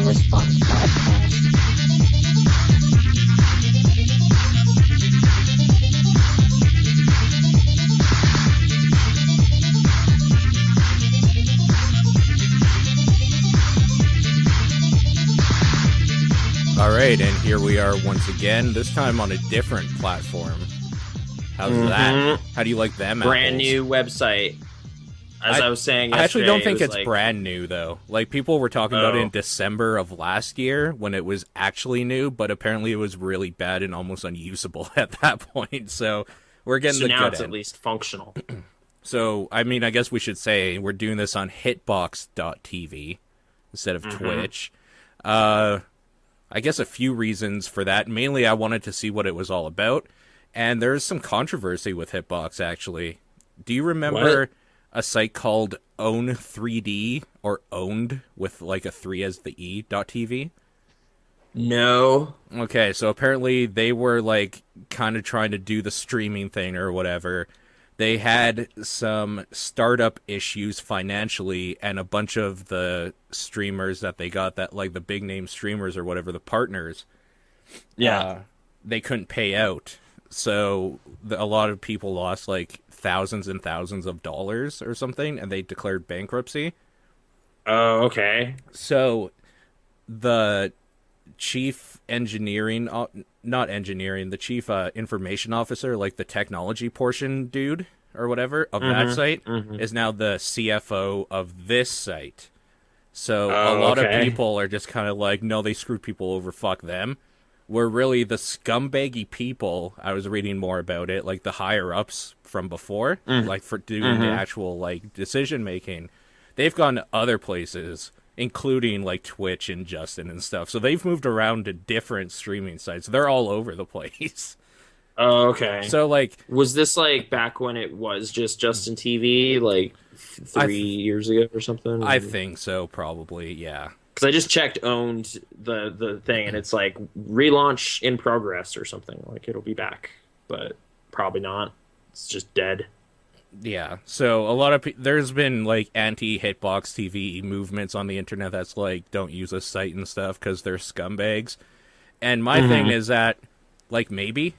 to Response Podcast. All right, and here we are once again, this time on a different platform. How's that? How do you like them Brand apples? new website. As I was saying I actually don't think yesterday, it's brand new, though. Like, people were talking about it in December of last year when it was actually new, but apparently it was really bad and almost unusable at that point. So we're getting so the now good it's end. at least functional. So, I mean, I guess we should say we're doing this on hitbox.tv instead of Twitch. I guess a few reasons for that. Mainly, I wanted to see what it was all about. And there's some controversy with Hitbox, actually. Do you remember a site called Own3D, or Owned, with like a 3 as the E, .tv? No. Okay, so apparently they were like kind of trying to do the streaming thing or whatever. They had some startup issues financially, and a bunch of the streamers that they got, that like the big name streamers or whatever, the partners, they couldn't pay out. So a lot of people lost like thousands and thousands of dollars or something, and they declared bankruptcy. Oh, okay. So the chief engineering, the chief information officer, like the technology portion dude or whatever of that site, is now the CFO of this site. So a lot of people are just kind of like, no, they screwed people over, fuck them. Where really the scumbaggy people, I was reading more about it, like the higher ups from before, like for doing the actual like decision making, they've gone to other places, including like Twitch and Justin and stuff. So they've moved around to different streaming sites. They're all over the place. Oh, okay. So like, was this like back when it was just Justin TV, like 3 years ago or something? I think so, probably, yeah. Because I just checked Owned the thing, and it's like relaunch in progress or something. Like it'll be back, but probably not. It's just dead. Yeah, so a lot of there's been like anti-Hitbox TV movements on the internet that's like, don't use this site and stuff because they're scumbags. And my thing is that, like, maybe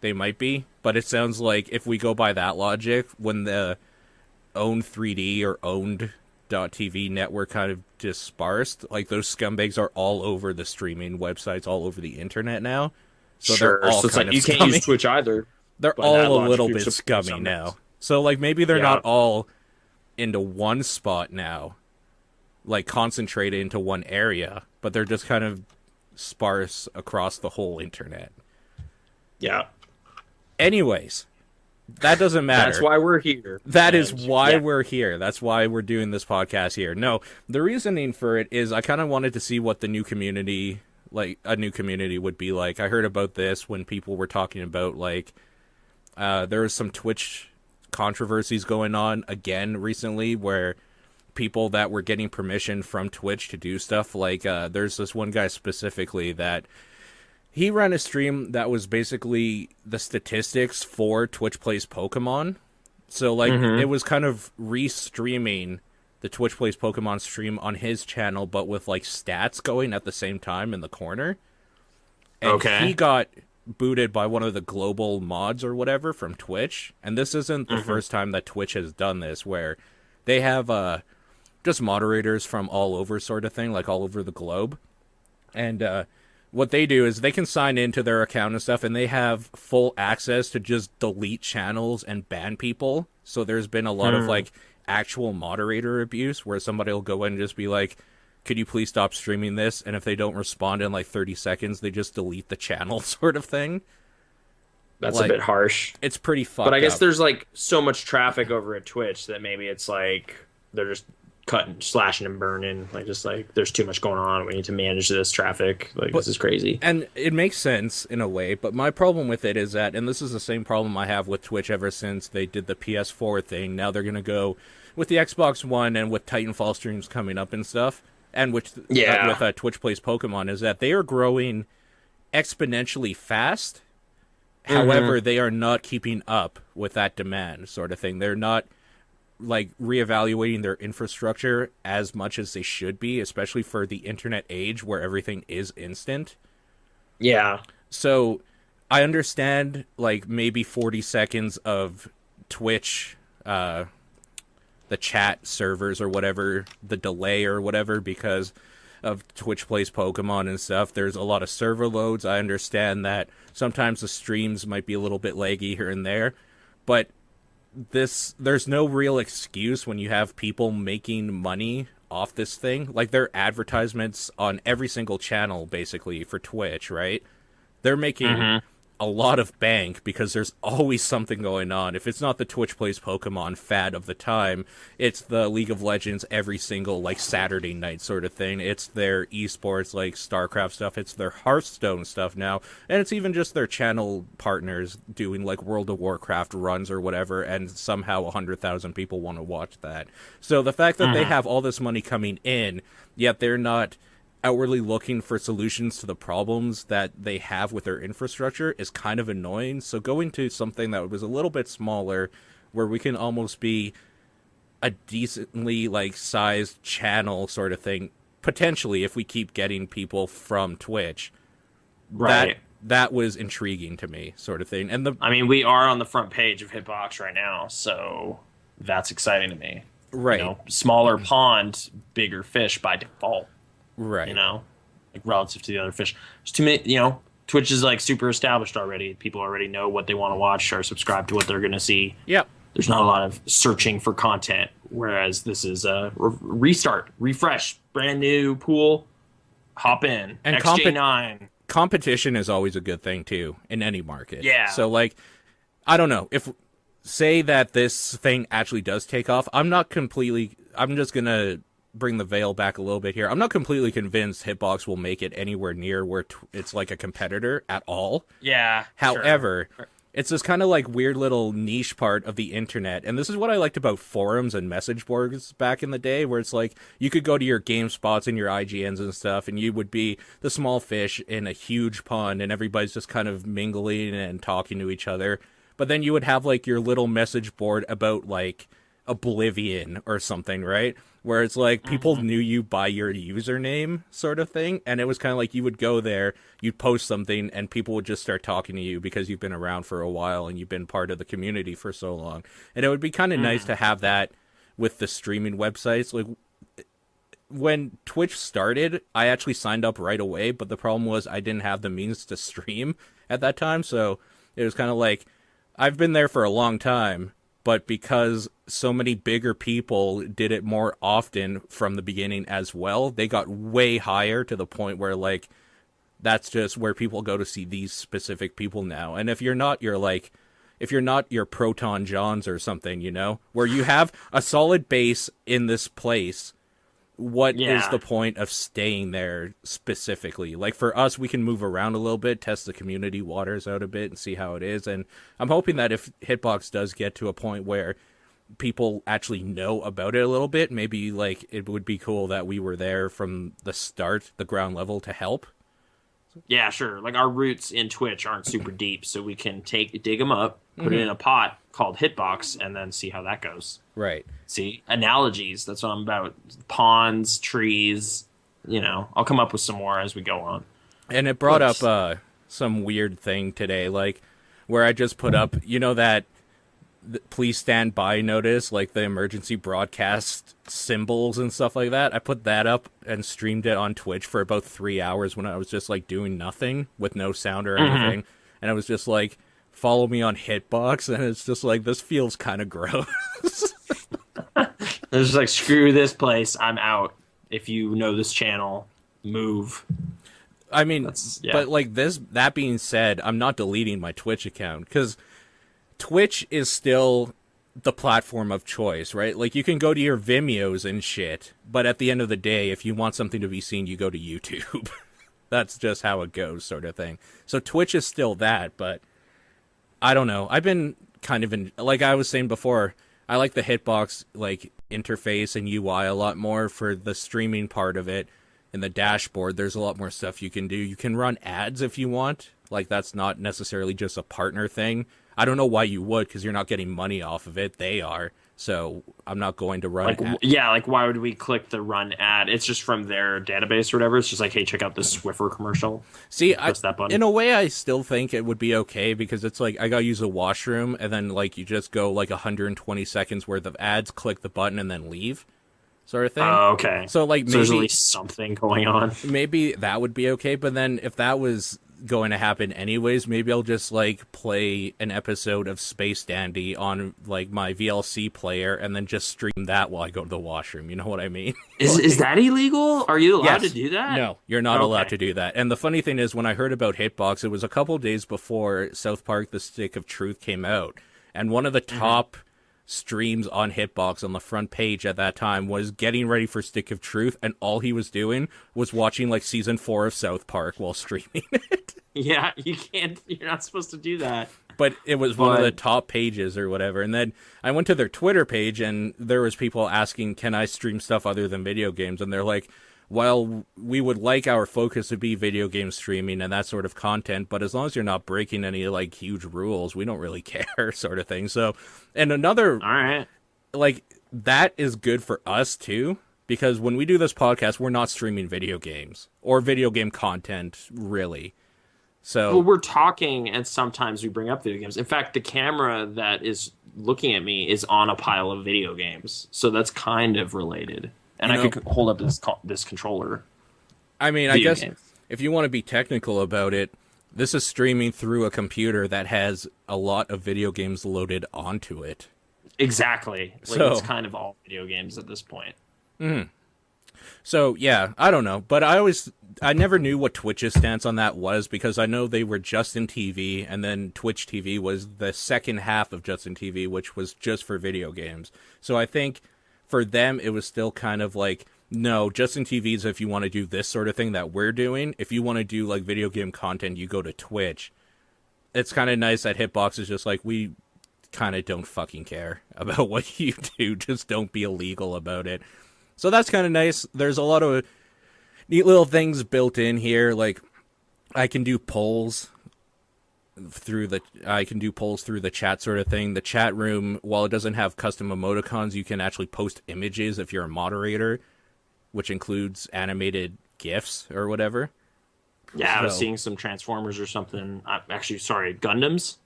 they might be, but it sounds like if we go by that logic, when the Own3D or Owned.tv network kind of dispersed, like those scumbags are all over the streaming websites, all over the internet now. So they're all so it's kind like of you can't use Twitch either. They're by that all a logic, little you're bit supposed to scummy use now. So, like, maybe they're Yeah. not all into one spot now, like, concentrated into one area, but they're just kind of sparse across the whole internet. Yeah. Anyways, that doesn't matter. That's why we're here. That is why we're here. That's why we're doing this podcast here. No, the reasoning for it is I kind of wanted to see what the new community, like, a new community would be like. I heard about this when people were talking about, like, there was some Twitch controversies going on again recently where people that were getting permission from Twitch to do stuff, like, there's this one guy specifically that he ran a stream that was basically the statistics for Twitch Plays Pokemon. So, like, it was kind of re-streaming the Twitch Plays Pokemon stream on his channel, but with, like, stats going at the same time in the corner. And he got booted by one of the global mods or whatever from Twitch. And this isn't the first time that Twitch has done this, where they have just moderators from all over sort of thing, like all over the globe. And what they do is they can sign into their account and stuff, and they have full access to just delete channels and ban people. So there's been a lot of, like, actual moderator abuse where somebody will go in and just be like, could you please stop streaming this? And if they don't respond in like 30 seconds, they just delete the channel, sort of thing. That's like, a bit harsh. It's pretty fucked But I guess up. there's like so much traffic over at Twitch that maybe it's like they're just cutting, slashing and burning. Like, just like there's too much going on. We need to manage this traffic. Like, this is crazy. And it makes sense in a way, but my problem with it is that, and this is the same problem I have with Twitch ever since they did the PS4 thing. Now they're going to go with the Xbox One, and with Titanfall streams coming up and stuff, and with Twitch Plays Pokemon, is that they are growing exponentially fast. However, they are not keeping up with that demand, sort of thing. They're not like reevaluating their infrastructure as much as they should be, especially for the internet age where everything is instant. Yeah. So I understand like maybe 40 seconds of Twitch, the chat servers or whatever, the delay or whatever, because of Twitch plays Pokemon and stuff. There's a lot of server loads. I understand that sometimes the streams might be a little bit laggy here and there, but there's no real excuse when you have people making money off this thing. Like, there are advertisements on every single channel basically for Twitch, right? They're making a lot of bank because there's always something going on. If it's not the Twitch plays Pokemon fad of the time, it's the League of Legends every single like Saturday night sort of thing. It's their esports like StarCraft stuff. It's their Hearthstone stuff now, and it's even just their channel partners doing like World of Warcraft runs or whatever, and somehow 100,000 people want to watch that. So the fact that they have all this money coming in, yet they're not outwardly looking for solutions to the problems that they have with their infrastructure is kind of annoying. So going to something that was a little bit smaller, where we can almost be a decently like sized channel sort of thing, potentially, if we keep getting people from Twitch, Right. that was intriguing to me, sort of thing. And I mean, we are on the front page of Hitbox right now, so that's exciting to me. right, You know, smaller pond, bigger fish by default. right, You know, like relative to the other fish. There's too many. You know, Twitch is like super established already. People already know what they want to watch or subscribe to what they're going to see. yep. There's not a lot of searching for content. Whereas this is a restart, refresh, brand new pool, hop in. And XJ9. Competition is always a good thing too in any market. Yeah. So like, I don't know, if say that this thing actually does take off, I'm just gonna bring the veil back a little bit here. I'm not completely convinced Hitbox will make it anywhere near where it's like a competitor at all. Yeah. However, sure. it's this kind of like weird little niche part of the internet. And this is what I liked about forums and message boards back in the day, where it's like you could go to your GameSpots and your IGNs and stuff, and you would be the small fish in a huge pond, and everybody's just kind of mingling and talking to each other. But then you would have like your little message board about like Oblivion or something, right? Where it's like people knew you by your username sort of thing, and it was kind of like you would go there, you'd post something, and people would just start talking to you because you've been around for a while and you've been part of the community for so long. And it would be kind of nice to have that with the streaming websites. Like, when Twitch started, I actually signed up right away, but the problem was I didn't have the means to stream at that time, so it was kind of like, I've been there for a long time, but because so many bigger people did it more often from the beginning as well, they got way higher to the point where, like, that's just where people go to see these specific people now. And if you're not your Proton Johns or something, you know, where you have a solid base in this place, what is the point of staying there specifically? Like, for us, we can move around a little bit, test the community waters out a bit and see how it is. And I'm hoping that if Hitbox does get to a point where people actually know about it a little bit, maybe like it would be cool that we were there from the start, the ground level, to help. Yeah, sure. Like, our roots in Twitch aren't super deep, so we can dig them up, put it in a pot called Hitbox, and then see how that goes. Right. See, analogies. That's what I'm about. Ponds, trees. You know, I'll come up with some more as we go on. And it brought up some weird thing today, like where I just put up, you know, that please stand by notice, like the emergency broadcast symbols and stuff like that. I put that up and streamed it on Twitch for about 3 hours when I was just like doing nothing with no sound or anything. And I was just like, follow me on Hitbox. And it's just like, this feels kind of gross. It's just like, screw this place. I'm out. If you know this channel, move. I mean, but like that being said, I'm not deleting my Twitch account because Twitch is still the platform of choice, right? Like, you can go to your Vimeos and shit, but at the end of the day, if you want something to be seen, you go to YouTube. That's just how it goes, sort of thing. So Twitch is still that, but I don't know. I've been kind of like I was saying before, I like the Hitbox like interface and UI a lot more for the streaming part of it. In the dashboard, there's a lot more stuff you can do. You can run ads if you want. Like, that's not necessarily just a partner thing. I don't know why you would, because you're not getting money off of it. They are. So I'm not going to run like why would we click the run ad? It's just from their database or whatever. It's just like, hey, check out this Swiffer commercial. See, press that button. In a way, I still think it would be okay, because it's like I gotta use the washroom, and then like you just go like 120 seconds worth of ads, click the button, and then leave, sort of thing. Oh, okay. So like maybe there's at least something going on. Maybe that would be okay, but then if that was going to happen anyways, maybe I'll just like play an episode of Space Dandy on like my VLC player and then just stream that while I go to the washroom. You know what I mean? Is that illegal? Are you allowed to do that? No, you're not allowed to do that. And the funny thing is, when I heard about Hitbox, it was a couple days before South Park: The Stick of Truth came out, and one of the top streams on Hitbox on the front page at that time was getting ready for Stick of Truth, and all he was doing was watching like season 4 of South Park while streaming it. Yeah, you're not supposed to do that. But it was one of the top pages or whatever. And then I went to their Twitter page, and there was people asking, can I stream stuff other than video games? And they're like, well, we would like our focus to be video game streaming and that sort of content, but as long as you're not breaking any like huge rules, we don't really care, sort of thing. So, and another, all right, like that is good for us too, because when we do this podcast, we're not streaming video games or video game content, really. So, well, we're talking, and sometimes we bring up video games. In fact, the camera that is looking at me is on a pile of video games, so that's kind of related. And I could hold up this controller. I mean, I guess if you want to be technical about it, this is streaming through a computer that has a lot of video games loaded onto it. Exactly. Like, it's kind of all video games at this point. Mm-hmm. So, yeah, I don't know. But I never knew what Twitch's stance on that was, because I know they were Justin TV, and then Twitch TV was the second half of Justin TV, which was just for video games. So I think for them, it was still kind of like, no, Justin TV is if you want to do this sort of thing that we're doing. If you want to do like video game content, you go to Twitch. It's kind of nice that Hitbox is just like, we kind of don't fucking care about what you do. Just don't be illegal about it. So that's kind of nice. There's a lot of neat little things built in here. Like I can do polls through the chat sort of thing. The chat room, while it doesn't have custom emoticons, you can actually post images if you're a moderator, which includes animated GIFs or whatever. Yeah, I was seeing some Transformers or something. Actually, sorry, Gundams.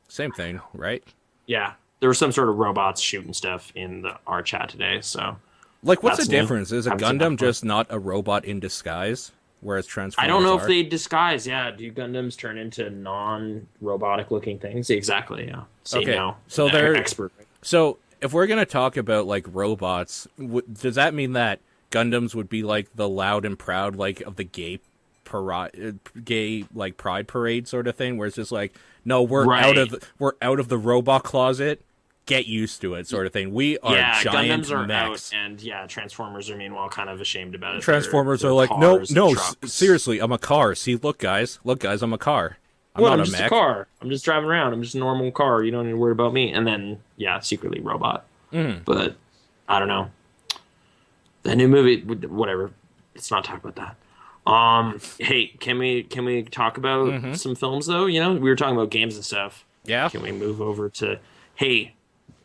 Same thing, right? Yeah, there were some sort of robots shooting stuff in our chat today. So, like, what's the difference? Is a Gundam just not a robot in disguise? Whereas Transformers I don't know if they disguise. Yeah, do Gundams turn into non-robotic looking things? Exactly. Yeah. No. So they're expert. So if we're gonna talk about like robots, does that mean that Gundams would be like the loud and proud, like of the gay like pride parade sort of thing, where it's just like, no, we're out of the robot closet. Get used to it, sort of thing. We are giant Gundams are mechs. out, and Transformers are meanwhile kind of ashamed about it. Transformers are like, no, seriously, I'm a car. See, look, guys, I'm a car. I'm just a car. I'm just driving around. I'm just a normal car. You don't need to worry about me. And then, secretly robot. But I don't know. The new movie, whatever. Let's not talk about that. Hey, can we talk about some films though? You know, we were talking about games and stuff. Yeah. Can we move over to? Hey,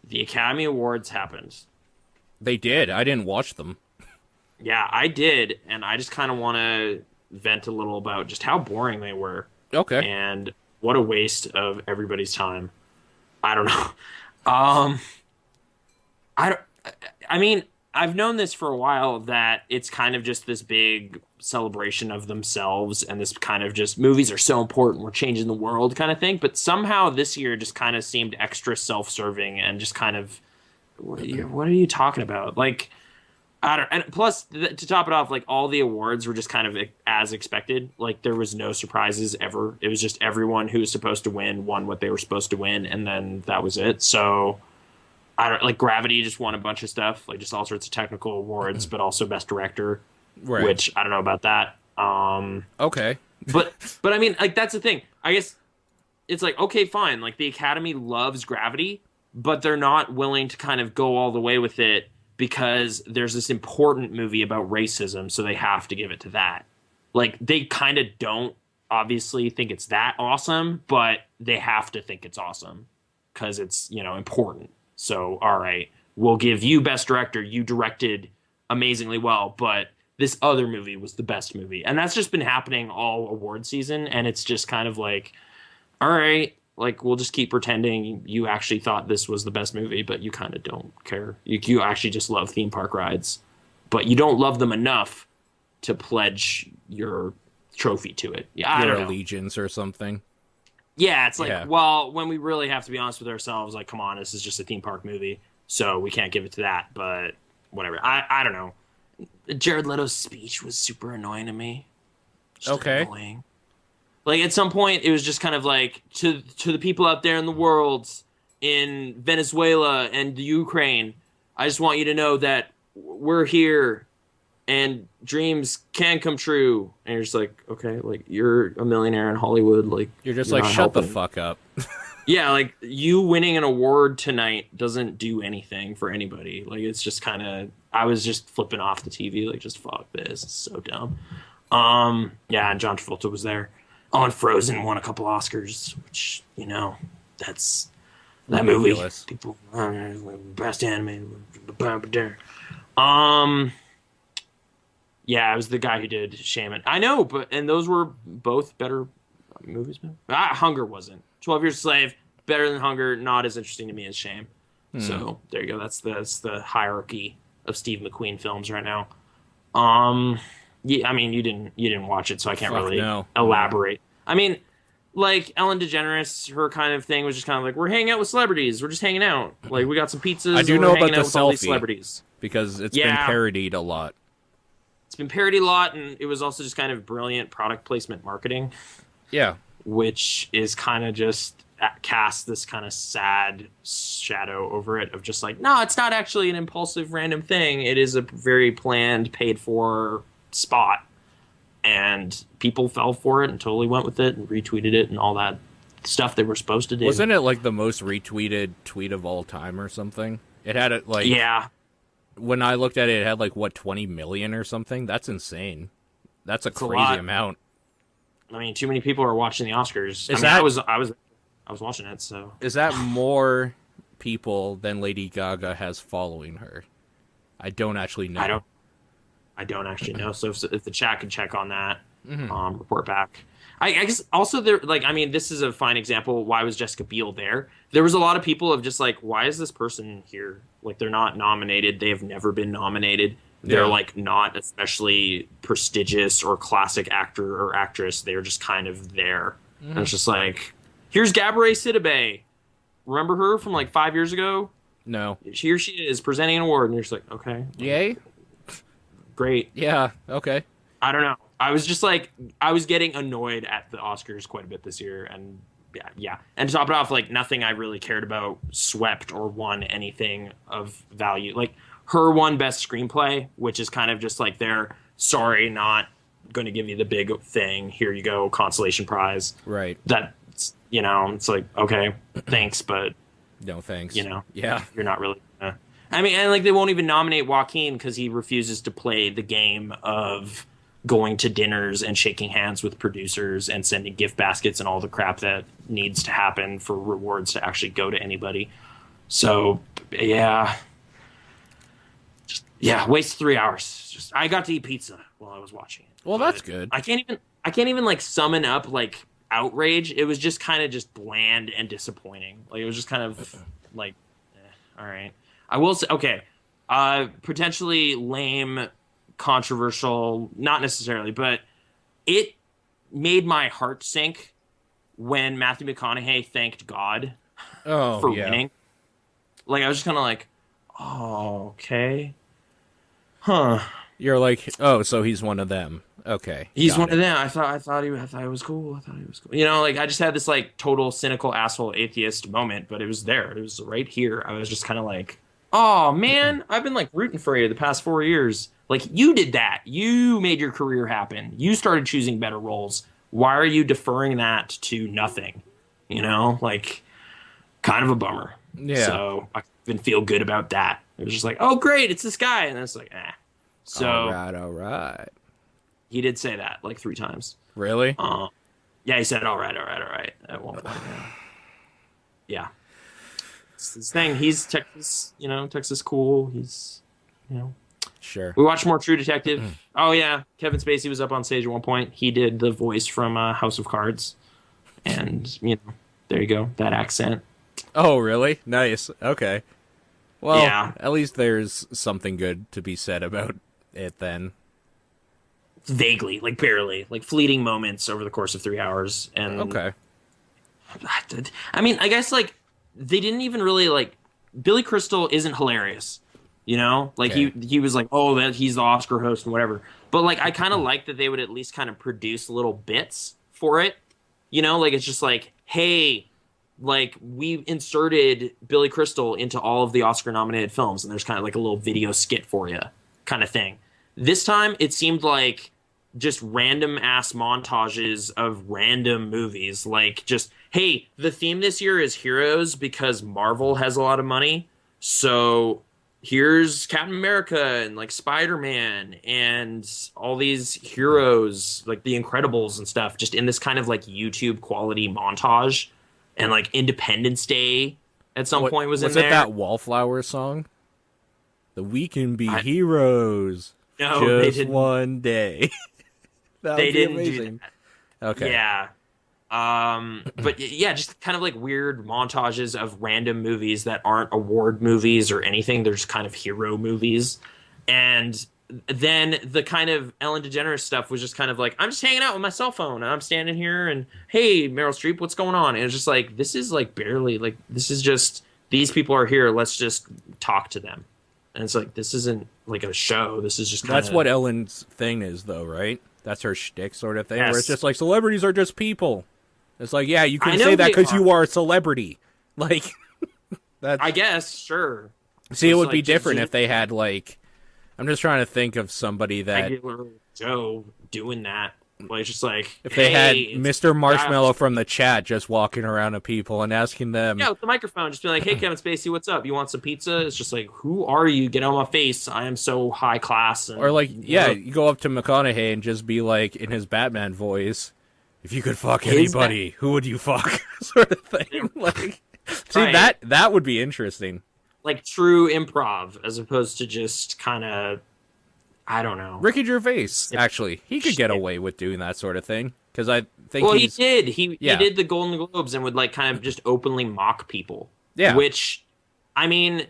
the Academy Awards happened. They did. I didn't watch them. Yeah, I did, and I just kind of want to vent a little about just how boring they were. Okay. And what a waste of everybody's time. I don't know. I mean, I've known this for a while, that it's kind of just this big celebration of themselves, and this kind of just movies are so important, we're changing the world kind of thing. But somehow this year just kind of seemed extra self-serving and just kind of, what are you talking about? Like, I don't. And plus, to top it off, like all the awards were just kind of as expected. Like there was no surprises ever. It was just everyone who was supposed to win won what they were supposed to win, and then that was it. So I don't like Gravity just won a bunch of stuff, like just all sorts of technical awards, but also Best Director, which I don't know about that. Okay, but I mean, like that's the thing. I guess it's like, okay, fine. Like the Academy loves Gravity, but they're not willing to kind of go all the way with it because there's this important movie about racism, so they have to give it to that. Like they kind of don't obviously think it's that awesome, but they have to think it's awesome because it's, important. So, all right, we'll give you best director. You directed amazingly well, but this other movie was the best movie. And that's just been happening all award season. And it's just kind of like, all right, like we'll just keep pretending you actually thought this was the best movie, but you kind of don't care. You actually just love theme park rides, but you don't love them enough to pledge your trophy to it. Yeah, I Your don't know. allegiance or something. Yeah, it's like, well, when we really have to be honest with ourselves, like, come on, this is just a theme park movie, so we can't give it to that. But whatever. I don't know. Jared Leto's speech was super annoying to me. Just annoying. Like at some point, it was just kind of like to the people out there in the world, in Venezuela and the Ukraine, I just want you to know that we're here, and dreams can come true. And you're just like, okay, like you're a millionaire in Hollywood, like you're just like, shut the fuck up. Yeah, like you winning an award tonight doesn't do anything for anybody. Like it's just kind of, I was just flipping off the TV, like just fuck this, it's so dumb. Yeah, and John Travolta was there. Oh, and Frozen won a couple Oscars, which that's that ridiculous. movie. People, best animated. Yeah, it was the guy who did Shaman. I know, and those were both better movies. Hunger wasn't. 12 Years a Slave, better than Hunger, not as interesting to me as Shame. So there you go. That's the hierarchy of Steve McQueen films right now. Yeah, I mean, you didn't watch it, so I can't elaborate. I mean, like Ellen DeGeneres, her kind of thing was just kind of like, we're hanging out with celebrities. We're just hanging out. Like we got some pizzas. I do know about the selfie celebrities because it's been parodied a lot. It's been parodied a lot, and it was also just kind of brilliant product placement marketing. Yeah. Which is kind of just cast this kind of sad shadow over it of just like, no, it's not actually an impulsive random thing. It is a very planned, paid for spot. And people fell for it and totally went with it and retweeted it and all that stuff they were supposed to do. Wasn't it like the most retweeted tweet of all time or something? It had it like... Yeah. When I looked at it, it had like, 20 million or something? That's insane. That's a crazy amount. I mean, too many people are watching the Oscars. I was watching it, so... Is that more people than Lady Gaga has following her? I don't actually know. I don't actually know. So if the chat can check on that, report back. I guess also there, like, I mean, this is a fine example. Why was Jessica Biel there? There was a lot of people of just like, why is this person here? Like, they're not nominated. They have never been nominated. They're like not especially prestigious or classic actor or actress. They're just kind of there. And it's just like, here's Gabourey Sidibe. Remember her from like 5 years ago? No. Here she is presenting an award, and you're just like, okay. Yay. Great. Yeah, okay. I don't know. I was just like, I was getting annoyed at the Oscars quite a bit this year, and yeah. And to top it off, like nothing I really cared about swept or won anything of value. Like her won Best Screenplay, which is kind of just like their sorry, not going to give you the big thing. Here you go, consolation prize. Right. That's it's like, okay, thanks, but no thanks. Yeah, you're not really. I mean, and like they won't even nominate Joaquin because he refuses to play the game of going to dinners and shaking hands with producers and sending gift baskets and all the crap that needs to happen for rewards to actually go to anybody. So, yeah. Waste 3 hours. I got to eat pizza while I was watching it. Well, that's good. I can't even like summon up like outrage. It was just kind of just bland and disappointing. Like it was just kind of like, all right. I will say, okay, potentially lame, controversial, not necessarily, but it made my heart sink when Matthew McConaughey thanked God for winning. Like, I was just kind of like, oh, okay. Huh. You're like, oh, so he's one of them. Okay. He's one of them. I thought he was cool. Like I just had this like total cynical asshole atheist moment, but it was there. It was right here. I was just kind of like, oh man, I've been like rooting for you the past 4 years. Like you did that. You made your career happen. You started choosing better roles. Why are you deferring that to nothing? Like kind of a bummer. Yeah. So I didn't feel good about that. It was just like, oh great, it's this guy. And it's like, So all right. he did say that like 3 times. Really? Yeah, he said, all right, all right, all right, at one point. Yeah. Yeah. It's his thing. He's Texas, Texas cool. He's, you know. Sure. We watched more True Detective. Oh, yeah. Kevin Spacey was up on stage at one point. He did the voice from House of Cards. And, there you go. That accent. Oh, really? Nice. Okay. Well, Yeah. at least there's something good to be said about it then. Vaguely, like barely, like fleeting moments over the course of 3 hours. And Okay. I mean, I guess like they didn't even really like Billy Crystal isn't hilarious, like Okay. he was like, oh, that he's the Oscar host and whatever. But like I kind of like that they would at least kind of produce little bits for it, like it's just like, hey, like we inserted Billy Crystal into all of the Oscar nominated films, and there's kind of like a little video skit for you, kind of thing. This time it seemed like just random ass montages of random movies. Like just, hey, the theme this year is heroes because Marvel has a lot of money. So here's Captain America and like Spider-Man and all these heroes like the Incredibles and stuff just in this kind of like YouTube quality montage. And like Independence Day at some point was in there. Was it that Wallflower song? The We Can Be Heroes. No, just they didn't. One day. That They would be didn't amazing. do that. Okay. Yeah. But yeah, just kind of like weird montages of random movies that aren't award movies or anything. They're just kind of hero movies. And then the kind of Ellen DeGeneres stuff was just kind of like, I'm just hanging out with my cell phone and I'm standing here and, hey, Meryl Streep, what's going on? And it's just like, this is like barely like, this is just, these people are here. Let's just talk to them. And it's like, this isn't like a show. This is just kind of... That's what Ellen's thing is, though, right? That's her shtick sort of thing, Yes. where it's just like, celebrities are just people. It's like, yeah, you I can know say that they because are. you are a celebrity. Like, that's... I guess, sure. See, it would It's be like, different just if they had, like... I'm just trying to think of somebody that... regular Joe doing that. Like, just like, If they had hey, Mr. Marshmallow from the chat just walking around to people and asking them... yeah, with the microphone, just be like, hey, Kevin Spacey, what's up? You want some pizza? It's just like, who are you? Get out of my face. I am so high class. And, Or, like, yeah, you go up to McConaughey and just be like, in his Batman voice, if you could fuck anybody, who would you fuck? Sort of thing. Like, see, Right. that would be interesting. like true improv as opposed to just kind of, I don't know. Ricky Gervais, actually, he could get Shit. away with doing that sort of thing. Because I think Well, he's... he did. He Yeah. did the Golden Globes and would like kind of just openly mock people. Yeah. Which, I mean,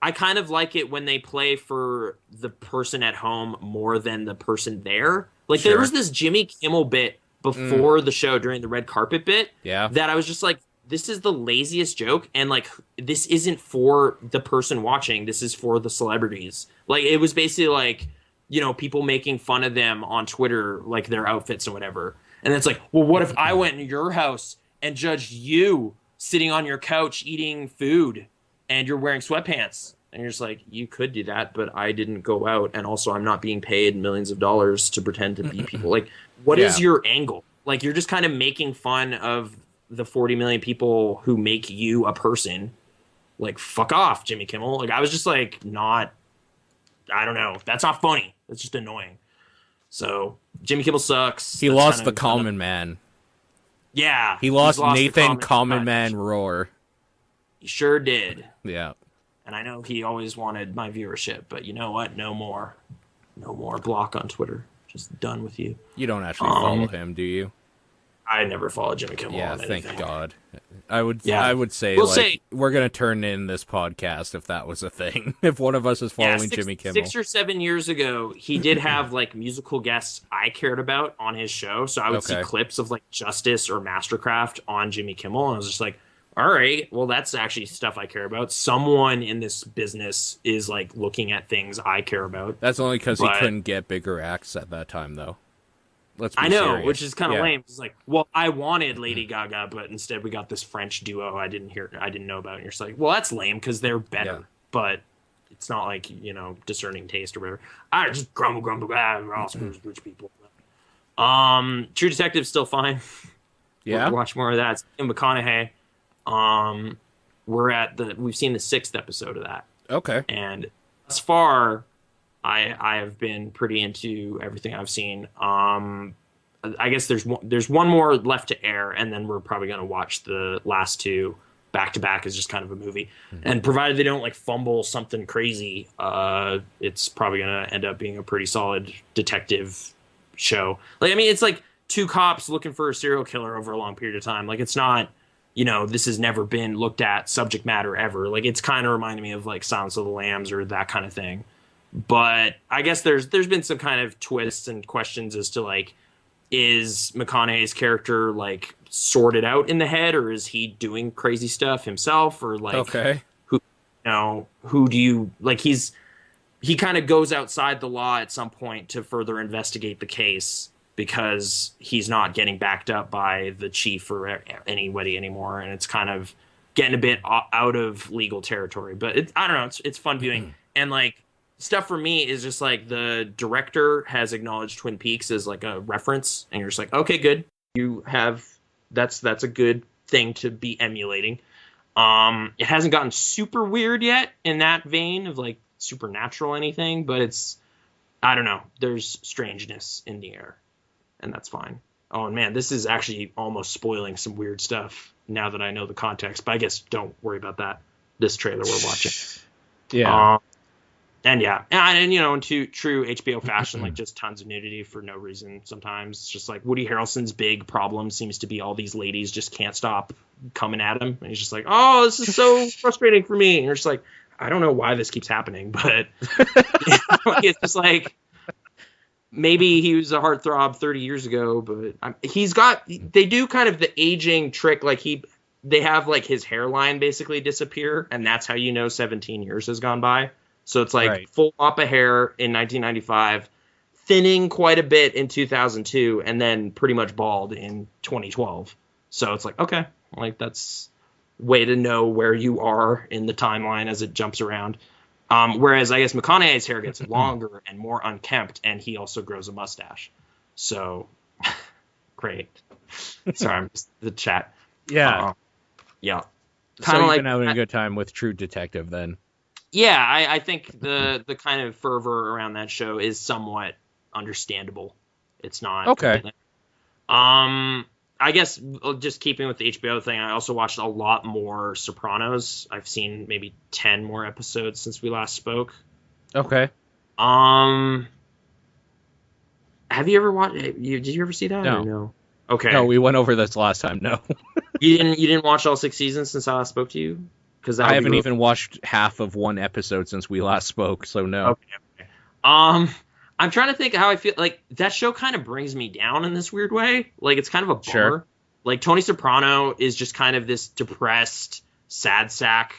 I kind of like it when they play for the person at home more than the person there. Like Sure. there was this Jimmy Kimmel bit before the show during the red carpet bit. Yeah. That I was just like, this is the laziest joke, and like this isn't for the person watching. This is for the celebrities. Like it was basically like, people making fun of them on Twitter, like their outfits and whatever. And it's like, well, what if I went in your house and judged you sitting on your couch eating food and you're wearing sweatpants? And you're just like, you could do that, but I didn't go out. And also I'm not being paid millions of dollars to pretend to be people. Like, what is Yeah. your angle? Like, you're just kind of making fun of the 40 million people who make you a person. Like, fuck off, Jimmy Kimmel. Like, I was just like, I don't know. That's not funny. That's just annoying. So Jimmy Kimmel sucks. He That's lost kind the of- common man. Yeah. He lost the Nathan Common touch. Man Roar. He sure did. Yeah. And I know he always wanted my viewership, but you know what? No more. No more. Block on Twitter. Just done with you. You don't actually follow him, do you? I never followed Jimmy Kimmel Yeah, on thank anything. God. I would say, We'll like, say- we're going to turn in this podcast if that was a thing. If one of us is Yeah, following Jimmy Kimmel. 6 or 7 years ago, he did have like musical guests I cared about on his show. So I would see Okay. clips of like Justice or Mastercraft on Jimmy Kimmel, and I was just like, all right, well, that's actually stuff I care about. Someone in this business is like looking at things I care about. That's only because he But- couldn't get bigger acts at that time, though. Let's be I know, serious. which is kind of Yeah. lame. It's like, well, I wanted Lady Gaga, but instead we got this French duo I didn't know about. And you're just like, well, that's lame because they're better, Yeah. but it's not like, discerning taste or whatever. I just grumble, we're all screws, rich people. True Detective's still fine. Yeah? We'll watch more of that. It's Ian McConaughey. We've seen the 6th episode of that. Okay. And thus far, I have been pretty into everything I've seen. I guess there's one more left to air, and then we're probably gonna watch the last two back to back as just kind of a movie. And provided they don't like fumble something crazy, it's probably gonna end up being a pretty solid detective show. Like, I mean, it's like two cops looking for a serial killer over a long period of time. Like, it's not, this has never been looked at subject matter ever. Like, it's kind of reminding me of like Silence of the Lambs or that kind of thing. But I guess there's been some kind of twists and questions as to like, is McConaughey's character like sorted out in the head, or is he doing crazy stuff himself, or like, Okay. who do you like? He kind of goes outside the law at some point to further investigate the case because he's not getting backed up by the chief or anybody anymore, and it's kind of getting a bit out of legal territory. But I don't know, it's fun viewing. And like, stuff for me is just like the director has acknowledged Twin Peaks as like a reference, and you're just like, okay, good. You have that's a good thing to be emulating. It hasn't gotten super weird yet in that vein of like supernatural anything, but it's, I don't know, there's strangeness in the air, and that's fine. Oh, and man, this is actually almost spoiling some weird stuff now that I know the context, but I guess don't worry about that. This trailer we're watching. Yeah. And yeah, and in true HBO fashion, like just tons of nudity for no reason. Sometimes it's just like Woody Harrelson's big problem seems to be all these ladies just can't stop coming at him, and he's just like, "Oh, this is so frustrating for me." And you're just like, I don't know why this keeps happening, but it's just like maybe he was a heartthrob 30 years ago, but they do kind of the aging trick, like they have like his hairline basically disappear, and that's how 17 years has gone by. So it's like full mop of hair in 1995, thinning quite a bit in 2002, and then pretty much bald in 2012. So it's like, okay, like that's way to know where you are in the timeline as it jumps around. Whereas I guess McConaughey's hair gets longer and more unkempt, and he also grows a mustache. So great. Sorry, I'm just the chat. Yeah. Yeah. So you've been having a good time with True Detective then? Yeah, I think the kind of fervor around that show is somewhat understandable. It's not okay. I guess just keeping with the HBO thing, I also watched a lot more Sopranos. I've seen maybe 10 more episodes since we last spoke. Okay. Have you ever watched? Did you ever see that? No. Or no. Okay. No, we went over this last time. No. You didn't watch all 6 seasons since I last spoke to you? Because I haven't even watched half of one episode since we last spoke, so no. Okay. I'm trying to think how I feel. Like, that show kind of brings me down in this weird way. Like, it's kind of a bummer. Sure. Like, Tony Soprano is just kind of this depressed, sad sack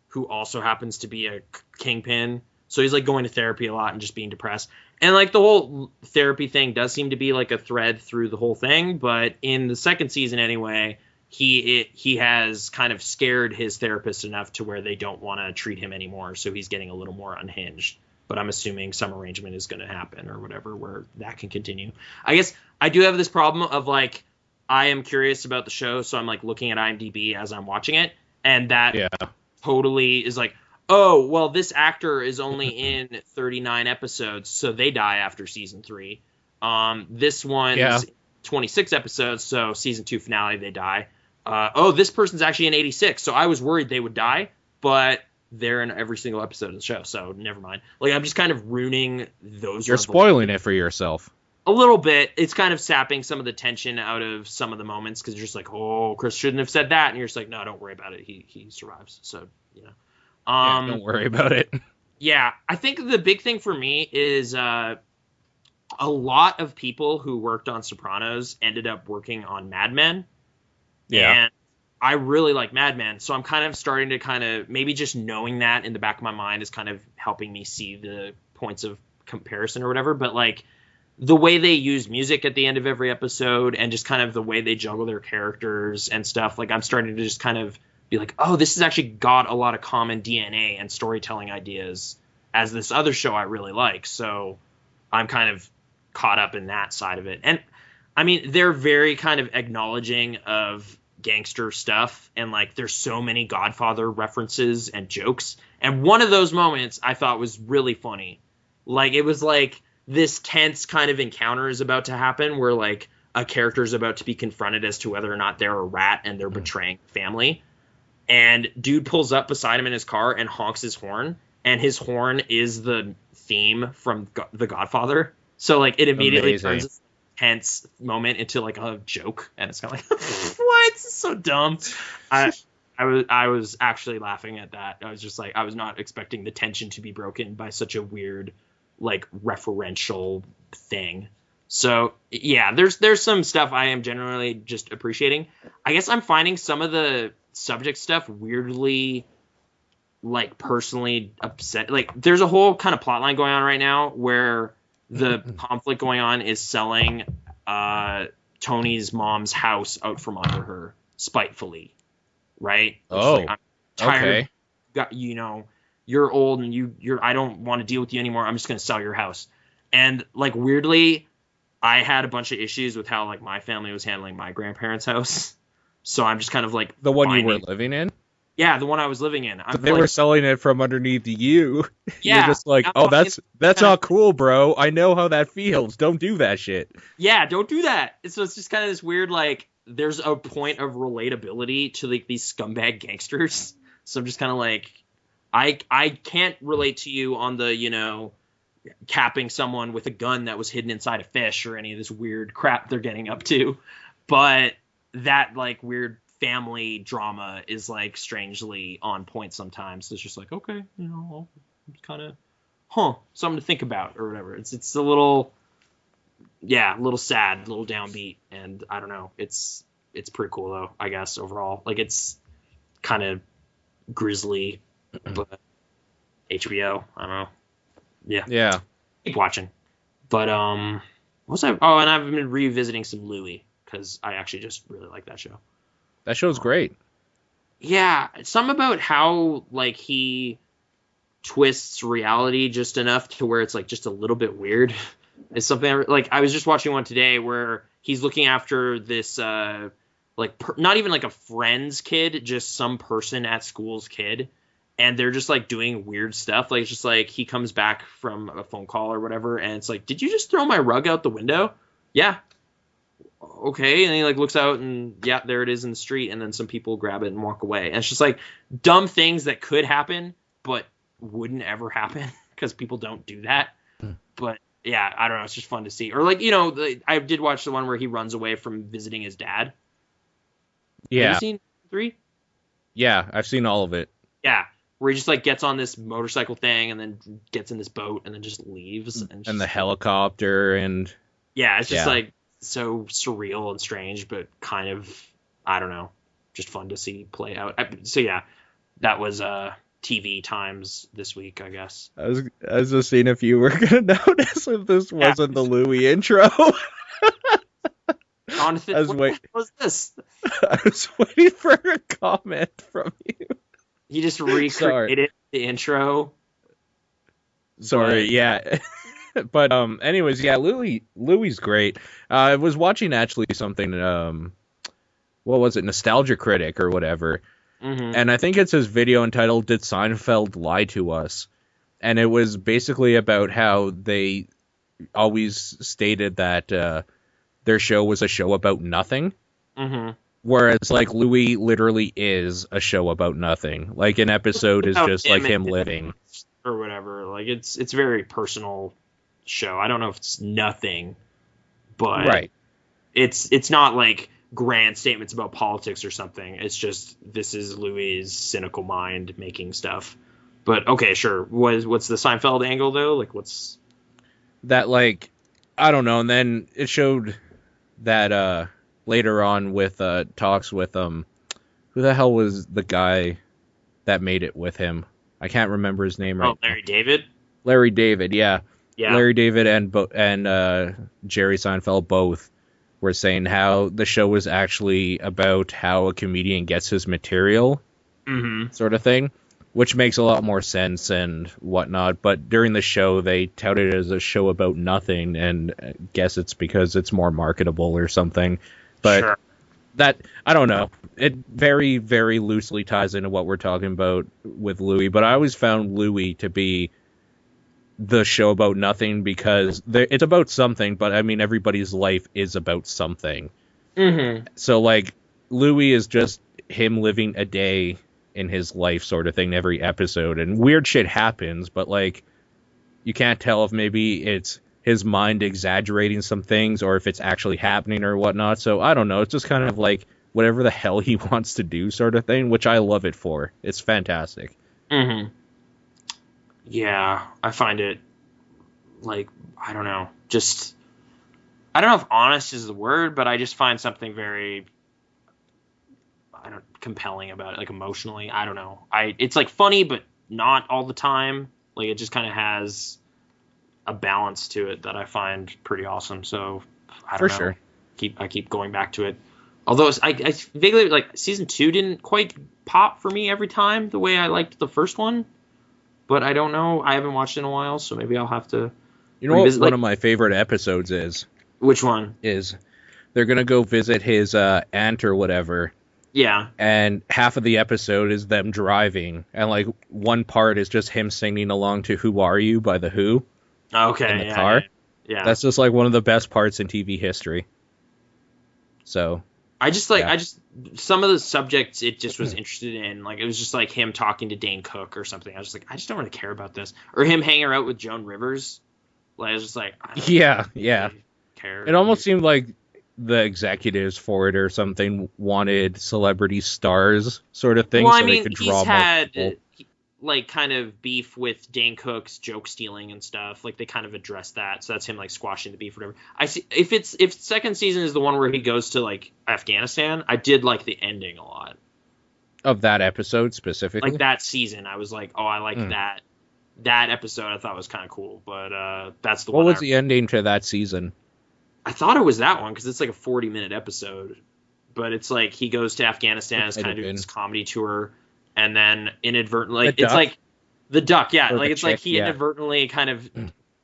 who also happens to be a kingpin. So he's, like, going to therapy a lot and just being depressed. And, like, the whole therapy thing does seem to be, like, a thread through the whole thing. But in the second season, anyway, he has kind of scared his therapist enough to where they don't want to treat him anymore. So he's getting a little more unhinged. But I'm assuming some arrangement is going to happen or whatever where that can continue. I guess I do have this problem of, like, I am curious about the show, so I'm, like, looking at IMDb as I'm watching it. And that totally is like, oh, well, this actor is only in 39 episodes, so they die after season 3. This one's 26 episodes, so season 2 finale, they die. This person's actually in 86, so I was worried they would die, but they're in every single episode of the show, so never mind. Like, I'm just kind of ruining those. You're spoiling it for yourself. A little bit. It's kind of sapping some of the tension out of some of the moments, because you're just like, oh, Chris shouldn't have said that, and you're just like, no, don't worry about it. He survives, so, don't worry about it. Yeah, I think the big thing for me is a lot of people who worked on Sopranos ended up working on Mad Men. Yeah. And I really like Mad Men, so I'm kind of starting to maybe just knowing that in the back of my mind is kind of helping me see the points of comparison or whatever. But, like, the way they use music at the end of every episode and just kind of the way they juggle their characters and stuff, like, I'm starting to just kind of be like, oh, this has actually got a lot of common DNA and storytelling ideas as this other show I really like. So I'm kind of caught up in that side of it. And I mean, they're very kind of acknowledging of gangster stuff, and, like, there's so many Godfather references and jokes. And one of those moments I thought was really funny. Like, it was like this tense kind of encounter is about to happen where, like, a character is about to be confronted as to whether or not they're a rat and they're betraying family. And dude pulls up beside him in his car and honks his horn, and his horn is the theme from The Godfather. So like it immediately turns this tense moment into like a joke, and it's kind of like, what? It's so dumb. I was actually laughing at that. I was just like, I was not expecting the tension to be broken by such a weird, like, referential thing. So yeah, there's some stuff I am generally just appreciating. I guess I'm finding some of the subject stuff weirdly, like, personally upset. Like, there's a whole kind of plot line going on right now where the conflict going on is selling Tony's mom's house out from under her spitefully. Right? Oh, I'm tired. okay. You're old and you're. I don't want to deal with you anymore. I'm just gonna sell your house. And like weirdly, I had a bunch of issues with how like my family was handling my grandparents' house. So I'm just kind of like the one you were living in. Yeah, the one I was living in. They were selling it from underneath you. Yeah, you're just like, oh, that's not cool, bro. I know how that feels. Don't do that shit. Yeah, don't do that. So it's just kind of this weird like. There's a point of relatability to like these scumbag gangsters. So I'm just kind of like, I can't relate to you on the, capping someone with a gun that was hidden inside a fish or any of this weird crap they're getting up to. But that like weird family drama is like strangely on point sometimes. So it's just like, okay, kind of, something to think about or whatever. It's a little... Yeah, a little sad, a little downbeat, and I don't know. It's pretty cool though, I guess overall. Like it's kind of grisly, but HBO. I don't know. Yeah. Keep watching. But what was I? Oh, and I've been revisiting some Louis because I actually just really like that show. That show's great. Yeah, some about how like he twists reality just enough to where it's like just a little bit weird. It's something like I was just watching one today where he's looking after this not even like a friend's kid, just some person at school's kid, and they're just like doing weird stuff. Like it's just like he comes back from a phone call or whatever, and it's like, did you just throw my rug out the window? Yeah. Okay, and he like looks out and yeah, there it is in the street, and then some people grab it and walk away, and it's just like dumb things that could happen but wouldn't ever happen because people don't do that. But yeah, I don't know. It's just fun to see. Or like, I did watch the one where he runs away from visiting his dad. Yeah. Have you seen 3? Yeah, I've seen all of it. Yeah, where he just like gets on this motorcycle thing and then gets in this boat and then just leaves. And the helicopter and... Yeah, it's just like so surreal and strange, but kind of, I don't know, just fun to see play out. So yeah, that was... TV times this week, I guess. I was just seeing if you were gonna notice if this wasn't the Louis intro. Jonathan, what was this? I was waiting for a comment from you. You just recreated the intro. Sorry, yeah. But anyways, yeah, Louis's great. I was watching actually something what was it, Nostalgia Critic or whatever. Mm-hmm. And I think it's his video entitled "Did Seinfeld Lie to Us?" And it was basically about how they always stated that their show was a show about nothing. Mm-hmm. Whereas, like, Louis literally is a show about nothing. Like, an episode is just like him living. Or whatever. Like, it's a very personal show. I don't know if it's nothing, but right. It's not like grand statements about politics or something. It's just, this is Louis' cynical mind making stuff. But okay, sure. What's the Seinfeld angle though? Like what's that, like, I don't know. And then it showed that later on with talks with who the hell was the guy that made it with him? I can't remember his name right. Oh, Larry David? Larry David, yeah. Yeah. Larry David and Jerry Seinfeld both were saying how the show was actually about how a comedian gets his material, sort of thing, which makes a lot more sense and whatnot. But during the show, they touted it as a show about nothing, and I guess it's because it's more marketable or something. But sure. That, I don't know. It very, very loosely ties into what we're talking about with Louis. But I always found Louis to be the show about nothing because it's about something, but I mean everybody's life is about something. Mm-hmm. So like Louis is just him living a day in his life sort of thing every episode, and weird shit happens, but like you can't tell if maybe it's his mind exaggerating some things or if it's actually happening or whatnot. So I don't know. It's just kind of like whatever the hell he wants to do sort of thing, which I love it for. It's fantastic. Mm-hmm. Yeah, I find it, like, I don't know, just, I don't know if honest is the word, but I just find something very, compelling about it, like emotionally. I don't know. It's like funny, but not all the time. Like it just kind of has a balance to it that I find pretty awesome. So I don't know. Sure. I keep going back to it. Although I vaguely like season 2 didn't quite pop for me every time the way I liked the first one. But I don't know. I haven't watched it in a while, so maybe I'll have to. You know what one of my favorite episodes is? Which one? Is they're gonna go visit his aunt or whatever. Yeah. And half of the episode is them driving, and like one part is just him singing along to "Who Are You" by The Who. Okay. In the car. Yeah. That's just like one of the best parts in TV history. So. I just some of the subjects it just was interested in, like it was just like him talking to Dane Cook or something. I was just like, I just don't really care about this, or him hanging out with Joan Rivers. Like I was just like, I don't really care. It almost seemed like the executives for it or something wanted celebrity stars sort of thing, well, so they could draw he's more had people. like kind of beef with Dane Cook's joke stealing and stuff. Like they kind of addressed that, so that's him like squashing the beef, whatever. I see if second season is the one where he goes to like Afghanistan, I did like the ending a lot Of that episode specifically, like that season. I was like, oh, I like that episode. I thought was kind of cool, but that's the what one. What was the ending to that season? I thought it was that one because it's like a 40-minute episode, but it's like he goes to Afghanistan, is kind of doing this comedy tour. And then inadvertently, it's like the duck, yeah. Like it's like he inadvertently kind of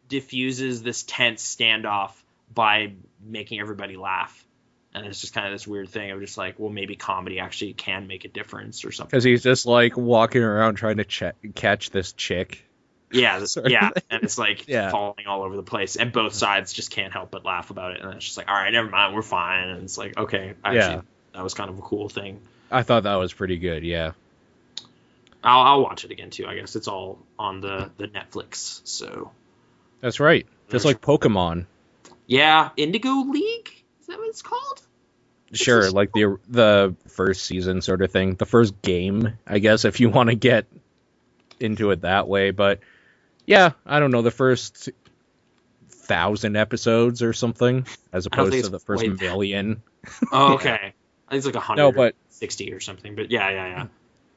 diffuses this tense standoff by making everybody laugh, and it's just kind of this weird thing of just like, well, maybe comedy actually can make a difference or something. Because he's just like walking around trying to catch this chick. Yeah, yeah, and it's like falling all over the place, and both sides just can't help but laugh about it, and it's just like, all right, never mind, we're fine, and it's like, okay, actually, that was kind of a cool thing. I thought that was pretty good, yeah. I'll watch it again too. I guess it's all on the Netflix. So that's right. Just like Pokemon. Yeah, Indigo League. Is that what it's called? Sure, like the first season sort of thing. The first game, I guess, if you want to get into it that way. But yeah, I don't know, the first 1,000 episodes or something, as opposed to the first million. Oh, okay. I think it's like 160 or something. But yeah.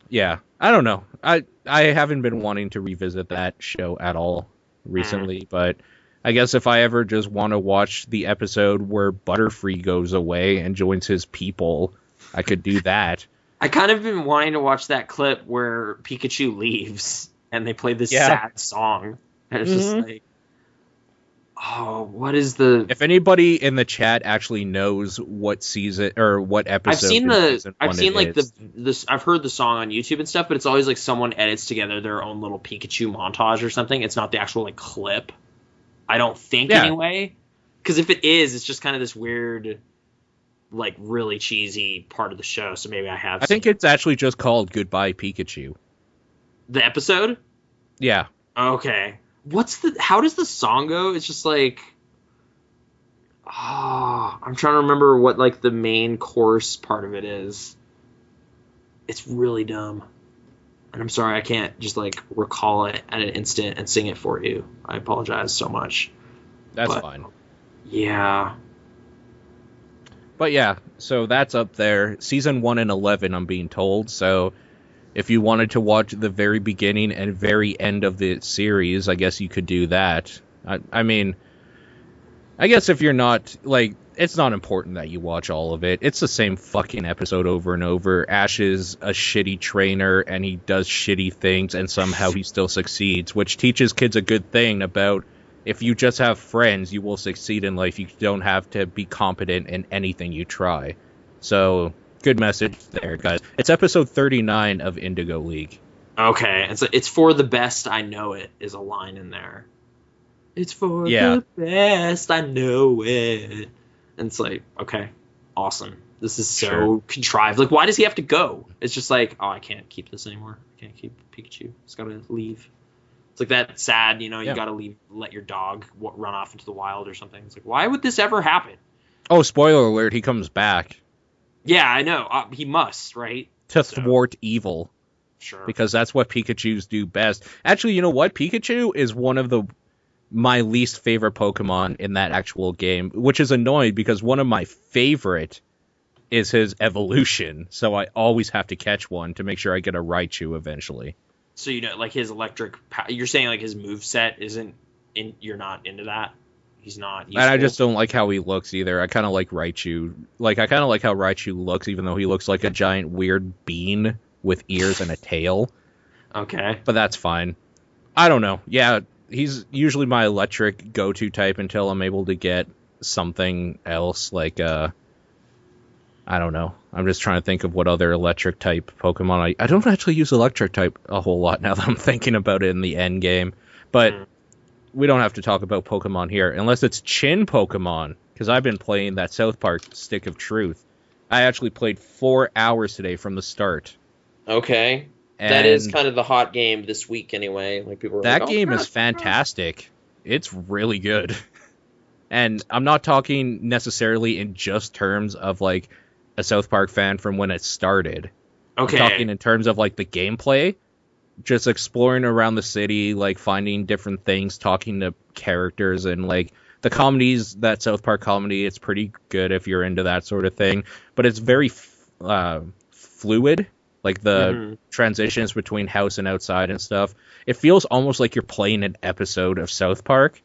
Yeah, I don't know. I haven't been wanting to revisit that show at all recently, but I guess if I ever just want to watch the episode where Butterfree goes away and joins his people, I could do that. I kind of been wanting to watch that clip where Pikachu leaves and they play this sad song. And it's just like, oh, what is the... If anybody in the chat actually knows what season or what episode I've heard the song on YouTube and stuff, but it's always like someone edits together their own little Pikachu montage or something. It's not the actual like clip. I don't think anyway. Because if it is, it's just kind of this weird, like really cheesy part of the show. So maybe I think it's actually just called Goodbye Pikachu. The episode? Yeah. Okay. How does the song go? It's just like, I'm trying to remember what like the main chorus part of it is. It's really dumb. And I'm sorry, I can't just like recall it at an instant and sing it for you. I apologize so much. That's fine. Yeah. But yeah, so that's up there. Season 1 and 11, I'm being told, so... If you wanted to watch the very beginning and very end of the series, I guess you could do that. I mean, I guess if you're not, like, it's not important that you watch all of it. It's the same fucking episode over and over. Ash is a shitty trainer, and he does shitty things, and somehow he still succeeds, which teaches kids a good thing about if you just have friends, you will succeed in life. You don't have to be competent in anything you try. So... Good message there, guys. It's episode 39 of Indigo League. Okay, and so it's for the best I know it is a line in there. It's for Yeah, the best, I know it. And it's like, okay, awesome. This is sure. so contrived. Like, why does he have to go? It's just like, oh, I can't keep this anymore. I can't keep Pikachu. It's gotta leave. It's like that sad, you Yeah. gotta leave, let your dog run off into the wild or something. It's like, why would this ever happen? Oh, spoiler alert, he comes back Yeah, I know. He must, right? to So, thwart evil. sure. Because that's what Pikachus do best. Actually, you know what? Pikachu is one of my least favorite Pokemon in that actual game, which is annoying because one of my favorite is his evolution. So I always have to catch one to make sure I get a Raichu eventually. So like his electric. You're saying like his move set isn't in. You're not into that. He's not useful. And I just don't like how he looks either. I kind of like Raichu. Like, I kind of like how Raichu looks, even though he looks like a giant weird bean with ears and a tail. Okay. But that's fine. I don't know. Yeah, he's usually my electric go-to type until I'm able to get something else. Like, I don't know. I'm just trying to think of what other electric type Pokemon I don't actually use electric type a whole lot now that I'm thinking about it in the end game. But we don't have to talk about Pokemon here, unless it's Chin Pokemon, because I've been playing that South Park Stick of Truth. I actually played 4 hours today from the start. Okay. And that is kind of the hot game this week anyway. Like people are that like, game oh, is fantastic. It's really good. And I'm not talking necessarily in just terms of like a South Park fan from when it started. Okay. I'm talking in terms of like the gameplay. Just exploring around the city, like finding different things, talking to characters, and like the comedies, that South Park comedy, it's pretty good if you're into that sort of thing. But it's very fluid, like the transitions between house and outside and stuff. It feels almost like you're playing an episode of South Park.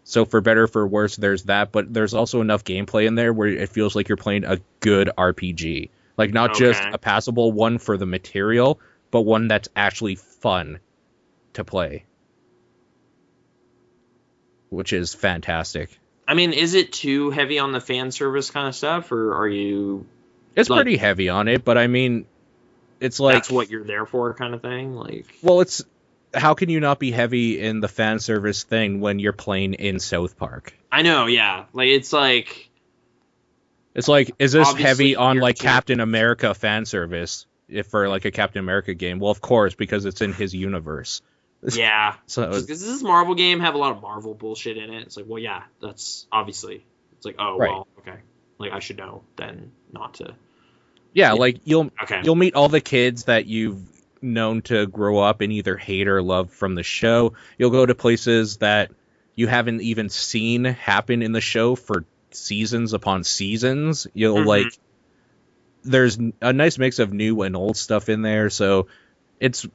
So for better or for worse, there's that, but there's also enough gameplay in there where it feels like you're playing a good RPG. Like not just a passable one for the material, but one that's actually fun to play, which is fantastic. I mean, is it too heavy on the fan service kind of stuff, or are you? It's like, pretty heavy on it, but I mean, it's like that's what you're there for, kind of thing. Like, well, it's how can you not be heavy in the fan service thing when you're playing in South Park? I know, yeah. Like, it's like, is this heavy on like Captain America fan service? If for like a Captain America game, well, of course, because it's in his universe. Yeah. So does this Marvel game have a lot of Marvel bullshit in it? It's like, well, yeah, that's obviously. It's like, oh, right. Well, okay. Like, I should know then not to. Yeah, like you'll meet all the kids that you've known to grow up and either hate or love from the show. You'll go to places that you haven't even seen happen in the show for seasons upon seasons. You'll like. There's a nice mix of new and old stuff in there, so it's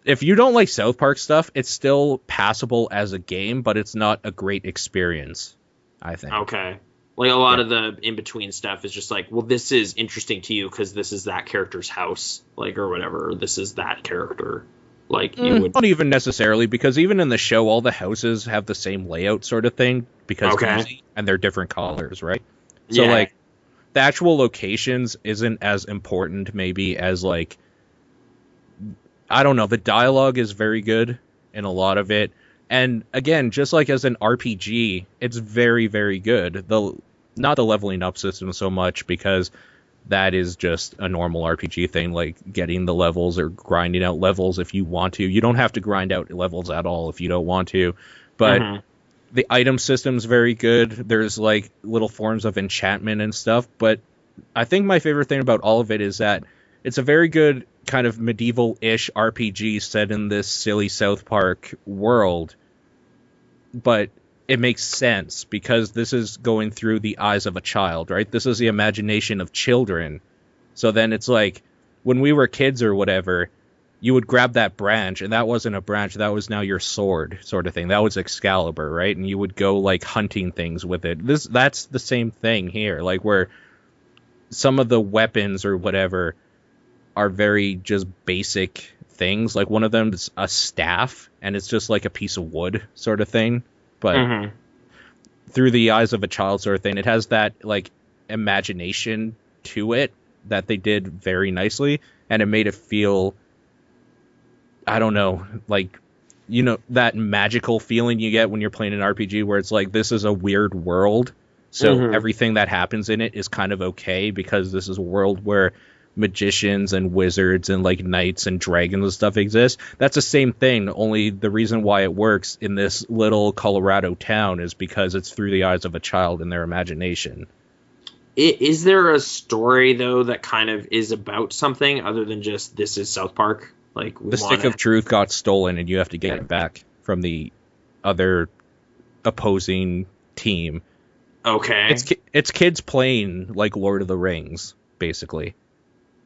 if you don't like South Park stuff, it's still passable as a game, but it's not a great experience, I think. Okay. Like a lot of the in-between stuff is just like, well, this is interesting to you because this is that character's house, like, or whatever, or this is that character. Like, you would... Not even necessarily, because even in the show, all the houses have the same layout sort of thing, because easy, and they're different colors, right? So, like, the actual locations isn't as important maybe as like I don't know, the dialogue is very good in a lot of it, and again, just like as an RPG, it's very, very good. Not the leveling up system so much, because that is just a normal RPG thing, like getting the levels or grinding out levels if you want to. You don't have to grind out levels at all if you don't want to, but the item system's very good. There's like little forms of enchantment and stuff, but I think my favorite thing about all of it is that it's a very good kind of medieval-ish RPG set in this silly South Park world, but it makes sense because this is going through the eyes of a child, right? This is the imagination of children. So then it's like when we were kids or whatever, you would grab that branch, and that wasn't a branch, that was now your sword, sort of thing. That was Excalibur, right? And you would go, like, hunting things with it. That's the same thing here, like, where some of the weapons or whatever are very just basic things. Like, one of them is a staff, and it's just, like, a piece of wood, sort of thing. But through the eyes of a child, sort of thing, it has that, like, imagination to it that they did very nicely, and it made it feel... I don't know, like, that magical feeling you get when you're playing an RPG where it's like, this is a weird world. So everything that happens in it is kind of okay because this is a world where magicians and wizards and like knights and dragons and stuff exist. That's the same thing. Only the reason why it works in this little Colorado town is because it's through the eyes of a child and their imagination. Is there a story though that kind of is about something other than just this is South Park? Like the stick of truth got stolen and you have to get it back from the other opposing team. Okay. It's kids playing like Lord of the Rings, basically.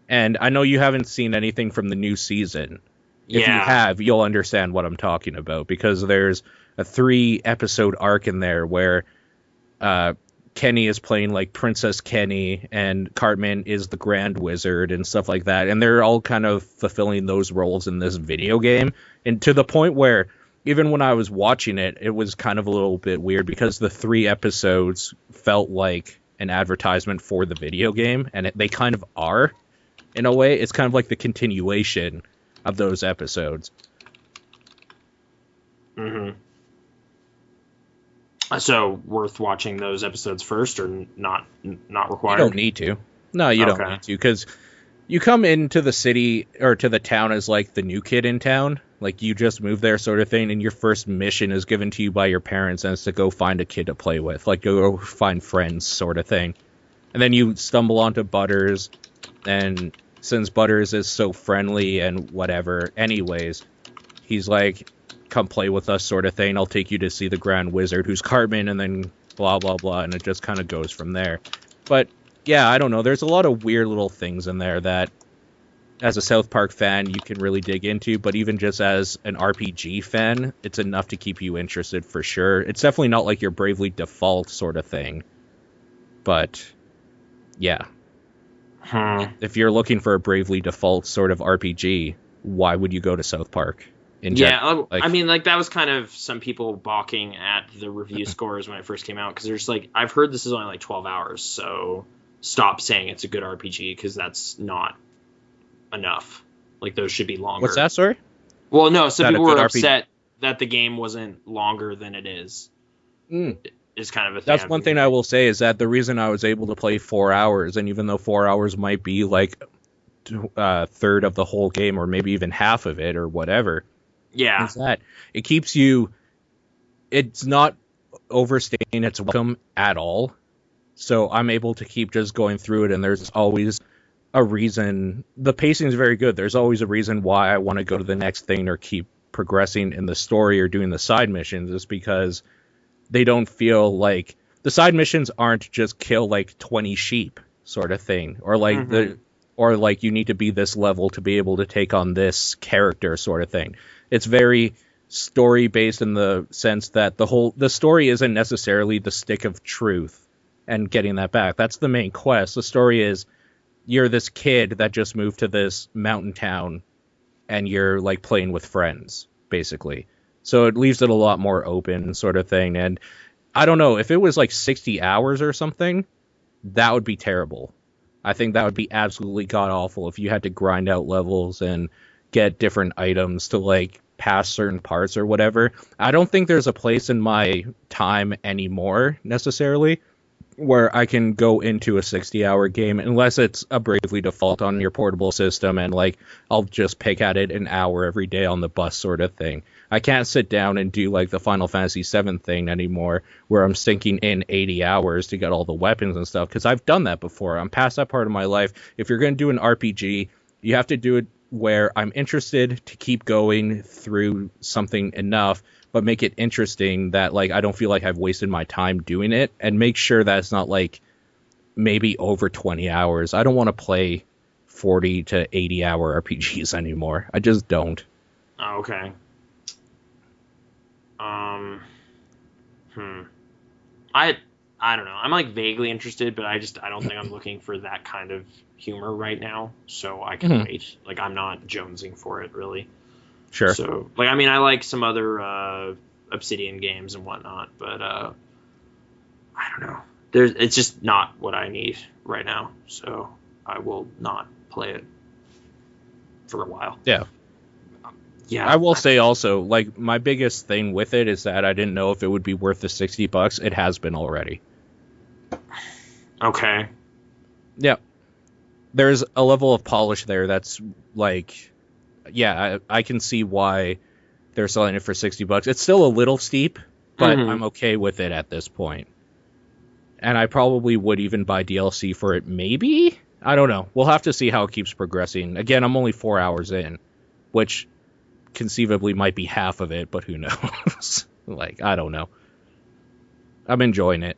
And I know you haven't seen anything from the new season. If you have, you'll understand what I'm talking about because there's a 3-episode arc in there where Kenny is playing like Princess Kenny and Cartman is the Grand Wizard and stuff like that. And they're all kind of fulfilling those roles in this video game. And to the point where even when I was watching it, it was kind of a little bit weird because the 3 episodes felt like an advertisement for the video game. And they kind of are in a way. It's kind of like the continuation of those episodes. Mm-hmm. So worth watching those episodes first, or not required? You don't need to. No, you don't need to, because you come into the city or to the town as like the new kid in town, like you just moved there sort of thing, and your first mission is given to you by your parents, and it's to go find a kid to play with, like go find friends sort of thing. And then you stumble onto Butters, and since Butters is so friendly and whatever, anyways, he's like, come play with us sort of thing. I'll take you to see the Grand Wizard, who's Cartman, and then blah, blah, blah, and it just kind of goes from there. But, yeah, I don't know. There's a lot of weird little things in there that, as a South Park fan, you can really dig into, but even just as an RPG fan, it's enough to keep you interested for sure. It's definitely not like your Bravely Default sort of thing. But, yeah. If you're looking for a Bravely Default sort of RPG, why would you go to South Park? I mean, like, that was kind of some people balking at the review scores when it first came out, because there's like, I've heard this is only like 12 hours, so stop saying it's a good RPG, because that's not enough. Like, those should be longer. What's that, sorry? Well, no, some people were upset that the game wasn't longer than it is. Is kind of a thing. That's one thing I will say, is that the reason I was able to play 4 hours, and even though 4 hours might be like a third of the whole game, or maybe even half of it, or whatever, is that it keeps you, it's not overstaying its welcome at all. So I'm able to keep just going through it, and there's always a reason. The pacing is very good. There's always a reason why I want to go to the next thing or keep progressing in the story or doing the side missions, is because they don't feel like the side missions aren't just kill like 20 sheep sort of thing, or like or like you need to be this level to be able to take on this character sort of thing. It's very story based in the sense that the story isn't necessarily the stick of truth and getting that back. That's the main quest. The story is you're this kid that just moved to this mountain town and you're like playing with friends, basically. So it leaves it a lot more open sort of thing. And I don't know, if it was like 60 hours or something, that would be terrible. I think that would be absolutely god awful if you had to grind out levels and get different items to like pass certain parts or whatever. I don't think there's a place in my time anymore necessarily where I can go into a 60-hour game unless it's a Bravely Default on your portable system and like I'll just pick at it an hour every day on the bus sort of thing. I can't sit down and do like the Final Fantasy VII thing anymore where I'm sinking in 80 hours to get all the weapons and stuff, because I've done that before. I'm past that part of my life. If you're going to do an RPG, you have to do it where I'm interested to keep going through something enough, but make it interesting that like I don't feel like I've wasted my time doing it, and make sure that it's not like maybe over 20 hours. I don't want to play 40 to 80 hour RPGs anymore. I just don't. Oh, okay. I don't know. I'm like vaguely interested, but I don't think I'm looking for that kind of humor right now. So I can wait. Like, I'm not jonesing for it really. Sure. So like, I mean, I like some other Obsidian games and whatnot, but I don't know. It's just not what I need right now. So I will not play it for a while. Yeah. Yeah. I will say also, like, my biggest thing with it is that I didn't know if it would be worth the $60. It has been already. Okay. Yeah. There's a level of polish there that's, like, yeah, I can see why they're selling it for $60. It's still a little steep, but I'm okay with it at this point. And I probably would even buy DLC for it, maybe? I don't know. We'll have to see how it keeps progressing. Again, I'm only 4 hours in, which conceivably might be half of it, but who knows? Like, I don't know. I'm enjoying it.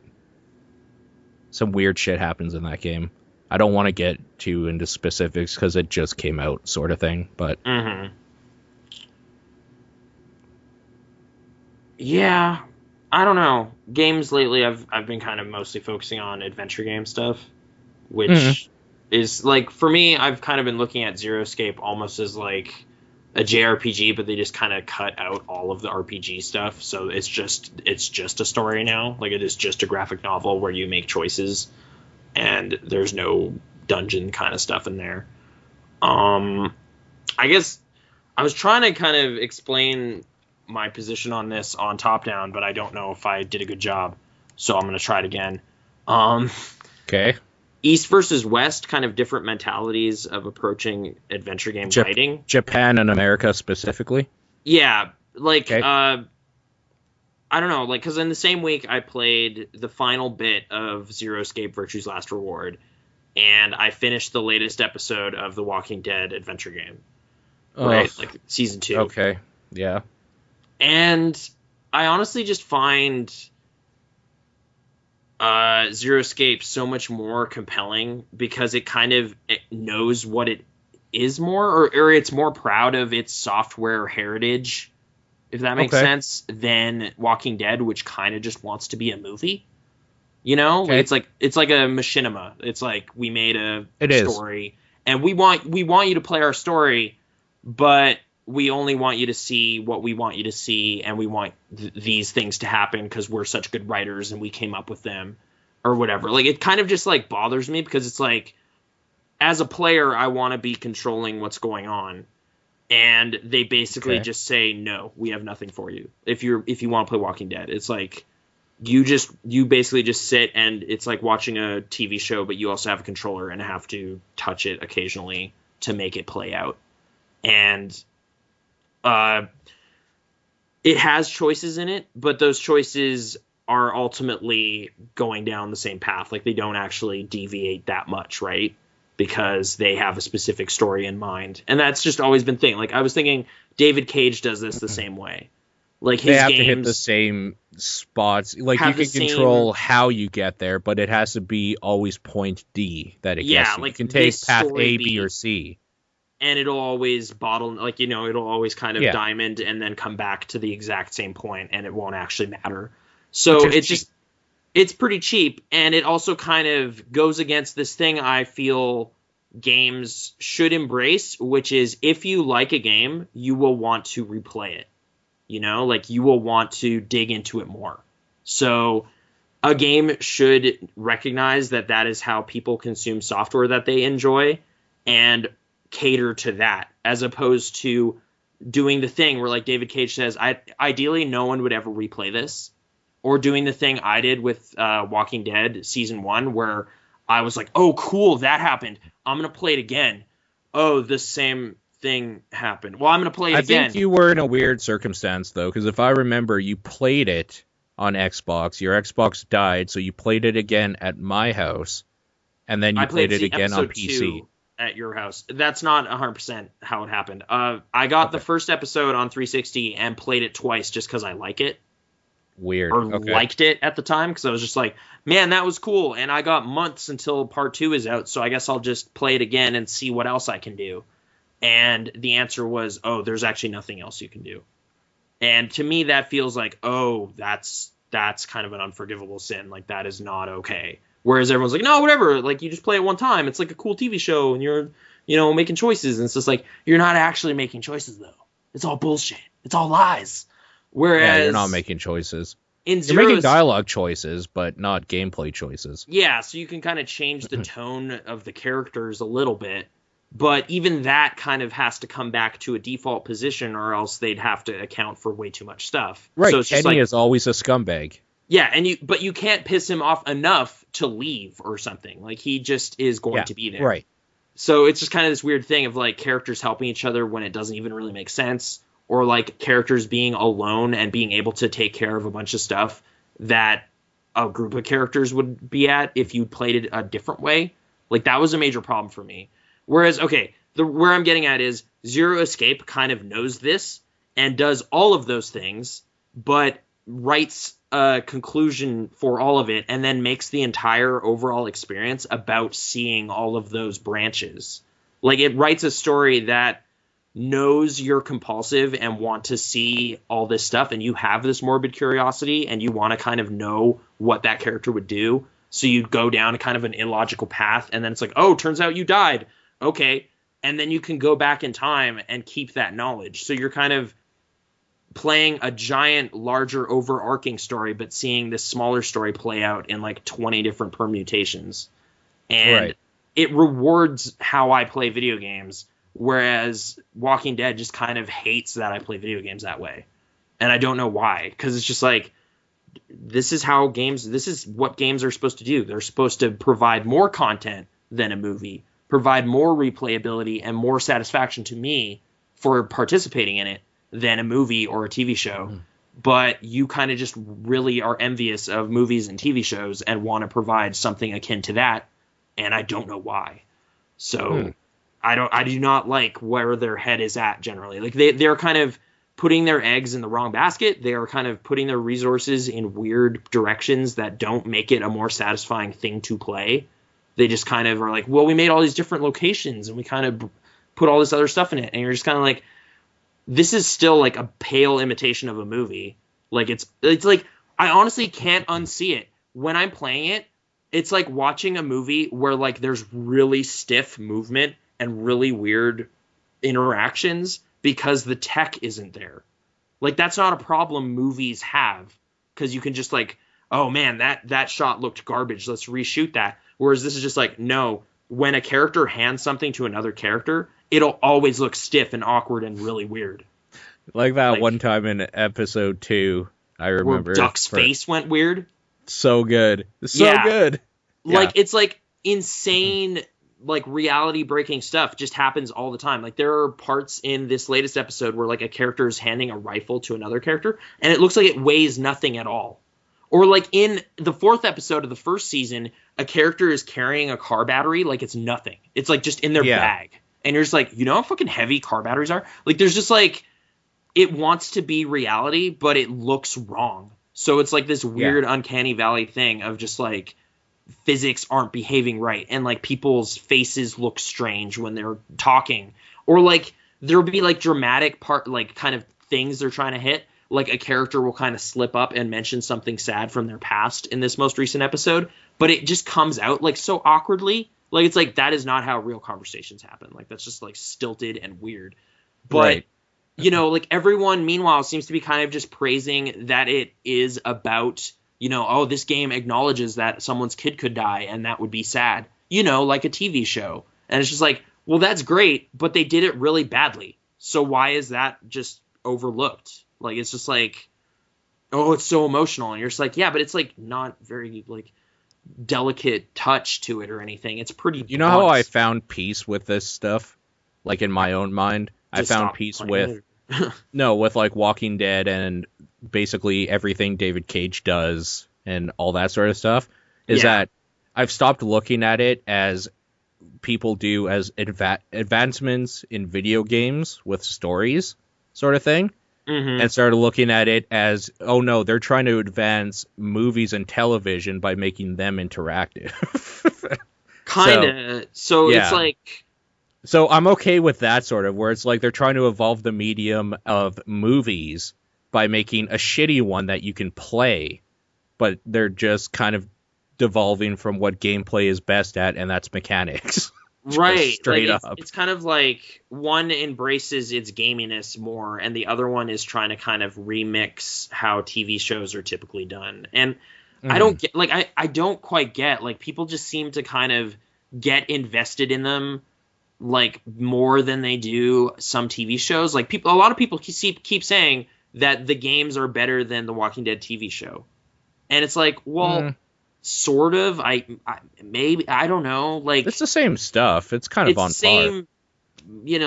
Some weird shit happens in that game. I don't want to get too into specifics because it just came out, sort of thing, but... Yeah, I don't know. Games lately, I've been kind of mostly focusing on adventure game stuff, which is, like, for me, I've kind of been looking at Zero Escape almost as, like, a JRPG, but they just kind of cut out all of the RPG stuff, so it's just a story now. Like, it is just a graphic novel where you make choices, and there's no dungeon kind of stuff in there. I guess I was trying to kind of explain my position on this on Top Down, but I don't know if I did a good job, so I'm going to try it again. Okay. East versus West, kind of different mentalities of approaching adventure game writing. Japan and America specifically? Yeah, like, okay. I don't know, like, because in the same week I played the final bit of Zero Escape Virtue's Last Reward, and I finished the latest episode of the Walking Dead adventure game. Right? Like, season 2. Okay, yeah. And I honestly just find Zero Escape so much more compelling because it kind of knows what it is more, or it's more proud of its software heritage, if that makes sense, than Walking Dead, which kind of just wants to be a movie. You know, it's like a machinima. It's like we made a story, and we want you to play our story, but we only want you to see what we want you to see, and we want these things to happen because we're such good writers and we came up with them, or whatever. Like, it kind of just, like, bothers me because it's like, as a player, I want to be controlling what's going on, and they basically just say, no, we have nothing for you. If you want to play Walking Dead, it's like you basically just sit, and it's like watching a TV show, but you also have a controller and have to touch it occasionally to make it play out. And it has choices in it, but those choices are ultimately going down the same path. Like, they don't actually deviate that much, right? Because they have a specific story in mind. And that's just always been thing. Like, I was thinking David Cage does this the same way. Like, his they have games to hit the same spots. Like, you can control how you get there, but it has to be always point D that it gets you. Like, you can take path A, B, or C. And it'll always it'll always kind of diamond and then come back to the exact same point, and it won't actually matter. So it's pretty cheap, and it also kind of goes against this thing I feel games should embrace, which is if you like a game, you will want to replay it. You know, like, you will want to dig into it more. So a game should recognize that is how people consume software that they enjoy, and cater to that, as opposed to doing the thing where, like David Cage says, ideally no one would ever replay this, or doing the thing I did with Walking Dead season 1, where I was like, oh cool, that happened, I'm gonna play it again. Oh, the same thing happened, well, I'm gonna play it again. I think you were in a weird circumstance though, because if I remember, you played it on Xbox, your Xbox died, so you played it again at my house, and then you played it again on PC. At your house. That's not 100% how it happened. I got the first episode on 360 and played it twice just because I like it. Weird. Or liked it at the time, because I was just like, man, that was cool. And I got months until part 2 is out, so I guess I'll just play it again and see what else I can do. And the answer was, oh, there's actually nothing else you can do. And to me, that feels like, oh, that's kind of an unforgivable sin. Like, that is not okay. Whereas everyone's like, no, whatever. Like, you just play it one time. It's like a cool TV show, and you're, making choices. And it's just like, you're not actually making choices, though. It's all bullshit. It's all lies. Whereas you're not making choices. You're making dialogue choices, but not gameplay choices. Yeah, so you can kind of change the tone of the characters a little bit, But even that kind of has to come back to a default position, or else they'd have to account for way too much stuff. Right, So it's just Kenny like, is always a scumbag. yeah, but you can't piss him off enough to leave or something. Like, he just is going to be there. Right. So it's just kind of this weird thing of like characters helping each other when it doesn't even really make sense, or like characters being alone and being able to take care of a bunch of stuff that a group of characters would be at if you played it a different way. Like, that was a major problem for me. Whereas, okay, where I'm getting at is Zero Escape kind of knows this and does all of those things, but writes a conclusion for all of it and then makes the entire overall experience about seeing all of those branches. Like, it writes a story that knows you're compulsive and want to see all this stuff, and you have this morbid curiosity and you want to kind of know what that character would do. So you go down a kind of an illogical path, and then it's like, oh, turns out you died. Okay. And then you can go back in time and keep that knowledge. So you're kind of playing a giant, larger, overarching story, but seeing this smaller story play out in like 20 different permutations. And it rewards how I play video games, whereas Walking Dead just kind of hates that I play video games that way. And I don't know why, because it's just like, this is what games are supposed to do. They're supposed to provide more content than a movie, provide more replayability and more satisfaction to me for participating in it than a movie or a TV show. But you kind of just really are envious of movies and TV shows and want to provide something akin to that, and I don't know why. So I do not like where their head is at generally. Like, they're kind of putting their eggs in the wrong basket. They are kind of putting their resources in weird directions that don't make it a more satisfying thing to play. They just kind of are like, well, we made all these different locations and we kind of put all this other stuff in it. And you're just kind of like, this is still like a pale imitation of a movie. Like, it's like, I honestly can't unsee it. When I'm playing it, it's like watching a movie where like there's really stiff movement and really weird interactions because the tech isn't there. Like, that's not a problem movies have, because you can just like, oh man, that shot looked garbage, let's reshoot that. Whereas this is just like, no, when a character hands something to another character, it'll always look stiff and awkward and really weird. Like that one time in episode 2, I remember. Where Duck's face went weird. So good. So good. Like, it's like insane, like reality breaking stuff just happens all the time. Like, there are parts in this latest episode where like a character is handing a rifle to another character and it looks like it weighs nothing at all. Or like in the 4th episode of the first season, a character is carrying a car battery like it's nothing. It's like just in their bag. And you're just like, you know how fucking heavy car batteries are? Like, there's just like, it wants to be reality, but it looks wrong. So it's like this weird uncanny valley thing of just like, physics aren't behaving right, and like people's faces look strange when they're talking, or like there'll be like dramatic part, like kind of things they're trying to hit. Like, a character will kind of slip up and mention something sad from their past in this most recent episode, but it just comes out like so awkwardly. Like, it's like, that is not how real conversations happen. Like, that's just like stilted and weird. But you know, like, everyone meanwhile seems to be kind of just praising that it is about, you know, oh, this game acknowledges that someone's kid could die and that would be sad, you know, like a TV show. And it's just like, well, that's great, but they did it really badly. So why is that just overlooked? Like, it's just like, oh, it's so emotional. And you're just like, yeah, but it's like not very like delicate touch to it or anything. It's pretty blunt. You know how I found peace with this stuff? Like, in my own mind, I found peace with, with like Walking Dead and basically everything David Cage does and all that sort of stuff, is that I've stopped looking at it as people do as advancements in video games with stories sort of thing, and started looking at it as, oh no, they're trying to advance movies and television by making them interactive. Kinda. So it's like, so I'm okay with that sort of, where it's like they're trying to evolve the medium of movies by making a shitty one that you can play, but they're just kind of devolving from what gameplay is best at, and that's mechanics. Right. Straight like, up. It's kind of like one embraces its gaminess more, and the other one is trying to kind of remix how TV shows are typically done. And I don't get, like, I don't quite get, like, people just seem to kind of get invested in them like more than they do some TV shows. Like a lot of people keep saying that the games are better than the Walking Dead TV show, and it's like, well, sort of. Maybe I don't know. Like it's the same stuff. It's kind of it's on the same,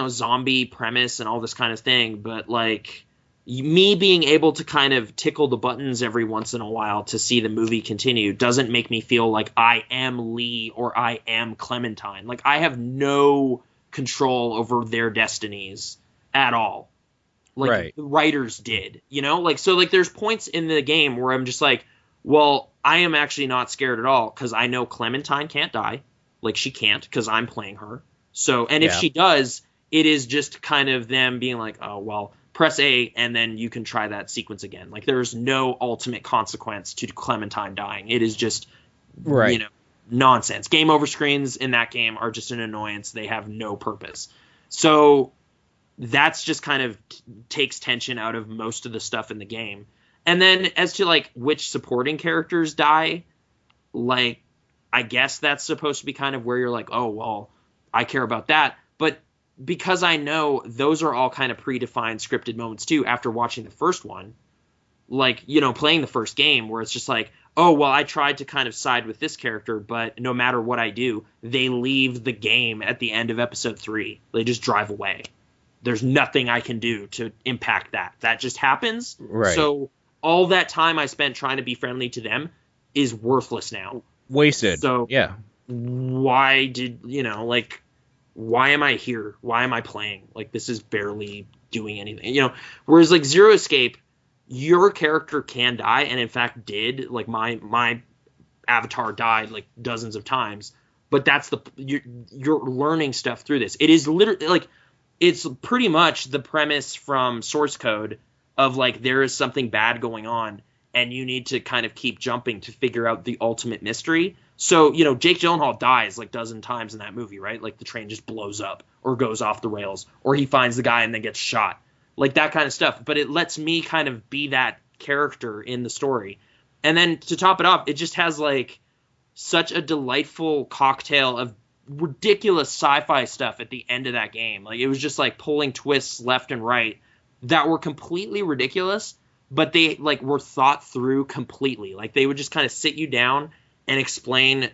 par. zombie premise and all this kind of thing, but like me being able to kind of tickle the buttons every once in a while to see the movie continue doesn't make me feel like I am Lee or I am Clementine. Like I have no control over their destinies at all. Like Right. the writers did, like, so like there's points in the game where I'm just like, well, I am actually not scared at all because I know Clementine can't die. Like she can't because I'm playing her. So, and if she does, it is just kind of them being like, oh, well, press A and then you can try that sequence again. Like there's no ultimate consequence to Clementine dying. It is just, nonsense. Game over screens in that game are just an annoyance. They have no purpose. So that's just kind of takes tension out of most of the stuff in the game. And then as to like which supporting characters die, like I guess that's supposed to be kind of where you're like, oh, well, I care about that. But because I know those are all kind of predefined scripted moments too after watching the first one, like, playing the first game where it's just like, oh, well, I tried to kind of side with this character, but no matter what I do, they leave the game at the end of episode 3. They just drive away. There's nothing I can do to impact that. That just happens. Right. So all that time I spent trying to be friendly to them is worthless now. Wasted. So yeah. Why did, why am I here? Why am I playing? Like, this is barely doing anything, whereas like Zero Escape, your character can die. And in fact did. Like my avatar died like dozens of times, but that's you're learning stuff through this. It is literally like, it's pretty much the premise from Source Code of like there is something bad going on and you need to kind of keep jumping to figure out the ultimate mystery. So, Jake Gyllenhaal dies like a dozen times in that movie, right? Like the train just blows up or goes off the rails or he finds the guy and then gets shot. Like that kind of stuff. But it lets me kind of be that character in the story. And then to top it off, it just has like such a delightful cocktail of ridiculous sci-fi stuff at the end of that game. Like it was just like pulling twists left and right that were completely ridiculous, but they like were thought through completely. Like they would just kind of sit you down and explain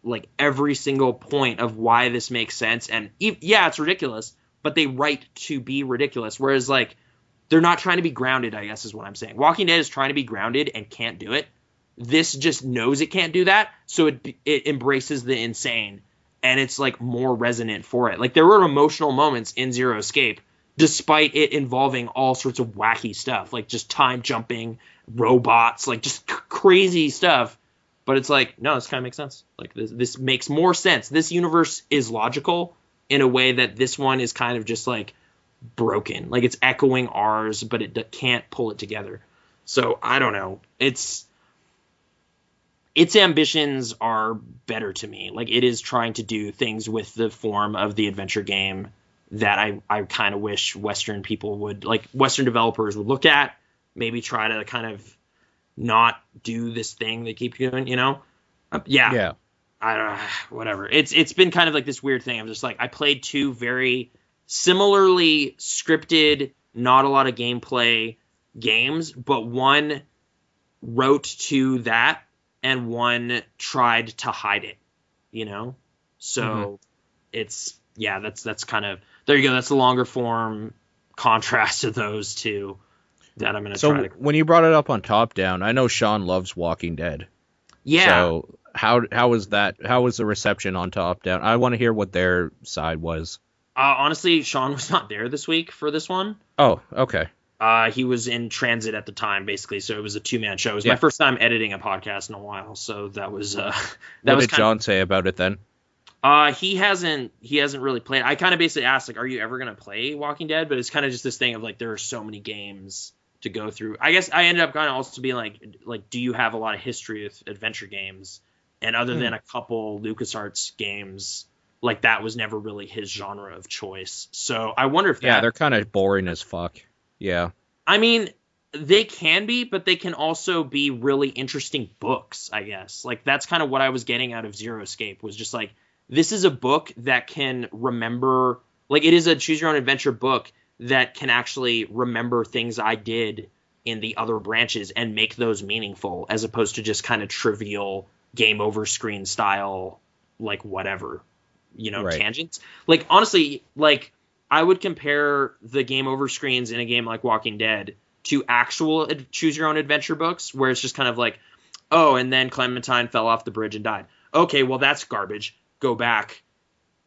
like every single point of why this makes sense. And yeah, it's ridiculous, but they write to be ridiculous. Whereas like they're not trying to be grounded, I guess is what I'm saying. Walking Dead is trying to be grounded and can't do it. This just knows it can't do that, so it embraces the insane. And it's like more resonant for it. Like there were emotional moments in Zero Escape, despite it involving all sorts of wacky stuff, like just time jumping, robots, like just crazy stuff. But it's like, no, this kind of makes sense. Like this makes more sense. This universe is logical in a way that this one is kind of just like broken. Like it's echoing ours, but it can't pull it together. So I don't know. Its ambitions are better to me. Like it is trying to do things with the form of the adventure game that I kind of wish Western people would, like Western developers would look at, maybe try to kind of not do this thing they keep doing, Yeah. I don't know, whatever. It's been kind of like this weird thing. I'm just like, I played 2 very similarly scripted, not a lot of gameplay games, but one wrote to that and one tried to hide it, So it's, yeah, that's kind of, there you go. That's the longer form contrast to those two that I'm going to try to. So when you brought it up on Top Down, I know Sean loves Walking Dead. Yeah. So how was that? How was the reception on Top Down? I want to hear what their side was. Honestly, Sean was not there this week for this one. Oh, okay. He was in transit at the time, basically, so it was a 2-man show. It was my first time editing a podcast in a while, so that was what did John say about it then? He hasn't really played. I kind of basically asked, like, are you ever going to play Walking Dead? But it's kind of just this thing of, like, there are so many games to go through. I guess I ended up kind of also being like, do you have a lot of history with adventure games? And other than a couple LucasArts games, like, that was never really his genre of choice. So I wonder if that... Yeah, they're kind of boring as fuck. Yeah. I mean, they can be, but they can also be really interesting books, I guess. Like, that's kind of what I was getting out of Zero Escape, was just, like, this is a book that can remember, like it is a choose your own adventure book that can actually remember things I did in the other branches and make those meaningful, as opposed to just kind of trivial game over screen style, like whatever, Right. tangents. Like honestly, like I would compare the game over screens in a game like Walking Dead to actual choose your own adventure books, where it's just kind of like, oh, and then Clementine fell off the bridge and died. Okay, well that's garbage. Go back.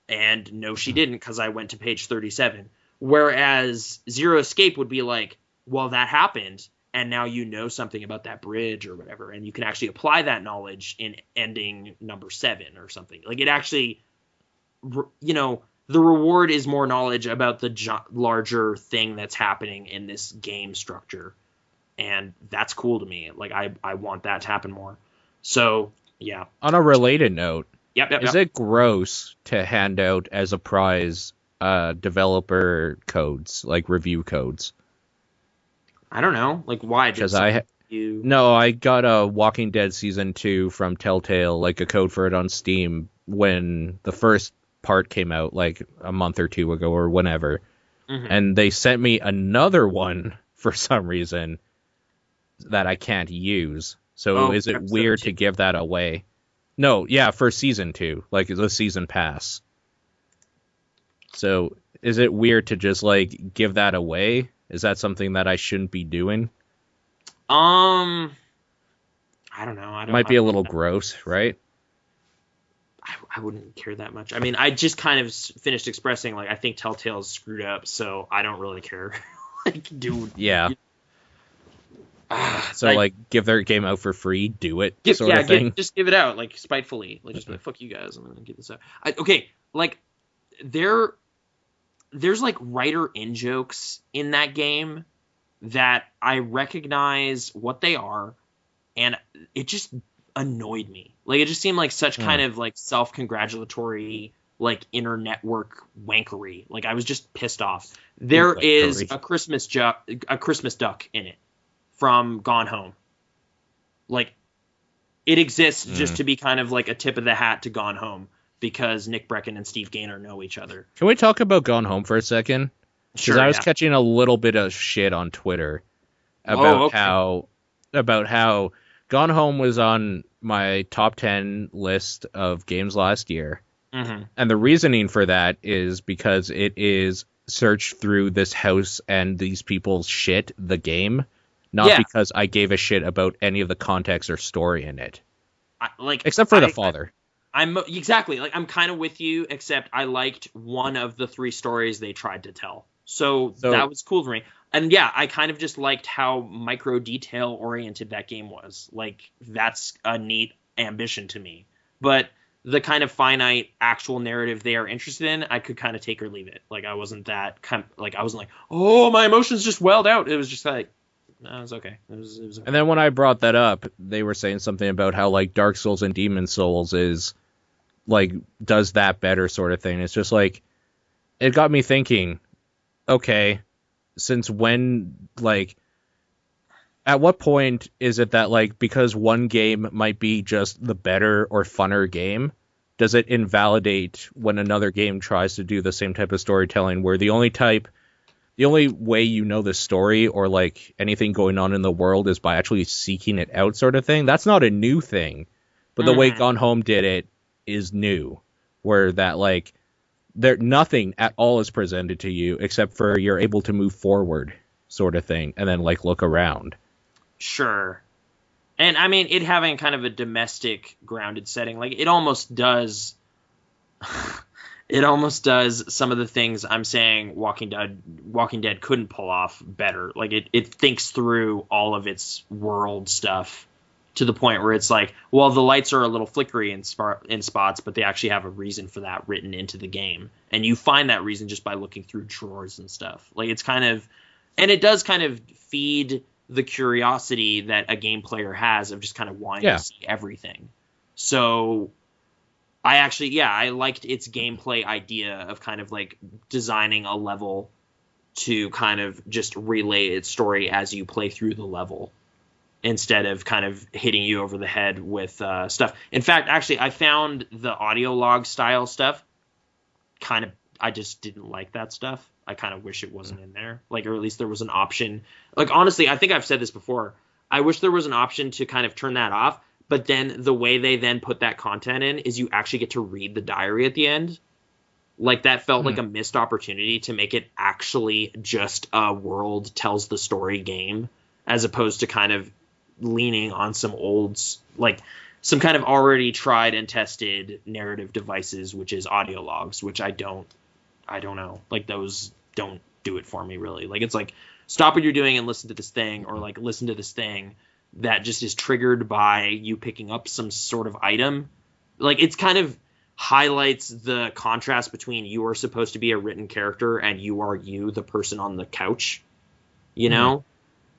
And no, she didn't, because I went to page 37. Whereas Zero Escape would be like, well, that happened, and now you know something about that bridge or whatever, and you can actually apply that knowledge in ending number 7 or something. Like it actually, the reward is more knowledge about the larger thing that's happening in this game structure, and that's cool to me. Like I want that to happen more. So yeah. On a related note, Yep. is it gross to hand out as a prize developer codes, like review codes? I don't know. Like why? Because you. No, I got a Walking Dead Season 2 from Telltale, like a code for it on Steam when the first part came out, like a month or two ago or whenever. Mm-hmm. And they sent me another one for some reason that I can't use. So is it weird to give that away? No, yeah, for Season 2, like the season pass. So is it weird to just like give that away? Is that something that I shouldn't be doing? I don't know. Might be a little gross, right? I wouldn't care that much. I mean, I just kind of finished expressing, like, I think Telltale's screwed up, so I don't really care. Like, dude. Yeah. So, like, give their game out for free, do it, sort of thing. Just give it out, like, spitefully. Like, just be like, fuck you guys, I'm gonna get this out. Okay, like, there's, like, writer in-jokes in that game that I recognize what they are, and it just annoyed me. Like, it just seemed like such kind of, like, self-congratulatory, like, inter-network wankery. Like, I was just pissed off. There is a Christmas duck in it from Gone Home. Like, it exists just to be kind of like a tip of the hat to Gone Home, because Nick Brecken and Steve Gaynor know each other. Can we talk about Gone Home for a second? Because I was catching a little bit of shit on Twitter about how Gone Home was on my top 10 list of games last year. Mm-hmm. And the reasoning for that is because it is searched through this house and these people's shit, the game, not because I gave a shit about any of the context or story in it. Except for the father. I'm exactly, like, I'm kind of with you, except I liked one of the 3 stories they tried to tell. So that was cool for me. And yeah, I kind of just liked how micro detail oriented that game was. Like, that's a neat ambition to me. But the kind of finite actual narrative they are interested in, I could kind of take or leave it. Like, I wasn't that I wasn't like, oh, my emotions just welled out. It was just like, no, it was okay. It was okay. And then when I brought that up, they were saying something about how, like, Dark Souls and Demon Souls is, like, does that better sort of thing. It's just like, it got me thinking, okay, since when, like, at what point is it that, like, because one game might be just the better or funner game, does it invalidate when another game tries to do the same type of storytelling, where the only way you know the story or, like, anything going on in the world is by actually seeking it out, sort of thing? That's not a new thing. But the way Gone Home did it is new, where that, like, nothing at all is presented to you except for you're able to move forward, sort of thing, and then, like, look around. Sure. And I mean, it having kind of a domestic grounded setting, like, it almost does some of the things I'm saying Walking Dead couldn't pull off better. Like, it thinks through all of its world stuff to the point where it's like, well, the lights are a little flickery in spots, but they actually have a reason for that written into the game. And you find that reason just by looking through drawers and stuff. Like, it's kind of, and it does kind of feed the curiosity that a game player has of just kind of wanting to see everything. So I liked its gameplay idea of kind of, like, designing a level to kind of just relay its story as you play through the level. instead of kind of hitting you over the head with stuff. In fact, actually, I found the audio log style stuff I just didn't like that stuff. I kind of wish it wasn't in there, like, or at least there was an option. Like, honestly, I think I've said this before. I wish there was an option to kind of turn that off, but then the way they then put that content in is you actually get to read the diary at the end. Like, that felt like a missed opportunity to make it actually just a world tells the story game, as opposed to kind of leaning on some some kind of already tried and tested narrative devices, which is audio logs, which I don't know. Like, those don't do it for me, really. Like, it's like, stop what you're doing and listen to this thing, or like listen to this thing that just is triggered by you picking up some sort of item. Like, it's kind of highlights the contrast between you are supposed to be a written character and you are the person on the couch, you know?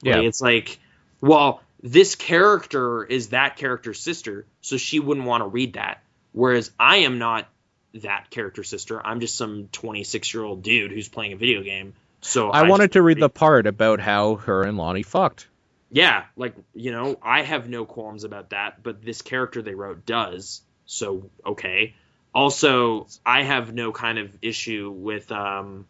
Yeah. Like, it's like, well, this character is that character's sister, so she wouldn't want to read that. Whereas I am not that character's sister. I'm just some 26-year-old dude who's playing a video game. So I wanted to read the part about how her and Lonnie fucked. Yeah, like, you know, I have no qualms about that, but this character they wrote does. So, okay. Also, I have no kind of issue with I'm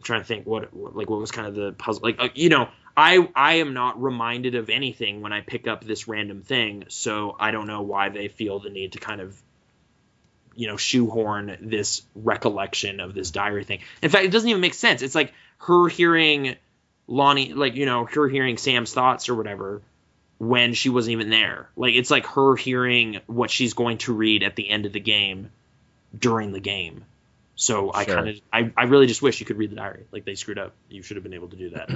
trying to think what was kind of the puzzle. Like, you know, I am not reminded of anything when I pick up this random thing, so I don't know why they feel the need to kind of, you know, shoehorn this recollection of this diary thing. In fact, it doesn't even make sense. It's like her hearing Lonnie, like, you know, her hearing Sam's thoughts or whatever when she wasn't even there. Like, it's like her hearing what she's going to read at the end of the game during the game. So sure. I really just wish you could read the diary. Like, they screwed up. You should have been able to do that.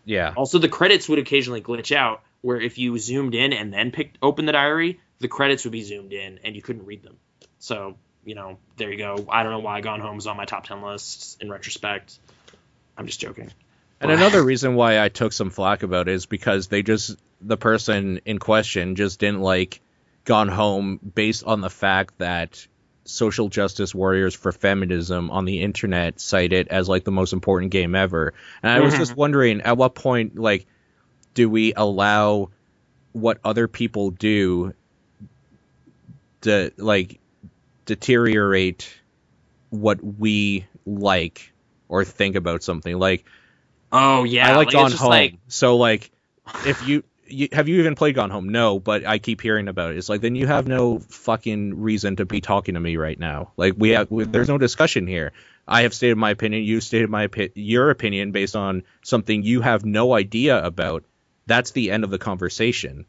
Yeah. Also, the credits would occasionally glitch out, where if you zoomed in and then open the diary, the credits would be zoomed in and you couldn't read them. So, you know, there you go. I don't know why Gone Home is on my top 10 lists in retrospect. I'm just joking. And another reason why I took some flack about it is because the person in question just didn't like Gone Home based on the fact that social justice warriors for feminism on the internet cite it as like the most important game ever. And I was just wondering, at what point, like, do we allow what other people do to, like, deteriorate what we like or think about something? Like, oh yeah, I like Gone Home. Like... So like, if you have you even played Gone Home? No, but I keep hearing about it. It's like, then you have no fucking reason to be talking to me right now. Like, there's no discussion here. I have stated my opinion. You stated your opinion based on something you have no idea about. That's the end of the conversation.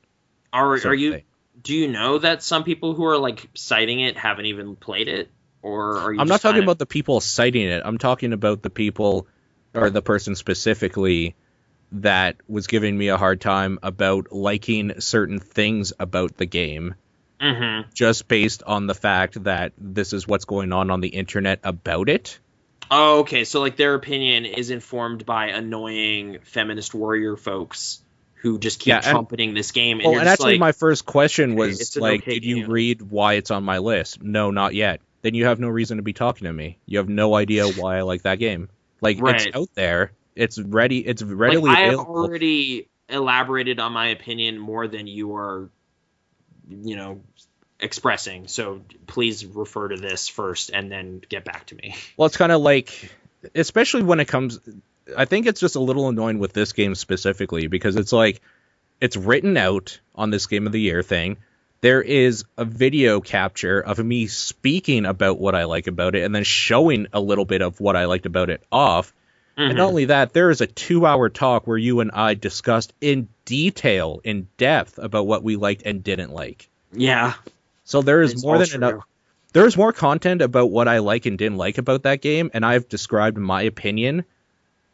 Do you know that some people who are like citing it haven't even played it? Or are you? I'm not talking about the people citing it. I'm talking about the people, or the person specifically, that was giving me a hard time about liking certain things about the game, just based on the fact that this is what's going on the internet about it. Oh, okay. So like their opinion is informed by annoying feminist warrior folks who just keep trumpeting this game. And actually, like, my first question was like, did you read why it's on my list? No, not yet. Then you have no reason to be talking to me. You have no idea why I like that game. Like, it's out there. It's ready. It's readily available. I have already elaborated on my opinion more than you are, you know, expressing. So please refer to this first and then get back to me. Well, it's kind of like, especially when it comes, I think it's just a little annoying with this game specifically, because it's like, it's written out on this Game of the Year thing. There is a video capture of me speaking about what I like about it and then showing a little bit of what I liked about it off. And not only that, there is a 2-hour talk where you and I discussed in detail, in depth, about what we liked and didn't like. Yeah. So there is more than enough. There's more content about what I like and didn't like about that game, and I've described my opinion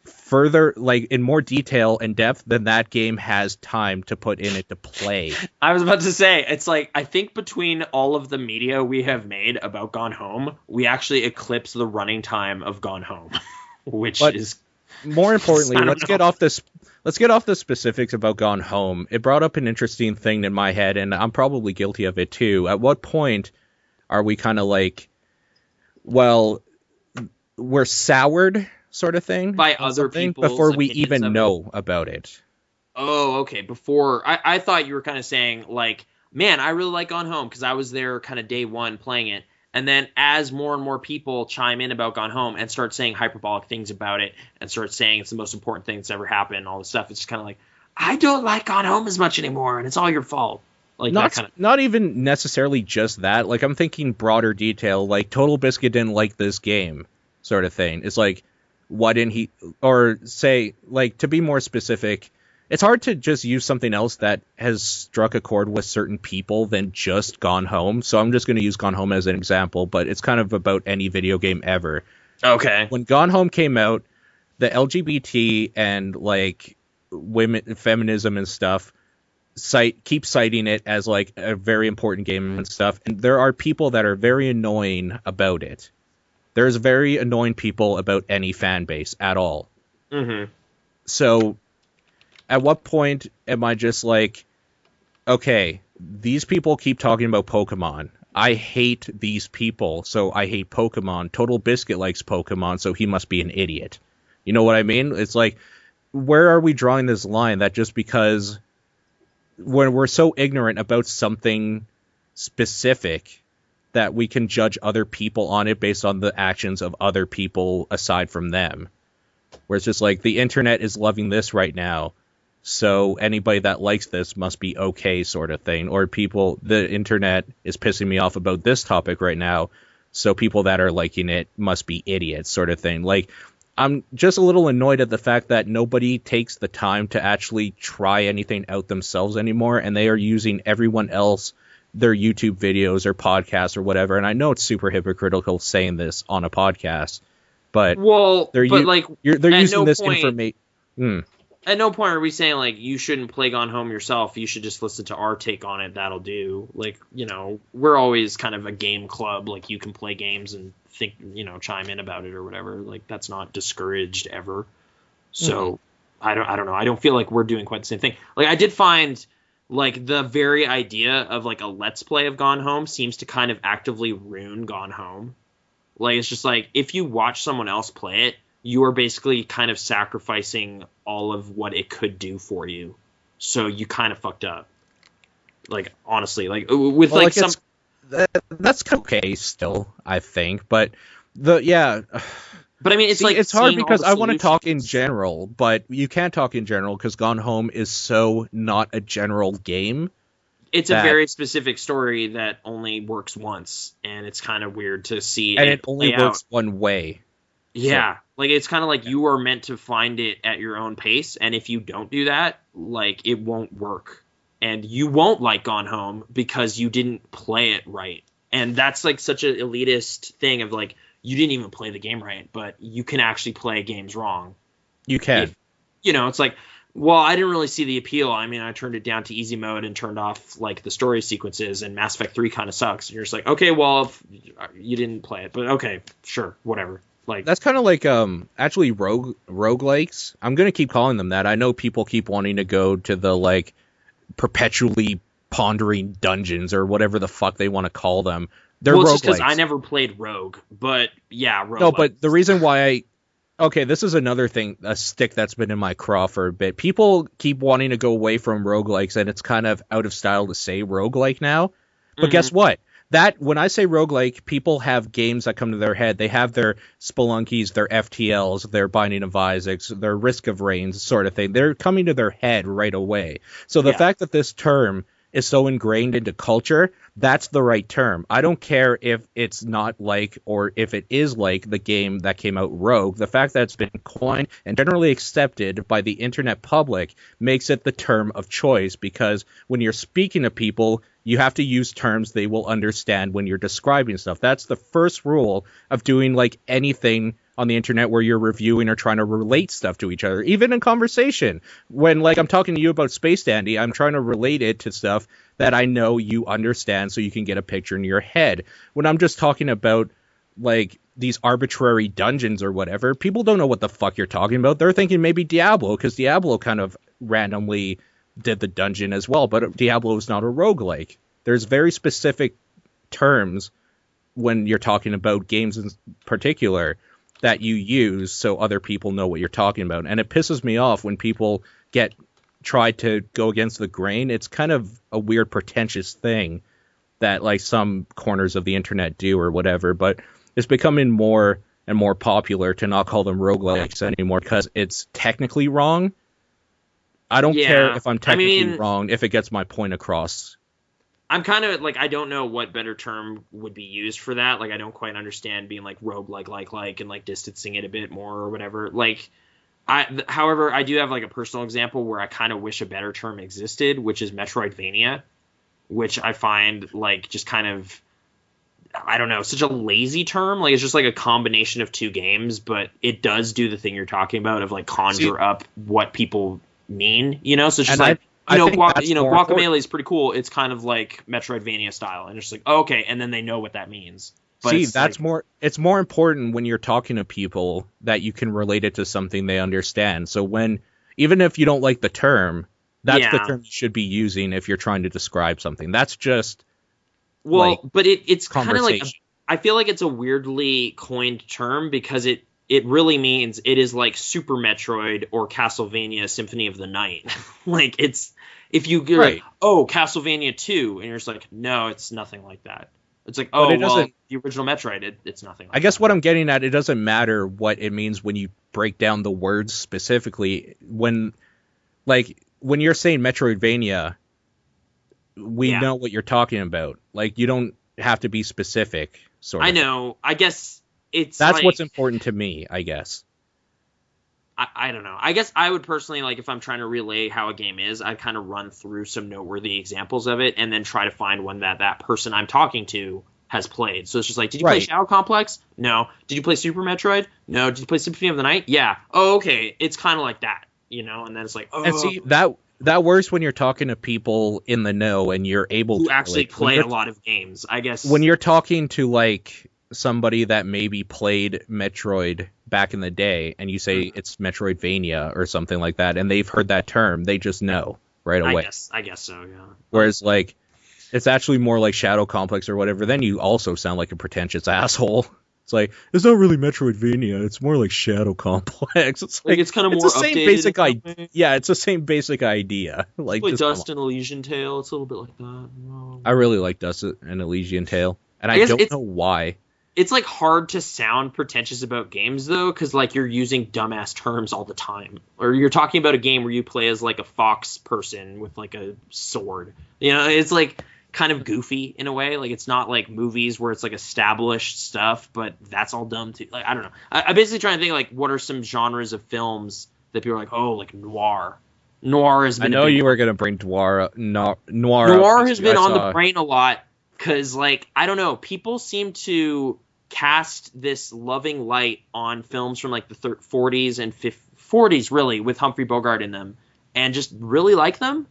further, like, in more detail and depth than that game has time to put in it to play. I was about to say, it's like, I think between all of the media we have made about Gone Home, we actually eclipse the running time of Gone Home. But is more importantly, let's get off the specifics about Gone Home. It brought up an interesting thing in my head, and I'm probably guilty of it too. At what point are we kind of like, well, we're soured, sort of thing, by other people before we even know about it? Oh, okay. Before I thought you were kind of saying like, man, I really like Gone Home because I was there kind of day one playing it. And then as more and more people chime in about Gone Home and start saying hyperbolic things about it and start saying it's the most important thing that's ever happened and all this stuff, it's just kind of like, I don't like Gone Home as much anymore, and it's all your fault. Like that kind of. Not even necessarily just that. Like, I'm thinking broader detail. Like, Total Biscuit didn't like this game, sort of thing. It's like, why didn't he? Or say, like, to be more specific, it's hard to just use something else that has struck a chord with certain people than just Gone Home. So I'm just going to use Gone Home as an example, but it's kind of about any video game ever. Okay. When Gone Home came out, the LGBT and like women, feminism and stuff, keep citing it as like a very important game and stuff. And there are people that are very annoying about it. There's very annoying people about any fan base at all. Mm-hmm. So at what point am I just like, okay, these people keep talking about Pokemon. I hate these people, so I hate Pokemon. Total Biscuit likes Pokemon, so he must be an idiot. You know what I mean? It's like, where are we drawing this line that just because when we're so ignorant about something specific that we can judge other people on it based on the actions of other people aside from them? Where it's just like, the internet is loving this right now, so anybody that likes this must be okay, sort of thing. Or the internet is pissing me off about this topic right now, so people that are liking it must be idiots, sort of thing. Like, I'm just a little annoyed at the fact that nobody takes the time to actually try anything out themselves anymore, and they are using everyone else, their YouTube videos or podcasts or whatever. And I know it's super hypocritical saying this on a podcast, but they're using this information. At no point are we saying like you shouldn't play Gone Home yourself. You should just listen to our take on it. That'll do. Like, you know, we're always kind of a game club. Like, you can play games and think, you know, chime in about it or whatever. Like, that's not discouraged ever. So I don't know. I don't feel like we're doing quite the same thing. Like, I did find like the very idea of like a let's play of Gone Home seems to kind of actively ruin Gone Home. Like, it's just like, if you watch someone else play it, you are basically kind of sacrificing all of what it could do for you. So you kind of fucked up. Like, honestly, like with like some. That's okay still, I think. But But I mean, it's hard because I want to talk in general, but you can't talk in general because Gone Home is so not a general game. It's a very specific story that only works once, and it's kind of weird to see. And it only works one way. Yeah, like, it's kind of like you are meant to find it at your own pace, and if you don't do that, like, it won't work. And you won't like Gone Home because you didn't play it right. And that's, like, such an elitist thing of, like, you didn't even play the game right, but you can actually play games wrong. You can. It's like, well, I didn't really see the appeal. I mean, I turned it down to easy mode and turned off, like, the story sequences, and Mass Effect 3 kind of sucks. And you're just like, okay, well, if you didn't play it, but okay, sure, whatever. Like, that's kind of like actually roguelikes. I'm gonna keep calling them that. I know people keep wanting to go to the like perpetually pondering dungeons or whatever the fuck they want to call them. They're roguelikes. Just because I never played Rogue, but yeah, roguelikes. No, but the reason why this is another thing, a stick that's been in my craw for a bit. People keep wanting to go away from roguelikes, and it's kind of out of style to say roguelike now. But guess what? That when I say roguelike, people have games that come to their head. They have their Spelunkies, their FTLs, their Binding of Isaacs, their Risk of Rains sort of thing. They're coming to their head right away. So the fact that this term is so ingrained into culture, that's the right term. I don't care if it's not like or if it is like the game that came out, Rogue. The fact that it's been coined and generally accepted by the internet public makes it the term of choice, because when you're speaking to people, you have to use terms they will understand when you're describing stuff. That's the first rule of doing like anything on the internet where you're reviewing or trying to relate stuff to each other, even in conversation. When like I'm talking to you about Space Dandy, I'm trying to relate it to stuff that I know you understand so you can get a picture in your head. When I'm just talking about like these arbitrary dungeons or whatever, people don't know what the fuck you're talking about. They're thinking maybe Diablo, because Diablo kind of randomly did the dungeon as well, but Diablo is not a roguelike. There's very specific terms when you're talking about games in particular that you use so other people know what you're talking about. And it pisses me off when people get try to go against the grain. It's kind of a weird, pretentious thing that like some corners of the internet do or whatever, but it's becoming more and more popular to not call them roguelikes anymore because it's technically wrong. I don't care if I'm technically wrong if it gets my point across. I'm kind of like, I don't know what better term would be used for that. Like, I don't quite understand being like roguelike, like, and like distancing it a bit more or whatever. Like, however, I do have like a personal example where I kind of wish a better term existed, which is Metroidvania, which I find like just kind of, I don't know, such a lazy term. Like, it's just like a combination of two games, but it does do the thing you're talking about of like conjure up what people mean, you know? So it's just like, Guacamelee is pretty cool. It's kind of like Metroidvania style, and it's just like, oh, okay, and then they know what that means. But it's more important when you're talking to people that you can relate it to something they understand. So even if you don't like the term, that's the term you should be using if you're trying to describe something. That's just but it's kind of like I feel like it's a weirdly coined term because it really means it is like Super Metroid or Castlevania Symphony of the Night. Like, it's if you get like, oh, Castlevania 2, and you're just like, no, it's nothing like that. It's like, the original Metroid, it's nothing like that. I guess what I'm getting at, it doesn't matter what it means when you break down the words specifically. When you're saying Metroidvania, we know what you're talking about. Like, you don't have to be specific, sort of. I know. I guess that's like, what's important to me, I guess. I don't know. I guess I would personally, like, if I'm trying to relay how a game is, I'd kind of run through some noteworthy examples of it and then try to find one that person I'm talking to has played. So it's just like, did you play Shadow Complex? No. Did you play Super Metroid? No. Did you play Symphony of the Night? Yeah. Oh, okay. It's kind of like that, you know? And then it's like, oh. And see, that works when you're talking to people in the know and you're able to actually play a lot of games, I guess. When you're talking to, like, somebody that maybe played Metroid back in the day and you say it's Metroidvania or something like that and they've heard that term, they just know right away. I guess so, yeah. Whereas like it's actually more like Shadow Complex or whatever, then you also sound like a pretentious asshole. It's like, it's not really Metroidvania, it's more like Shadow Complex. It's like it's kind of more the same basic idea. Yeah, it's the same basic idea. Like Dust and Elysian Tale, it's a little bit like that. I really like Dust and Elysian Tale, and I don't know why. It's like hard to sound pretentious about games though, because like you're using dumbass terms all the time, or you're talking about a game where you play as like a fox person with like a sword. You know, it's like kind of goofy in a way. Like, it's not like movies where it's like established stuff, but that's all dumb too. Like, I don't know. I basically trying to think like what are some genres of films that people are like, oh, like noir. Noir has been. I know you were gonna bring noir. Noir has been on the brain a lot. Because, like, I don't know, people seem to cast this loving light on films from, like, the 40s and 40s, really, with Humphrey Bogart in them, and just really like them.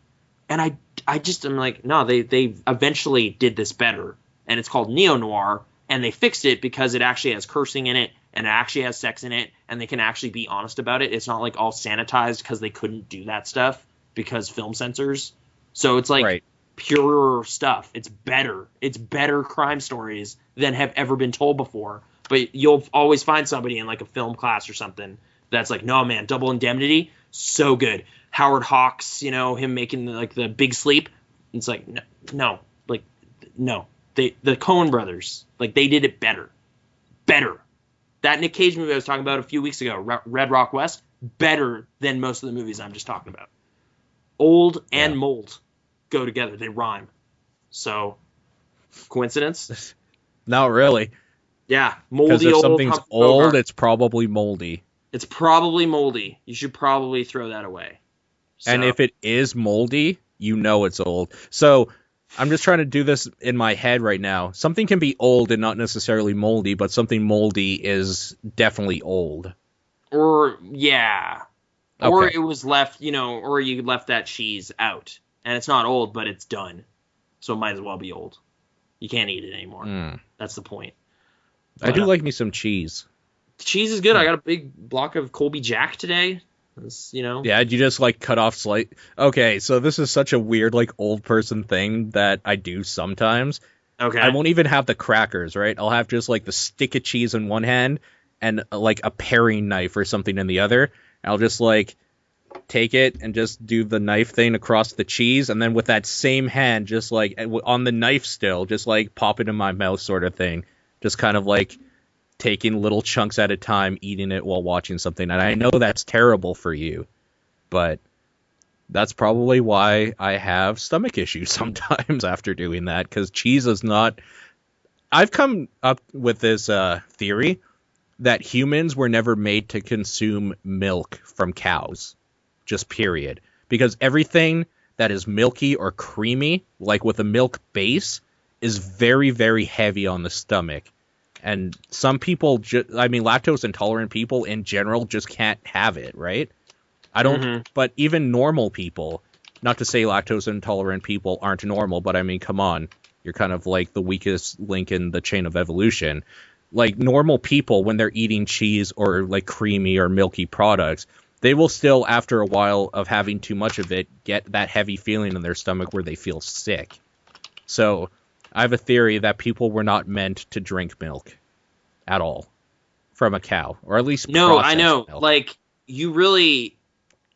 And I just am like, no, they eventually did this better. And it's called neo-noir, and they fixed it because it actually has cursing in it, and it actually has sex in it, and they can actually be honest about it. It's not, like, all sanitized because they couldn't do that stuff because film censors. So it's like... Right. Purer stuff. It's better. It's better crime stories than have ever been told before. But you'll always find somebody in like a film class or something that's like, no man, Double Indemnity, so good. Howard Hawks, you know, him making like the Big Sleep. It's like no. The Coen brothers, like they did it better. That Nick Cage movie I was talking about a few weeks ago, Red Rock West, better than most of the movies I'm just talking about. Old and mold go together. They rhyme. So, coincidence? Not really. Yeah, moldy. Because if old something's old, Bogart. It's probably moldy. It's probably moldy. You should probably throw that away. So. And if it is moldy, you know it's old. So, I'm just trying to do this in my head right now. Something can be old and not necessarily moldy, but something moldy is definitely old. Or, yeah. Okay. Or it was left, you know, or you left that cheese out. And it's not old, but it's done. So it might as well be old. You can't eat it anymore. That's the point. But, I do like me some cheese. Cheese is good. I got a big block of Colby Jack today. You know. Yeah, you just like cut off Okay, so this is such a weird like old person thing that I do sometimes. Okay. I won't even have the crackers, right? I'll have just like the stick of cheese in one hand and like a paring knife or something in the other. I'll just like take it and just do the knife thing across the cheese, and then with that same hand, just like on the knife still, just like pop it in my mouth sort of thing. Just kind of like taking little chunks at a time, eating it while watching something. And I know that's terrible for you, but that's probably why I have stomach issues sometimes after doing that, because cheese is not... I've come up with this theory that humans were never made to consume milk from cows, just period. Because everything that is milky or creamy, like with a milk base, is very, very heavy on the stomach. And some people, lactose intolerant people in general just can't have it, right? I don't, but even normal people, not to say lactose intolerant people aren't normal, but I mean, come on, you're kind of like the weakest link in the chain of evolution. Like normal people, when they're eating cheese or like creamy or milky products, they will still, after a while of having too much of it, get that heavy feeling in their stomach where they feel sick. So I have a theory that people were not meant to drink milk at all from a cow, or at least no, I know, milk. like you really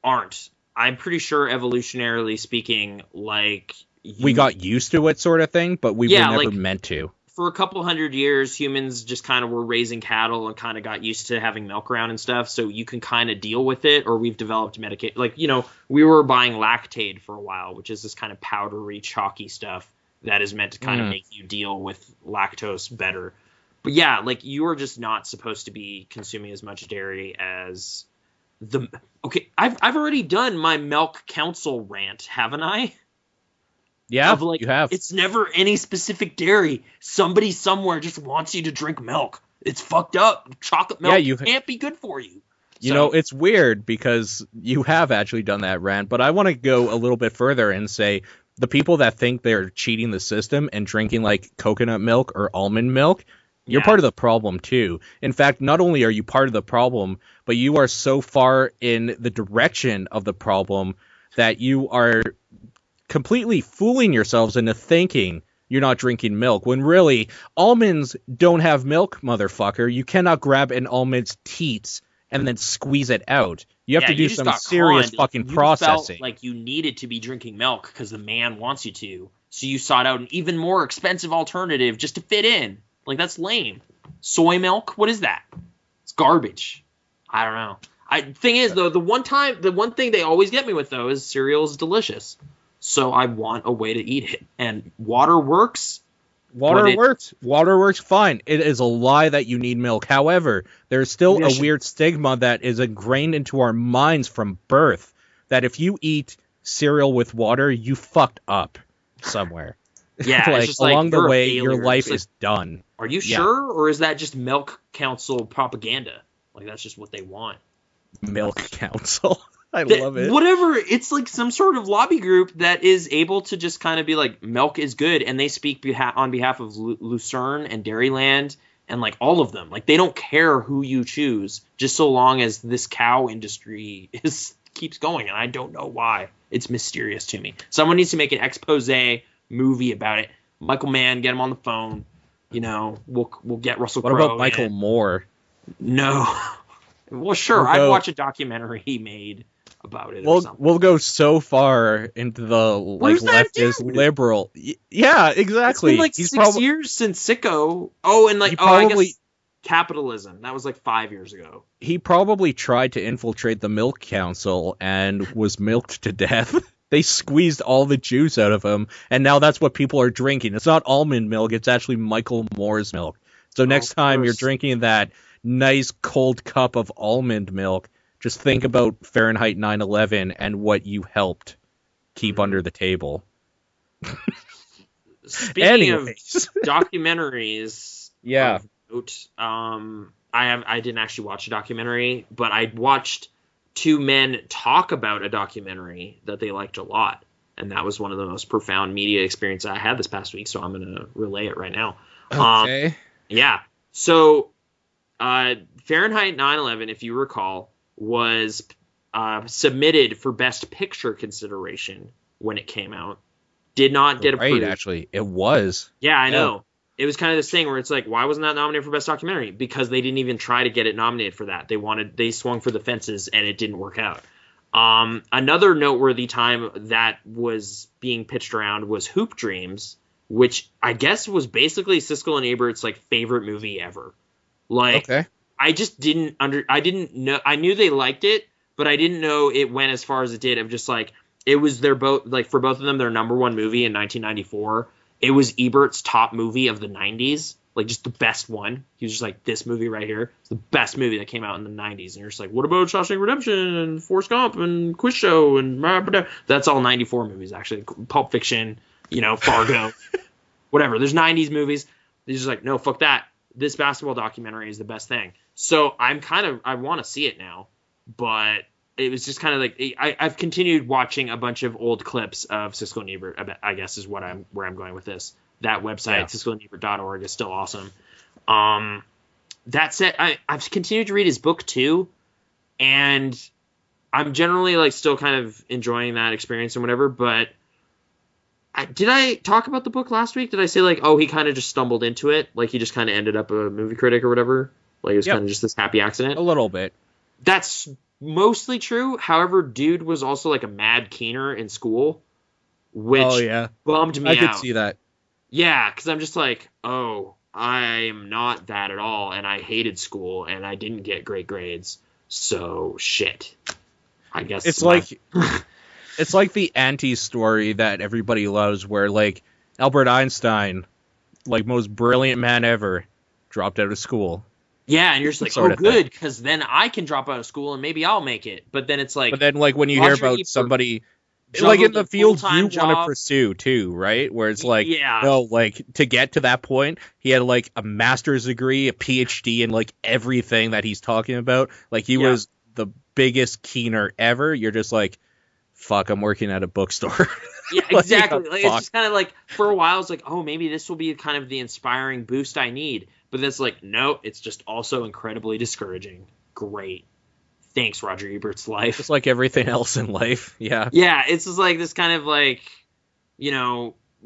aren't. I'm pretty sure evolutionarily speaking, like we got used to it sort of thing, but we were never meant to. For a couple hundred years, humans just kind of were raising cattle and kind of got used to having milk around and stuff, so you can kind of deal with it, or we've developed medication. Like, you know, we were buying Lactaid for a while, which is this kind of powdery, chalky stuff that is meant to kind of make you deal with lactose better. But yeah, like, you are just not supposed to be consuming as much dairy as the... Okay, I've already done my milk council rant, haven't I? Yeah, like, you have. It's never any specific dairy. Somebody somewhere just wants you to drink milk. It's fucked up. Chocolate milk can't be good for you. You know, it's weird because you have actually done that rant, but I want to go a little bit further and say the people that think they're cheating the system and drinking like coconut milk or almond milk, you're part of the problem too. In fact, not only are you part of the problem, but you are so far in the direction of the problem that you are completely fooling yourselves into thinking you're not drinking milk, when really almonds don't have milk, motherfucker. You cannot grab an almond's teats and then squeeze it out. You have to do some serious fucking processing. Felt like you needed to be drinking milk because the man wants you to, so you sought out an even more expensive alternative just to fit in. Like, that's lame. Soy milk, what is that? It's garbage. I don't know. Thing is, though, the one thing they always get me with, though, is cereal is delicious. So I want a way to eat it. And water works. Water works fine. It is a lie that you need milk. However, there's still a weird stigma that is ingrained into our minds from birth that if you eat cereal with water, you fucked up somewhere. Yeah, like, along the way, your life is done. Are you sure? Or is that just Milk Council propaganda? Like, that's just what they want. Milk Council? I love it. Whatever. It's like some sort of lobby group that is able to just kind of be like, milk is good. And they speak on behalf of Lucerne and Dairyland and like all of them. Like, they don't care who you choose, just so long as this cow industry keeps going. And I don't know why. It's mysterious to me. Someone needs to make an expose movie about it. Michael Mann, get him on the phone. You know, we'll get Russell Crowe. What about Michael Moore? No. Well, sure. I'd watch a documentary he made about it. We'll go so far into the like leftist liberal. Yeah, exactly. It's been like 6 years since Sicko. Oh, and like I guess Capitalism. That was like 5 years ago. He probably tried to infiltrate the Milk Council and was milked to death. They squeezed all the juice out of him, and now that's what people are drinking. It's not almond milk, it's actually Michael Moore's milk. So next time you're drinking that nice cold cup of almond milk, just think about Fahrenheit 9/11 and what you helped keep under the table. Speaking of documentaries, yeah. I didn't actually watch a documentary, but I watched two men talk about a documentary that they liked a lot. And that was one of the most profound media experiences I had this past week. So I'm going to relay it right now. Okay. Yeah. So Fahrenheit 9/11, if you recall, was submitted for Best Picture consideration when it came out. Did not get approved. Right, actually. It was. Yeah, I know. It was kind of this thing where it's like, why wasn't that nominated for Best Documentary? Because they didn't even try to get it nominated for that. They swung for the fences and it didn't work out. Another noteworthy time that was being pitched around was Hoop Dreams, which I guess was basically Siskel and Ebert's like favorite movie ever. Like, Okay. I just I didn't know, I knew they liked it, but I didn't know it went as far as it did. Of just like, it was their both, like for both of them, their number one movie in 1994. It was Ebert's top movie of the 90s, like just the best one. He was just like, this movie right here is the best movie that came out in the 90s. And you're just like, what about Shawshank Redemption and Forrest Gump and Quiz Show and blah, blah, blah. That's all 94 movies actually. Pulp Fiction, Fargo, whatever. There's 90s movies. He's just like, no, fuck that. This basketball documentary is the best thing. So I want to see it now, but it was just kind of like, I've continued watching a bunch of old clips of Siskel and Ebert, I guess is where I'm going with this. That website, siskelandebert.org, is still awesome. That said, I've continued to read his book too, and I'm generally like still kind of enjoying that experience and whatever, but did I talk about the book last week? Did I say like, oh, he kind of just stumbled into it? Like he just kind of ended up a movie critic or whatever? Like it was kind of just this happy accident? A little bit. That's mostly true. However, dude was also like a mad keener in school, which bummed me out. I could see that. Yeah, because I'm just like, oh, I am not that at all, and I hated school, and I didn't get great grades, so shit. I guess it's like it's like the anti-story that everybody loves, where like Albert Einstein, like most brilliant man ever, dropped out of school. Yeah, and you're just like, oh, good, because then I can drop out of school and maybe I'll make it. But then it's like, but then like when you hear about somebody like in the field you want to pursue too, right? Where it's like, no, like to get to that point, he had like a master's degree, a PhD, and like everything that he's talking about. Like he was the biggest keener ever. You're just like, fuck, I'm working at a bookstore. Yeah, exactly. Like it's just kind of like, for a while, it's like, oh, maybe this will be kind of the inspiring boost I need. But then it's like, no, it's just also incredibly discouraging. Great. Thanks, Roger Ebert's life. It's like everything else in life. Yeah. Yeah, it's just like this kind of like,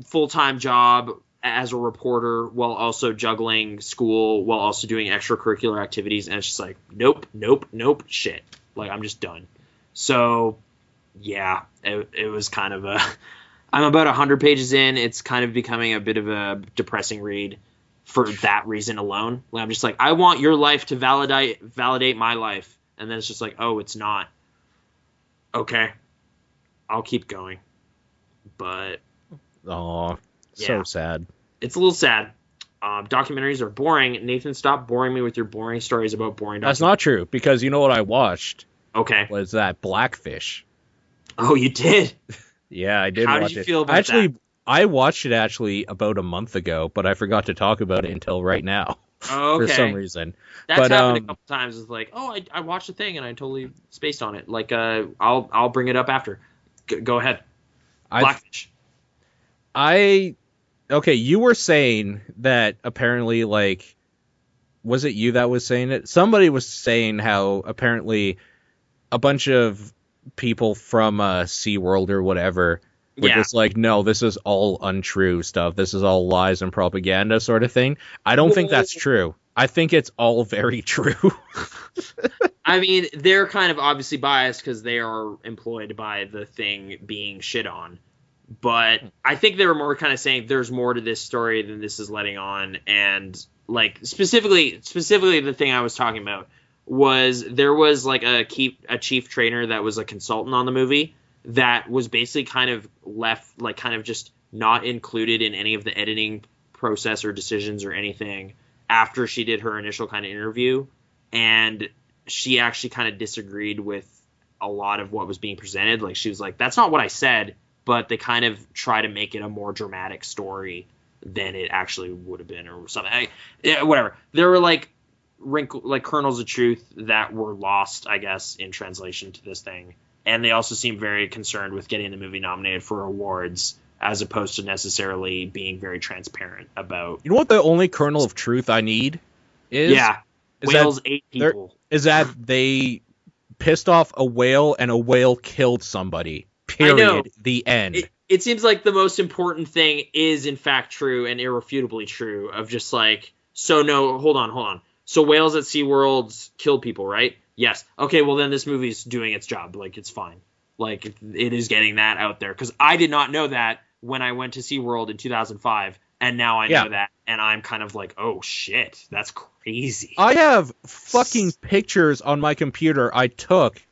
full-time job as a reporter while also juggling school, while also doing extracurricular activities. And it's just like, nope, shit. Like, I'm just done. So, yeah, it was kind of I'm about 100 pages in. It's kind of becoming a bit of a depressing read for that reason alone. Like, I'm just like, I want your life to validate my life. And then it's just like, oh, it's not. Okay. I'll keep going. But. Oh, so sad. It's a little sad. Documentaries are boring. Nathan, stop boring me with your boring stories about boring documentaries. That's not true, because you know what I watched? Okay. Was that Blackfish. Oh, you did? Yeah, I did watch it. How did you feel about that? I watched it actually about a month ago, but I forgot to talk about it until right now. Oh, okay. For some reason. That's happened a couple times. It's like, oh, I watched a thing and I totally spaced on it. Like, I'll bring it up after. Go ahead. Blackfish. Okay, you were saying that apparently, like, was it you that was saying it? Somebody was saying how apparently a bunch of people from SeaWorld or whatever were just like, no, this is all untrue stuff. This is all lies and propaganda sort of thing. I don't think that's true. I think it's all very true. I mean, they're kind of obviously biased because they are employed by the thing being shit on. But I think they were more kind of saying there's more to this story than this is letting on. And like specifically the thing I was talking about was there was like a chief trainer that was a consultant on the movie that was basically kind of left, like kind of just not included in any of the editing process or decisions or anything after she did her initial kind of interview. And she actually kind of disagreed with a lot of what was being presented. Like she was like, that's not what I said, but they kind of try to make it a more dramatic story than it actually would have been or something. Whatever. There were like kernels of truth that were lost, I guess, in translation to this thing. And they also seem very concerned with getting the movie nominated for awards as opposed to necessarily being very transparent about. You know what the only kernel of truth I need is? Yeah. Whales ate people. Is that they pissed off a whale and a whale killed somebody. Period. I know. The end. It seems like the most important thing is in fact true and irrefutably true of just like, so no, hold on. So whales at SeaWorld killed people, right? Yes. Okay, well then this movie's doing its job. Like, it's fine. Like, it is getting that out there. Because I did not know that when I went to SeaWorld in 2005, and now I know that, and I'm kind of like, oh shit, that's crazy. I have fucking pictures on my computer I took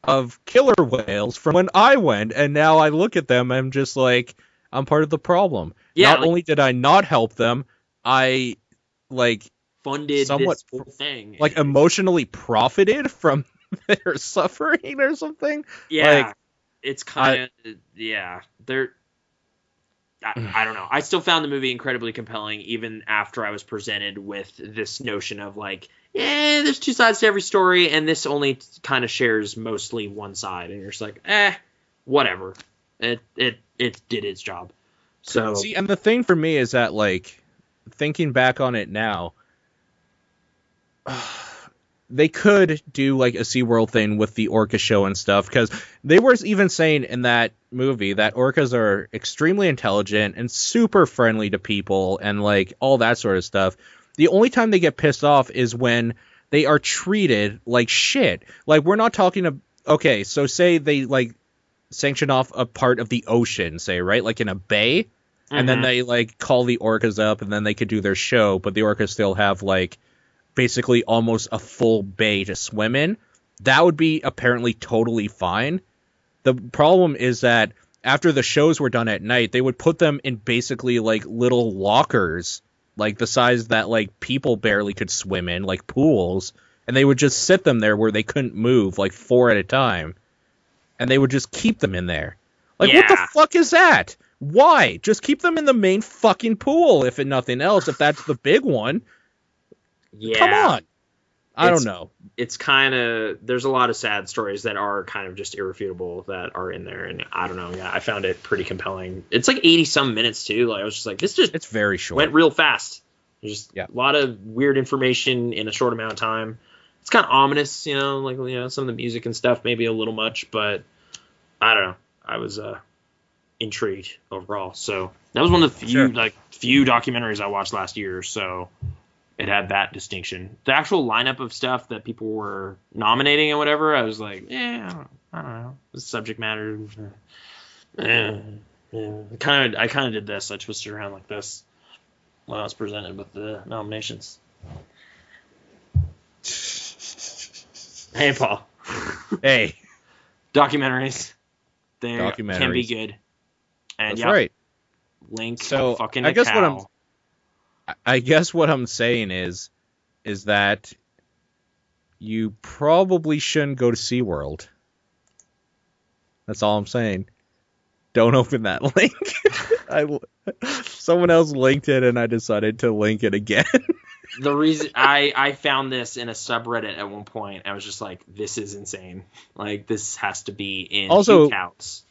of killer whales from when I went, and now I look at them and I'm just like, I'm part of the problem. Yeah, not only did I not help them, I, like, funded somewhat, this whole thing. like, emotionally profited from their suffering or something. Yeah, like, it's kind of, yeah, they're, I don't know. I still found the movie incredibly compelling, even after I was presented with this notion of like, yeah, there's two sides to every story, and this only kind of shares mostly one side, and you're just like, whatever. It did its job. So see, and the thing for me is that, like, thinking back on it now, they could do like a SeaWorld thing with the orca show and stuff, because they were even saying in that movie that orcas are extremely intelligent and super friendly to people and like all that sort of stuff. The only time they get pissed off is when they are treated like shit. Like, we're not talking okay, so say they like sanction off a part of the ocean, say, right? Like in a bay, and then they like call the orcas up and then they could do their show, but the orcas still have like basically almost a full bay to swim in. That would be apparently totally fine. The problem is that after the shows were done at night, they would put them in basically like little lockers, like the size that like people barely could swim in, like pools, and they would just sit them there where they couldn't move, like 4 at a time, and they would just keep them in there. Like, what the fuck is that? Why? Just keep them in the main fucking pool, if nothing else, if that's the big one. Yeah. Come on. I don't know. It's kind of, there's a lot of sad stories that are kind of just irrefutable that are in there, and I don't know. Yeah, I found it pretty compelling. It's like 80 some minutes too. Like, I was just like, it's very short. Went real fast. There's just a lot of weird information in a short amount of time. It's kind of ominous, you know, like, you know, some of the music and stuff maybe a little much, but I don't know. I was intrigued overall. So that was one of the few documentaries I watched last year. So it had that distinction. The actual lineup of stuff that people were nominating and whatever, I was like, I don't know. The subject matter. I kind of did this. I twisted around like this when I was presented with the nominations. Hey, Paul. Hey. Documentaries. They can be good. And that's right. Link so fucking I guess cow. I guess what I'm saying is that you probably shouldn't go to SeaWorld. That's all I'm saying. Don't open that link. Someone else linked it and I decided to link it again. The reason I found this in a subreddit at one point, I was just like, this is insane. Like, this has to be in also, counts.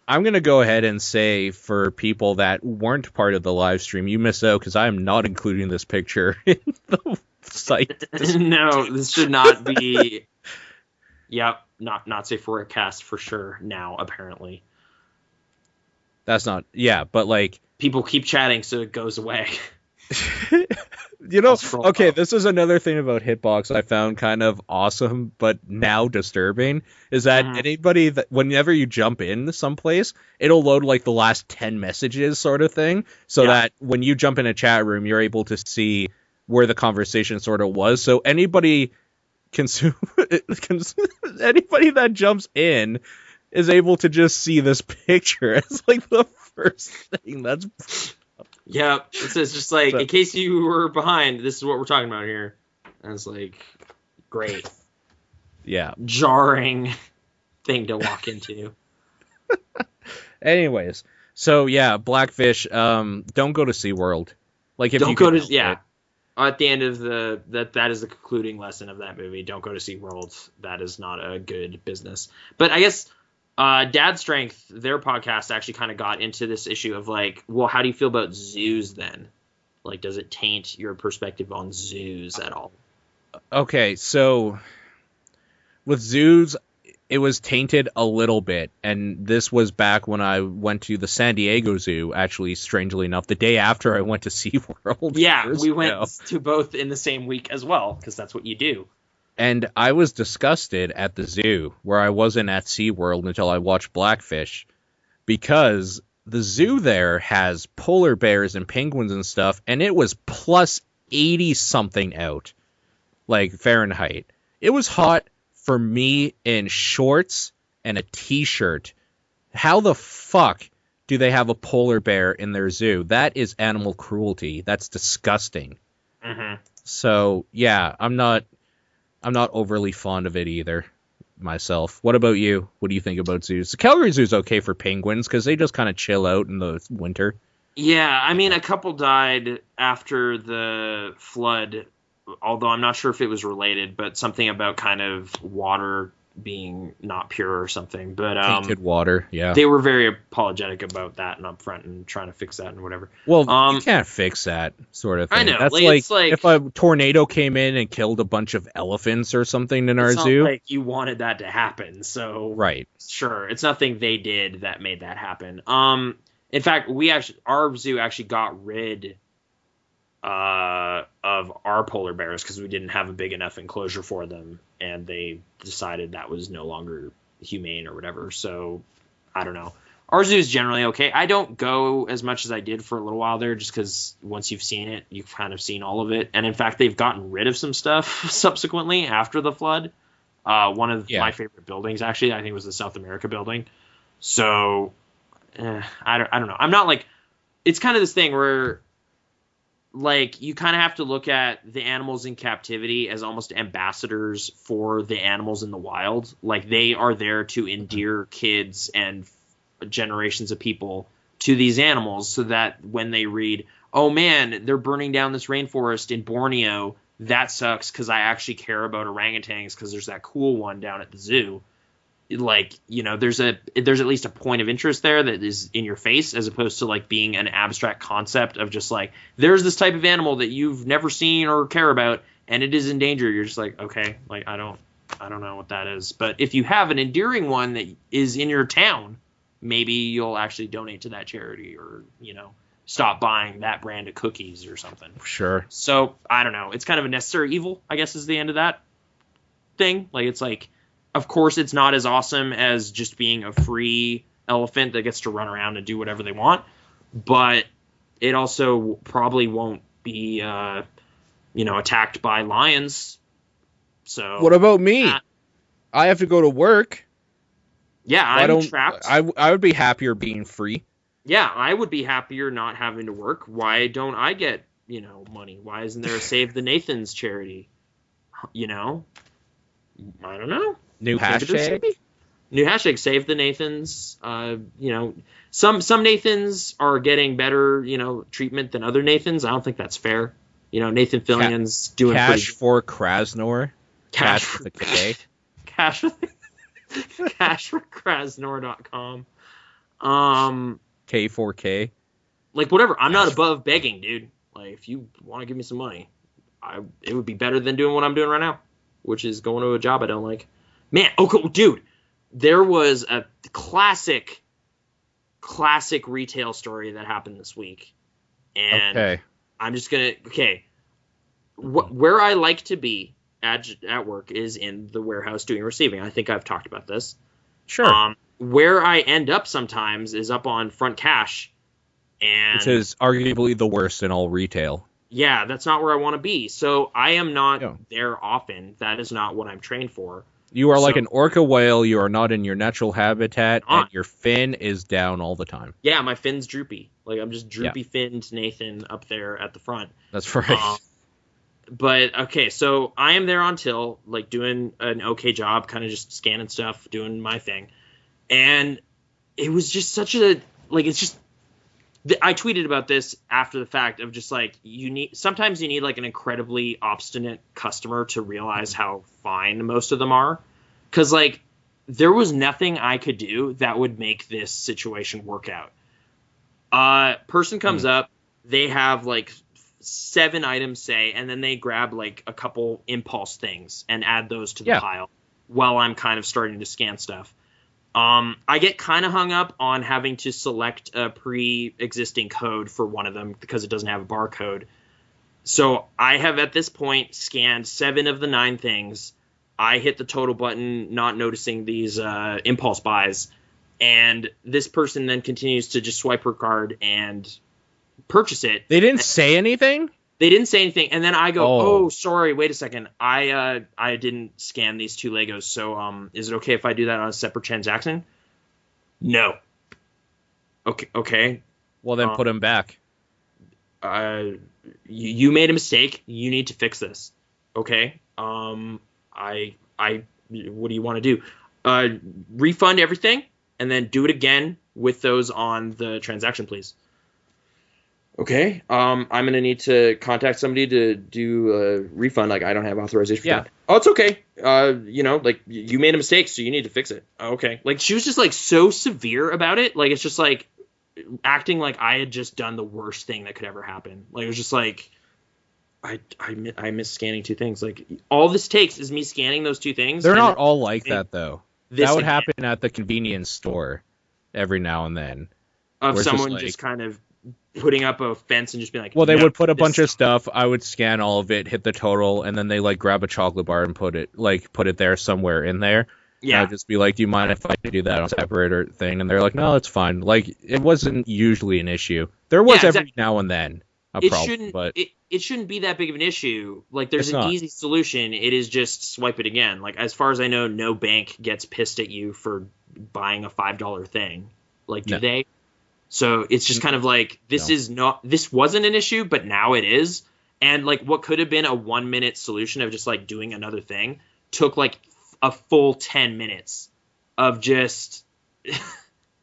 I'm going to go ahead and say for people that weren't part of the live stream, you missed out because I am not including this picture in the site. No, this should not be. Yep, not safe for a cast for sure now, apparently. That's not, but like. People keep chatting so it goes away. You know, okay, this is another thing about Hitbox I found kind of awesome, but now disturbing, is that anybody that, whenever you jump in someplace, it'll load like the last 10 messages sort of thing, so that when you jump in a chat room, you're able to see where the conversation sort of was. So anybody anybody that jumps in is able to just see this picture. It's like the first thing that's... Yeah, it says just like, in case you were behind, this is what we're talking about here. And it's like, great. Yeah. Jarring thing to walk into. Anyways, so yeah, Blackfish, don't go to SeaWorld. Like, if don't you go to, at the end of that is the concluding lesson of that movie. Don't go to SeaWorld. That is not a good business. But I guess Dad Strength, their podcast, actually kind of got into this issue of like, well, how do you feel about zoos then? Like, does it taint your perspective on zoos at all? Okay, so with zoos, it was tainted a little bit, and this was back when I went to the San Diego Zoo, actually, strangely enough, the day after I went to SeaWorld. Yeah, we went to both in the same week as well, because that's what you do. And I was disgusted at the zoo, where I wasn't at SeaWorld until I watched Blackfish, because the zoo there has polar bears and penguins and stuff, and it was plus 80 something out, like Fahrenheit. It was hot for me in shorts and a t-shirt. How the fuck do they have a polar bear in their zoo? That is animal cruelty. That's disgusting. Mm-hmm. So yeah, I'm not overly fond of it either myself. What about you? What do you think about zoos? The Calgary Zoo's okay for penguins because they just kind of chill out in the winter. Yeah, I mean, a couple died after the flood, although I'm not sure if it was related, but something about kind of water being not pure or something. But Tainted water, yeah. they were very apologetic about that and upfront and trying to fix that and whatever. Well, you can't fix that sort of thing. I know. That's it's like if a tornado came in and killed a bunch of elephants or something in our zoo. Not like you wanted that to happen, so right. Sure, it's nothing they did that made that happen. In fact, our zoo actually got rid of our polar bears because we didn't have a big enough enclosure for them, and they decided that was no longer humane or whatever. So I don't know. Our zoo is generally okay. I don't go as much as I did for a little while there, just because once you've seen it, you've kind of seen all of it. And in fact, they've gotten rid of some stuff subsequently after the flood. One of my favorite buildings, actually, I think was the South America building. So I don't know. I'm not like, it's kind of this thing where, like, you kind of have to look at the animals in captivity as almost ambassadors for the animals in the wild. Like, they are there to endear kids and generations of people to these animals so that when they read, oh man, they're burning down this rainforest in Borneo, that sucks because I actually care about orangutans because there's that cool one down at the zoo. Like, you know, there's at least a point of interest there that is in your face, as opposed to like being an abstract concept of just like, there's this type of animal that you've never seen or care about and it is in danger. You're just like, okay, like I don't know what that is. But if you have an endearing one that is in your town, maybe you'll actually donate to that charity or, you know, stop buying that brand of cookies or something. Sure. So I don't know. It's kind of a necessary evil, I guess, is the end of that thing. Like, it's like, of course, it's not as awesome as just being a free elephant that gets to run around and do whatever they want, but it also probably won't be, attacked by lions. So what about me? I have to go to work. Yeah, I'm trapped. I would be happier being free. Yeah, I would be happier not having to work. Why don't I get, money? Why isn't there a Save the Nathans charity? I don't know. New hashtag? New hashtag, Save the Nathans. Some Nathans are getting better, treatment than other Nathans. I don't think that's fair. Nathan Fillion's doing Cash for Krasnor. Cash with a K. Cash for Krasnor.com. K4K. Like, whatever. I'm not above begging, dude. Like, if you want to give me some money, it would be better than doing what I'm doing right now, which is going to a job I don't like. Man, okay, dude, there was a classic retail story that happened this week. And okay. I'm just going to, where I like to be at work is in the warehouse doing receiving. I think I've talked about this. Sure. Where I end up sometimes is up on front cash. Which is arguably the worst in all retail. Yeah, that's not where I want to be. So I am not there often. That is not what I'm trained for. You are like an orca whale. You are not in your natural habitat, and your fin is down all the time. Yeah, my fin's droopy. Like, I'm just droopy-finned Nathan up there at the front. That's right. But, okay, so I am there on till, like, doing an okay job, kind of just scanning stuff, doing my thing. And it was just such a, like, it's just, I tweeted about this after the fact of just, like, sometimes you need, like, an incredibly obstinate customer to realize how fine most of them are. Because, like, there was nothing I could do that would make this situation work out. Person comes up, they have, like, 7 items, say, and then they grab, like, a couple impulse things and add those to the pile while I'm kind of starting to scan stuff. I get kind of hung up on having to select a pre-existing code for one of them because it doesn't have a barcode. So I have at this point scanned 7 of the 9 things. I hit the total button, not noticing these impulse buys, and this person then continues to just swipe her card and purchase it. They didn't say anything? They didn't say anything, and then I go, Oh. "Oh, sorry, wait a second. I didn't scan these 2 Legos, so is it okay if I do that on a separate transaction?" No. Okay. Well, then put him back. You made a mistake. You need to fix this. Okay. I what do you want to do? Refund everything and then do it again with those on the transaction, please. Okay. I'm gonna need to contact somebody to do a refund. Like, I don't have authorization for that. Oh, it's okay. Like, you made a mistake, so you need to fix it. Okay. Like, she was just like so severe about it. Like, it's just like acting like I had just done the worst thing that could ever happen. Like, it was just like, I miss scanning 2 things. Like, all this takes is me scanning those 2 things. They're not all like that, though. This That would again. happen at the convenience store every now and then. Of where it's someone just just kind of putting up a fence and just being like, Well, they "No, would put a this bunch of sucks." stuff. I would scan all of it, hit the total, and then they like grab a chocolate bar and put it there somewhere in there. Yeah. I'd just be like, "Do you mind if I do that on a separator thing?" And they're like, "No, it's fine." Like, it wasn't usually an issue. There was Yeah, every now and then a it problem, shouldn't but it shouldn't be that big of an issue. Like, there's It's an not. easy solution. It is just swipe it again. Like, as far as I know, no bank gets pissed at you for buying a $5 thing. Like, do No. they? So it's just kind of like, this wasn't an issue, but now it is. And like, what could have been a 1-minute solution of just like doing another thing took like a full 10 minutes of just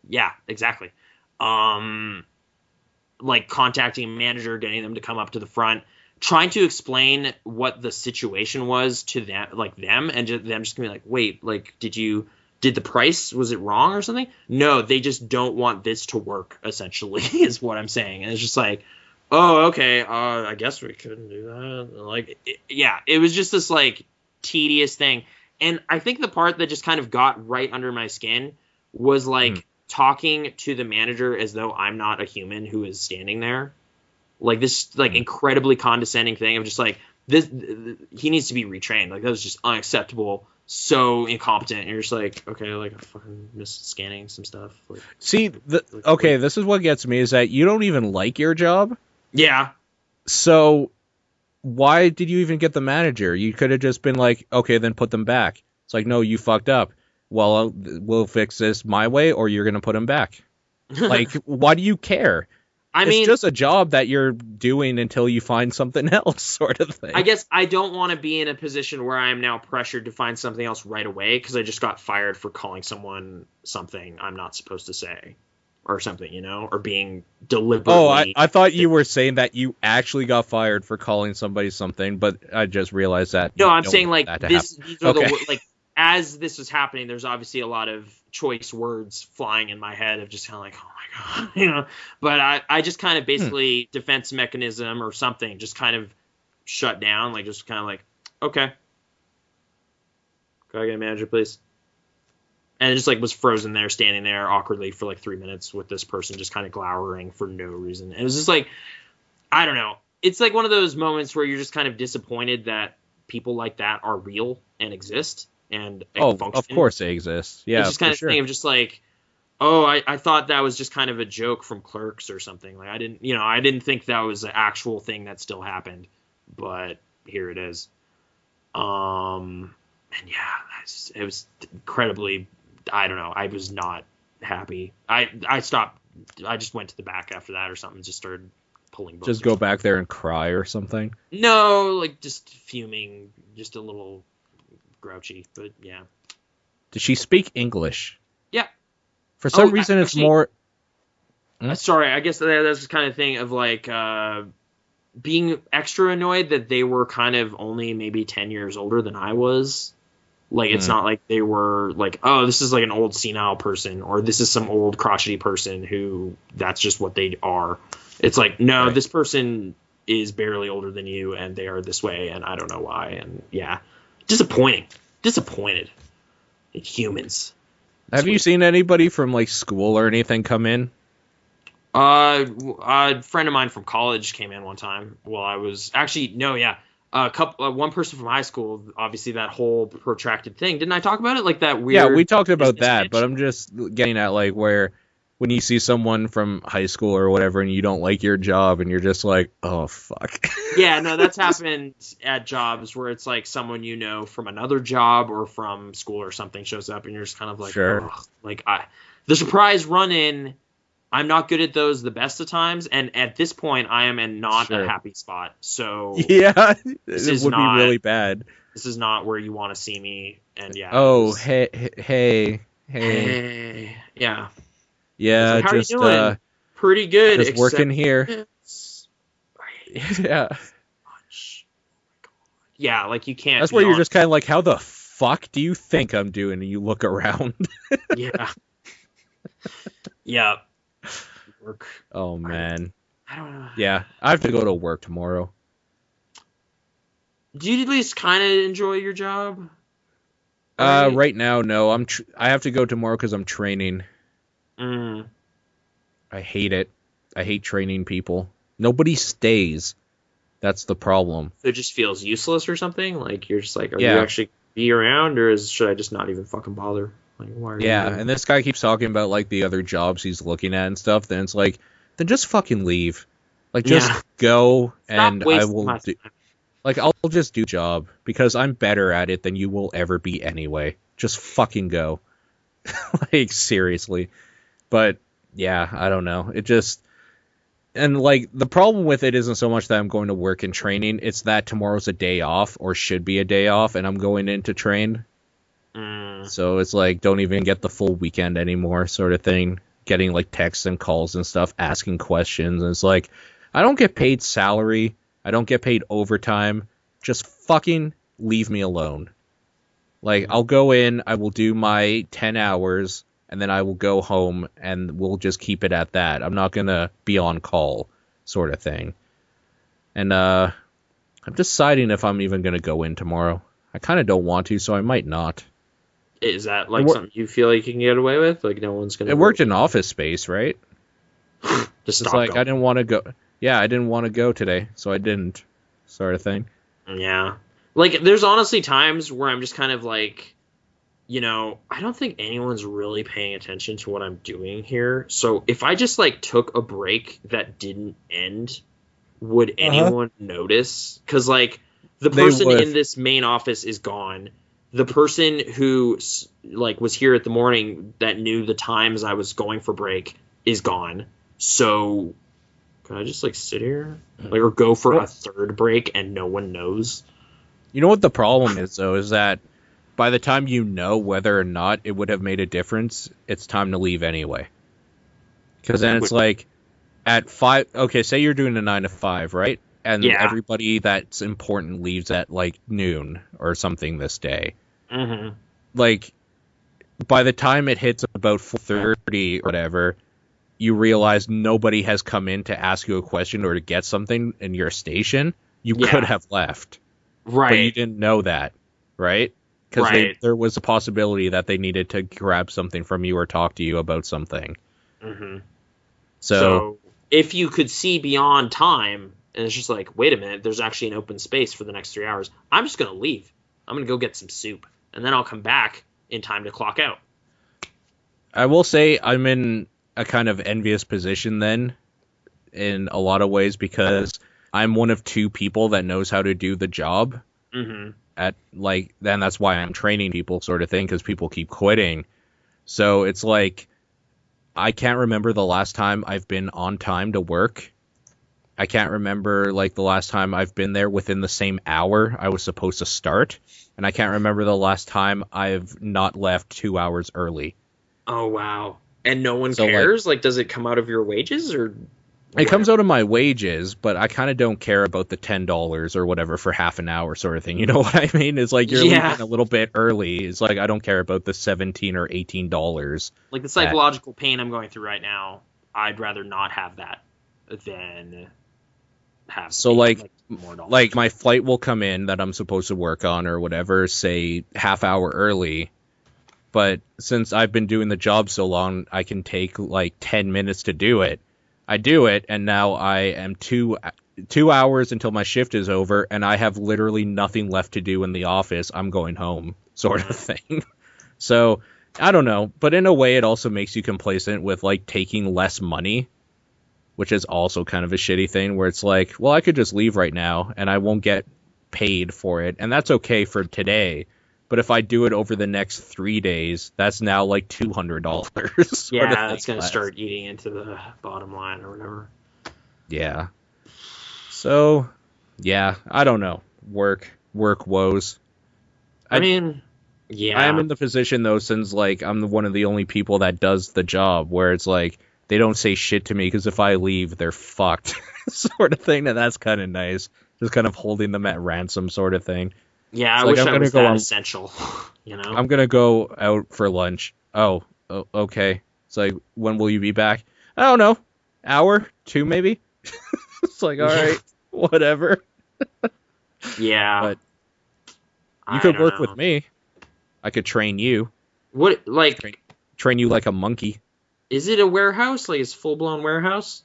yeah, exactly. Like contacting a manager, getting them to come up to the front, trying to explain what the situation was to them, and them just gonna be like, wait, like, did the price, was it wrong or something? No, they just don't want this to work, essentially, is what I'm saying. And it's just like, oh, okay, I guess we couldn't do that. Like, it was just this like tedious thing. And I think the part that just kind of got right under my skin was like talking to the manager as though I'm not a human who is standing there. Like, this like incredibly condescending thing of just like, this, he needs to be retrained. Like, that was just unacceptable. So incompetent. And you're just like, okay, like, I fucking missed scanning some stuff. Like, see, okay, this is what gets me is that you don't even like your job. yeah. So why did you even get the manager? You could have just been like, okay, then put them back. It's like, no, you fucked up. Well, we'll fix this my way, or you're going to put them back. Like, why do you care? I It's mean, just a job that you're doing until you find something else, sort of thing. I guess I don't want to be in a position where I am now pressured to find something else right away because I just got fired for calling someone something I'm not supposed to say or something, or being deliberately. Oh, I thought you were saying that you actually got fired for calling somebody something, but I just realized that. No, you I'm don't saying want like that to this. happen. These are Okay. like as this was happening, there's obviously a lot of choice words flying in my head of just kind of like, oh my god, But I just kind of basically defense mechanism or something, just kind of shut down, like just kind of like, okay, can I get a manager, please? And it just like was frozen there, standing there awkwardly for like 3 minutes with this person just kind of glowering for no reason. And it was just like, I don't know. It's like one of those moments where you're just kind of disappointed that people like that are real and exist and function. Of course they exist. Yeah, It's just kind of sure. thing of just like, oh, I thought that was just kind of a joke from Clerks or something. Like, I didn't think that was an actual thing that still happened, but here it is. And yeah, it was incredibly, I don't know. I was not happy. I stopped. I just went to the back after that or something. Just started pulling books. Just go back there and cry or something. No, like just fuming, just a little grouchy, but yeah. Did she speak English? Yeah. For some Oh, reason, it's actually- more. Sorry, I guess that's the kind of thing of like being extra annoyed that they were kind of only maybe 10 years older than I was. Like, it's not like they were like, oh, this is like an old senile person, or this is some old crotchety person who that's just what they are. It's like, no, Right. This person is barely older than you, and they are this way, and I don't know why. And yeah, disappointed. Humans. Have you seen anybody from like school or anything come in? A friend of mine from college came in one time while I was actually, no, yeah. one person from high school, obviously that whole protracted thing. Didn't I talk about it? Like that Yeah, weird we talked about business that, pitch? but I'm just getting at like where when you see someone from high school or whatever and you don't like your job and you're just like, oh fuck. Yeah, no, that's happened at jobs where it's like someone you know from another job or from school or something shows up and you're just kind of like, Sure. ugh. Like the surprise run in, I'm not good at those the best of times, and at this point I am in not Sure. a happy spot. So Yeah, this it is would not be really bad. this is not where you want to see me. And yeah. Oh, This- hey. Hey, yeah. It's Yeah, like, how are you doing? Pretty good, just working except here. it's- I hate Yeah. it so much. Yeah, like you can't. That's be where you're on- just kind of like, how the fuck do you think I'm doing? And you look around. Yeah. Yeah. Work. Oh man. I don't know. Yeah, I have to go to work tomorrow. Do you at least kind of enjoy your job? Right. Right now, no. I have to go tomorrow because I'm training. Mm. I hate it. I hate training people. Nobody stays. That's the problem. So it just feels useless or something? Like you're just like, are Yeah. you actually be around, or should I just not even fucking bother? Like, why are you Yeah, here? and this guy keeps talking about like the other jobs he's looking at and stuff. Then it's like, then just fucking leave. Like, just Yeah. go Stop and I wasting will my do. time. Like, I'll just do job because I'm better at it than you will ever be anyway. Just fucking go. Like, seriously. But yeah, I don't know. It just. And like the problem with it isn't so much that I'm going to work and training, it's that tomorrow's a day off or should be a day off and I'm going in to train. Mm. So it's like don't even get the full weekend anymore sort of thing. Getting like texts and calls and stuff, asking questions, and it's like I don't get paid salary, I don't get paid overtime. Just fucking leave me alone. Like I'll go in, I will do my 10 hours and then I will go home and we'll just keep it at that. I'm not going to be on call sort of thing. And I'm deciding if I'm even going to go in tomorrow. I kind of don't want to, so I might not. Is that like It wor- something you feel like you can get away with? Like no one's gonna. It worked in Office Space, right? Just It's stop like going. I didn't want to go. Yeah, I didn't want to go today, so I didn't sort of thing. Yeah. Like, there's honestly times where I'm just kind of like, I don't think anyone's really paying attention to what I'm doing here. So if I just, like, took a break that didn't end, would anyone notice? Because, like, the They person would. in this main office is gone. The person who, like, was here at the morning that knew the times I was going for break is gone. So can I just, like, sit here? Like, or go for a third break and no one knows? You know what the problem is, though, is that by the time you know whether or not it would have made a difference, it's time to leave anyway. Because then it's like, at 5, okay, say you're doing a 9 to 5, right? And Yeah. everybody that's important leaves at, like, noon or something this day. Mm-hmm. Like, by the time it hits about 4:30 or whatever, you realize nobody has come in to ask you a question or to get something in your station. You Yeah. could have left. But you Right. didn't know that, right? Because Right. there was a possibility that they needed to grab something from you or talk to you about something. Mm-hmm. So, So if you could see beyond time, and it's just like, wait a minute, there's actually an open space for the next 3 hours, I'm just going to leave. I'm going to go get some soup. And then I'll come back in time to clock out. I will say I'm in a kind of envious position then in a lot of ways because I'm one of 2 people that knows how to do the job. Mm-hmm. Then that's why I'm training people sort of thing because people keep quitting. So it's like I can't remember the last time I've been on time to work. I can't remember like the last time I've been there within the same hour I was supposed to start, and I can't remember the last time I've not left 2 hours early. Oh, wow. And no one So, cares? Like, does it come out of your wages or? It comes out of my wages, but I kind of don't care about the $10 or whatever for half an hour sort of thing. You know what I mean? It's like you're Yeah. leaving a little bit early. It's like I don't care about the $17 or $18. Like, the psychological pain I'm going through right now, I'd rather not have that than have So, like more dollars. like my flight will come in that I'm supposed to work on or whatever, say half hour early. But since I've been doing the job so long, I can take like 10 minutes to do it. I do it, and now I am 2 hours until my shift is over, and I have literally nothing left to do in the office. I'm going home, sort of thing. So, I don't know. But in a way, it also makes you complacent with, like, taking less money, which is also kind of a shitty thing, where it's like, well, I could just leave right now, and I won't get paid for it, and that's okay for today. But if I do it over the next 3 days, that's now like $200. Yeah, that's going to start eating into the bottom line or whatever. Yeah. So, yeah, I don't know. Work woes. I mean, yeah. I am in the position, though, since, like, I'm one of the only people that does the job, where it's like, they don't say shit to me, because if I leave, they're fucked, sort of thing, and that's kind of nice. Just kind of holding them at ransom, sort of thing. Yeah, I wish I was that essential, you know? I'm going to go out for lunch. Oh, okay. It's like, when will you be back? I don't know. Hour? 2, maybe? It's like, all right, whatever. Yeah. But you could work with me. I could train you. What, like... Train you like a monkey. Is it a warehouse? Like, it's a full-blown warehouse?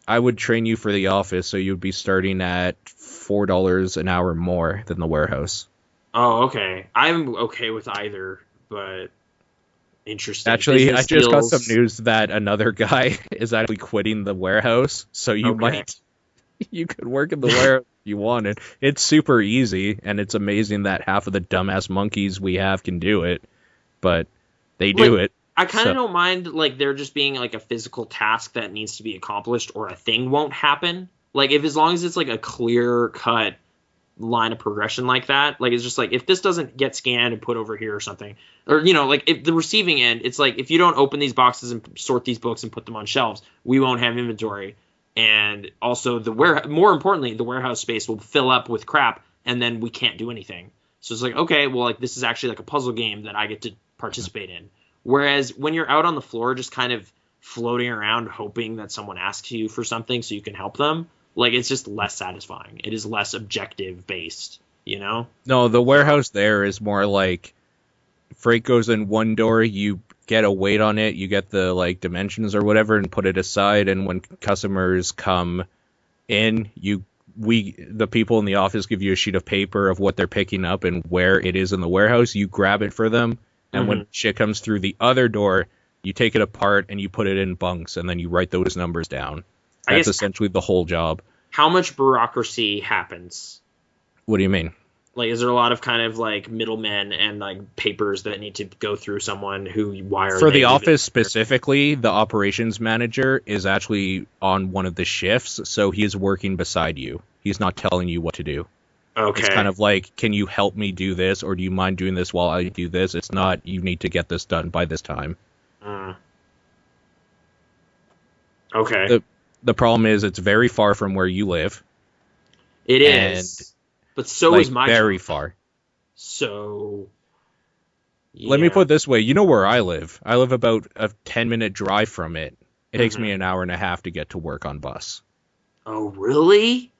I would train you for the office, so you'd be starting at $4 an hour more than the warehouse. Oh, okay. I'm okay with either, but interesting. Actually, Business I just got deals. some news that another guy is actually quitting the warehouse, so you could work in the warehouse if you wanted. It's super easy, and it's amazing that half of the dumbass monkeys we have can do it, but they do it. I kind of don't mind, like, there just being, like, a physical task that needs to be accomplished or a thing won't happen. Like, as long as it's, like, a clear-cut line of progression like that, like, it's just, like, if this doesn't get scanned and put over here or something, or, you know, like, if the receiving end, it's like, if you don't open these boxes and sort these books and put them on shelves, we won't have inventory. And also, more importantly, the warehouse space will fill up with crap, and then we can't do anything. So it's like, okay, well, like, this is actually, like, a puzzle game that I get to participate in. Whereas when you're out on the floor just kind of floating around hoping that someone asks you for something so you can help them, like, it's just less satisfying. It is less objective based, you know? No, the warehouse there is more like freight goes in one door, you get a weight on it, you get the, like, dimensions or whatever and put it aside, and when customers come in, the people in the office give you a sheet of paper of what they're picking up and where it is in the warehouse. You grab it for them. And when shit comes through the other door, you take it apart and you put it in bunks, and then you write those numbers down. That's essentially the whole job. How much bureaucracy happens? What do you mean? Like, is there a lot of kind of, like, middlemen and, like, papers that need to go through someone For the office specifically, the operations manager is actually on one of the shifts, so he is working beside you. He's not telling you what to do. Okay. It's kind of like, can you help me do this, or do you mind doing this while I do this? It's not, you need to get this done by this time. Okay. The problem is, it's very far from where you live. It is. But so is my very job. Far. So, yeah. Let me put it this way. You know where I live. I live about a 10-minute drive from it. It takes me an hour and a half to get to work on bus. Oh, really?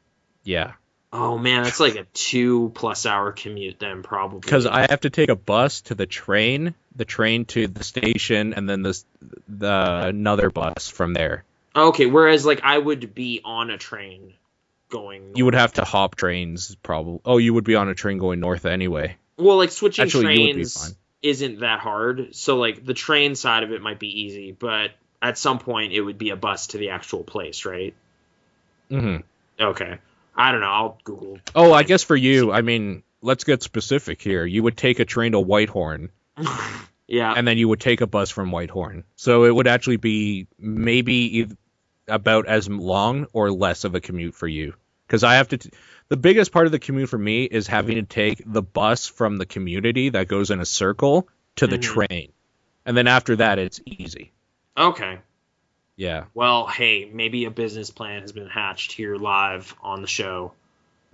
Yeah. Oh, man, that's like a 2+ hour commute then, probably. Because I have to take a bus to the train to the station, and then another bus from there. Okay, whereas, like, I would be on a train going north. You would have to hop trains, probably. Oh, you would be on a train going north anyway. Well, like, switching trains isn't that hard. So, like, the train side of it might be easy, but at some point it would be a bus to the actual place, right? Mm-hmm. Okay. I don't know. I'll Google. Oh, I guess for you, I mean, let's get specific here. You would take a train to Whitehorn. Yeah. And then you would take a bus from Whitehorn. So it would actually be maybe about as long or less of a commute for you. Because I have to... the biggest part of the commute for me is having to take the bus from the community that goes in a circle to the train. And then after that, it's easy. Okay. Yeah. Well, hey, maybe a business plan has been hatched here live on the show.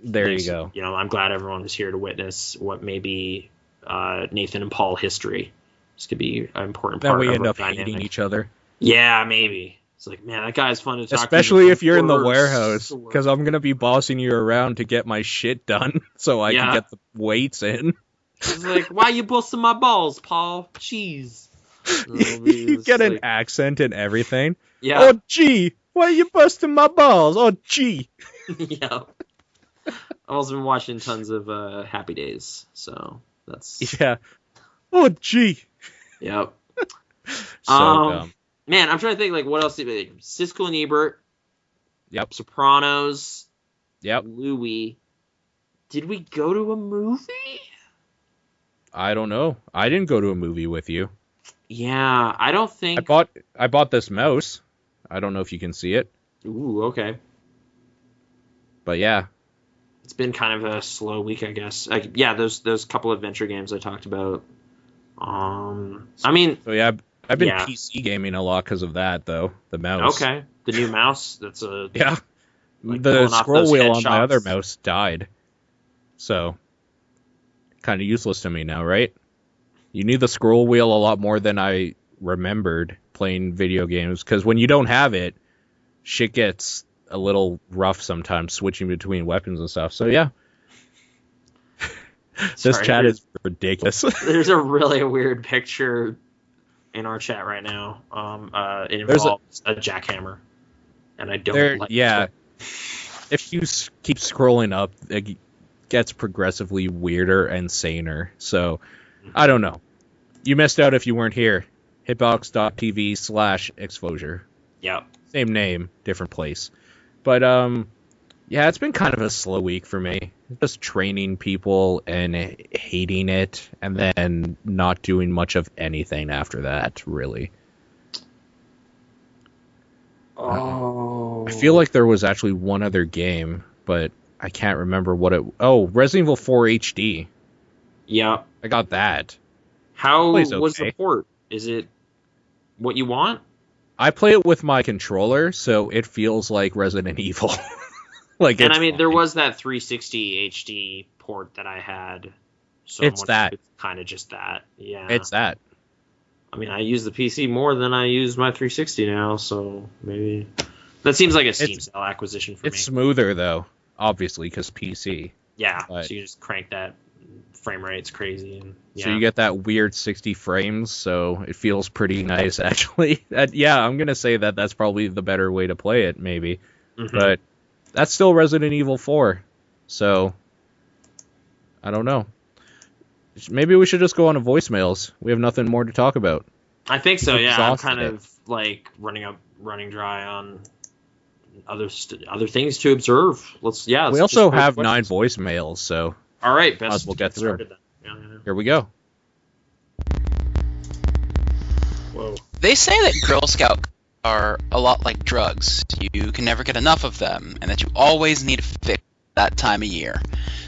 There you go. You know, I'm glad everyone is here to witness what may be Nathan and Paul history. This could be an important part of we our end up dynamic. hating each other. Yeah, maybe. It's like, man, that guy's fun to talk to. Especially if you're in the warehouse, because I'm going to be bossing you around to get my shit done so I can get the weights in. It's like, why you busting my balls, Paul? Jeez. You get an accent and everything. Yeah. Oh, gee, Why are you busting my balls? Oh, gee. Yeah. I've also been watching tons of Happy Days, so that's Yeah. Oh, gee. yep. So dumb. Man, I'm trying to think like what else did Siskel and Ebert, Yep. Sopranos, Yep. Louis. Did we go to a movie? I don't know. I didn't go to a movie with you. Yeah, I don't think. I bought this mouse. I don't know if you can see it, Ooh, okay. but yeah. It's been kind of a slow week, I guess. Like, yeah, those couple adventure games I talked about. I mean, So yeah, I've been yeah. PC gaming a lot because of that, though. The mouse. Okay, the new mouse. That's a Yeah. like The pulling off scroll those wheel on my headshots. other mouse died. So, kind of useless to me now, right? You need the scroll wheel a lot more than I remembered playing video games, because when you don't have it, shit gets a little rough sometimes switching between weapons and stuff. So yeah. This Sorry, chat is ridiculous. There's a really weird picture in our chat right now. It involves a jackhammer, and I don't like yeah. it. If you keep scrolling up, it gets progressively weirder and saner. So, I don't know. You missed out if you weren't here. Hitbox.tv/exposure. Yep. Same name, different place. But, yeah, it's been kind of a slow week for me. Just training people and hating it, and then not doing much of anything after that, really. Oh. I feel like there was actually one other game, but I can't remember what it... Oh, Resident Evil 4 HD. Yeah. I got that. How Plays was the okay. port? Is it what you want? I play it with my controller, so it feels like Resident Evil. Like, And it's I mean, fine. there was that 360 HD port that I had. So It's that. It's kind of just that. Yeah. It's that. I mean, I use the PC more than I use my 360 now, so maybe that seems like a Steam sale acquisition for me. It's smoother, though, obviously, because PC. Yeah, but- so you just crank that frame rate's crazy. And, yeah. So you get that weird 60 frames, so it feels pretty nice, actually. Yeah, I'm going to say that that's probably the better way to play it, maybe. Mhm. But that's still Resident Evil 4, so I don't know. Maybe we should just go on to voicemails. We have nothing more to talk about. I think so. We've Yeah, I'm exhausted kind it. of like running dry on other things to observe. Let's We just also go have to 9 questions. voicemails, so All right, Might as best well get through. started then. Yeah. here we go. Whoa. They say that Girl Scout are a lot like drugs. You can never get enough of them, and that you always need a fix that time of year.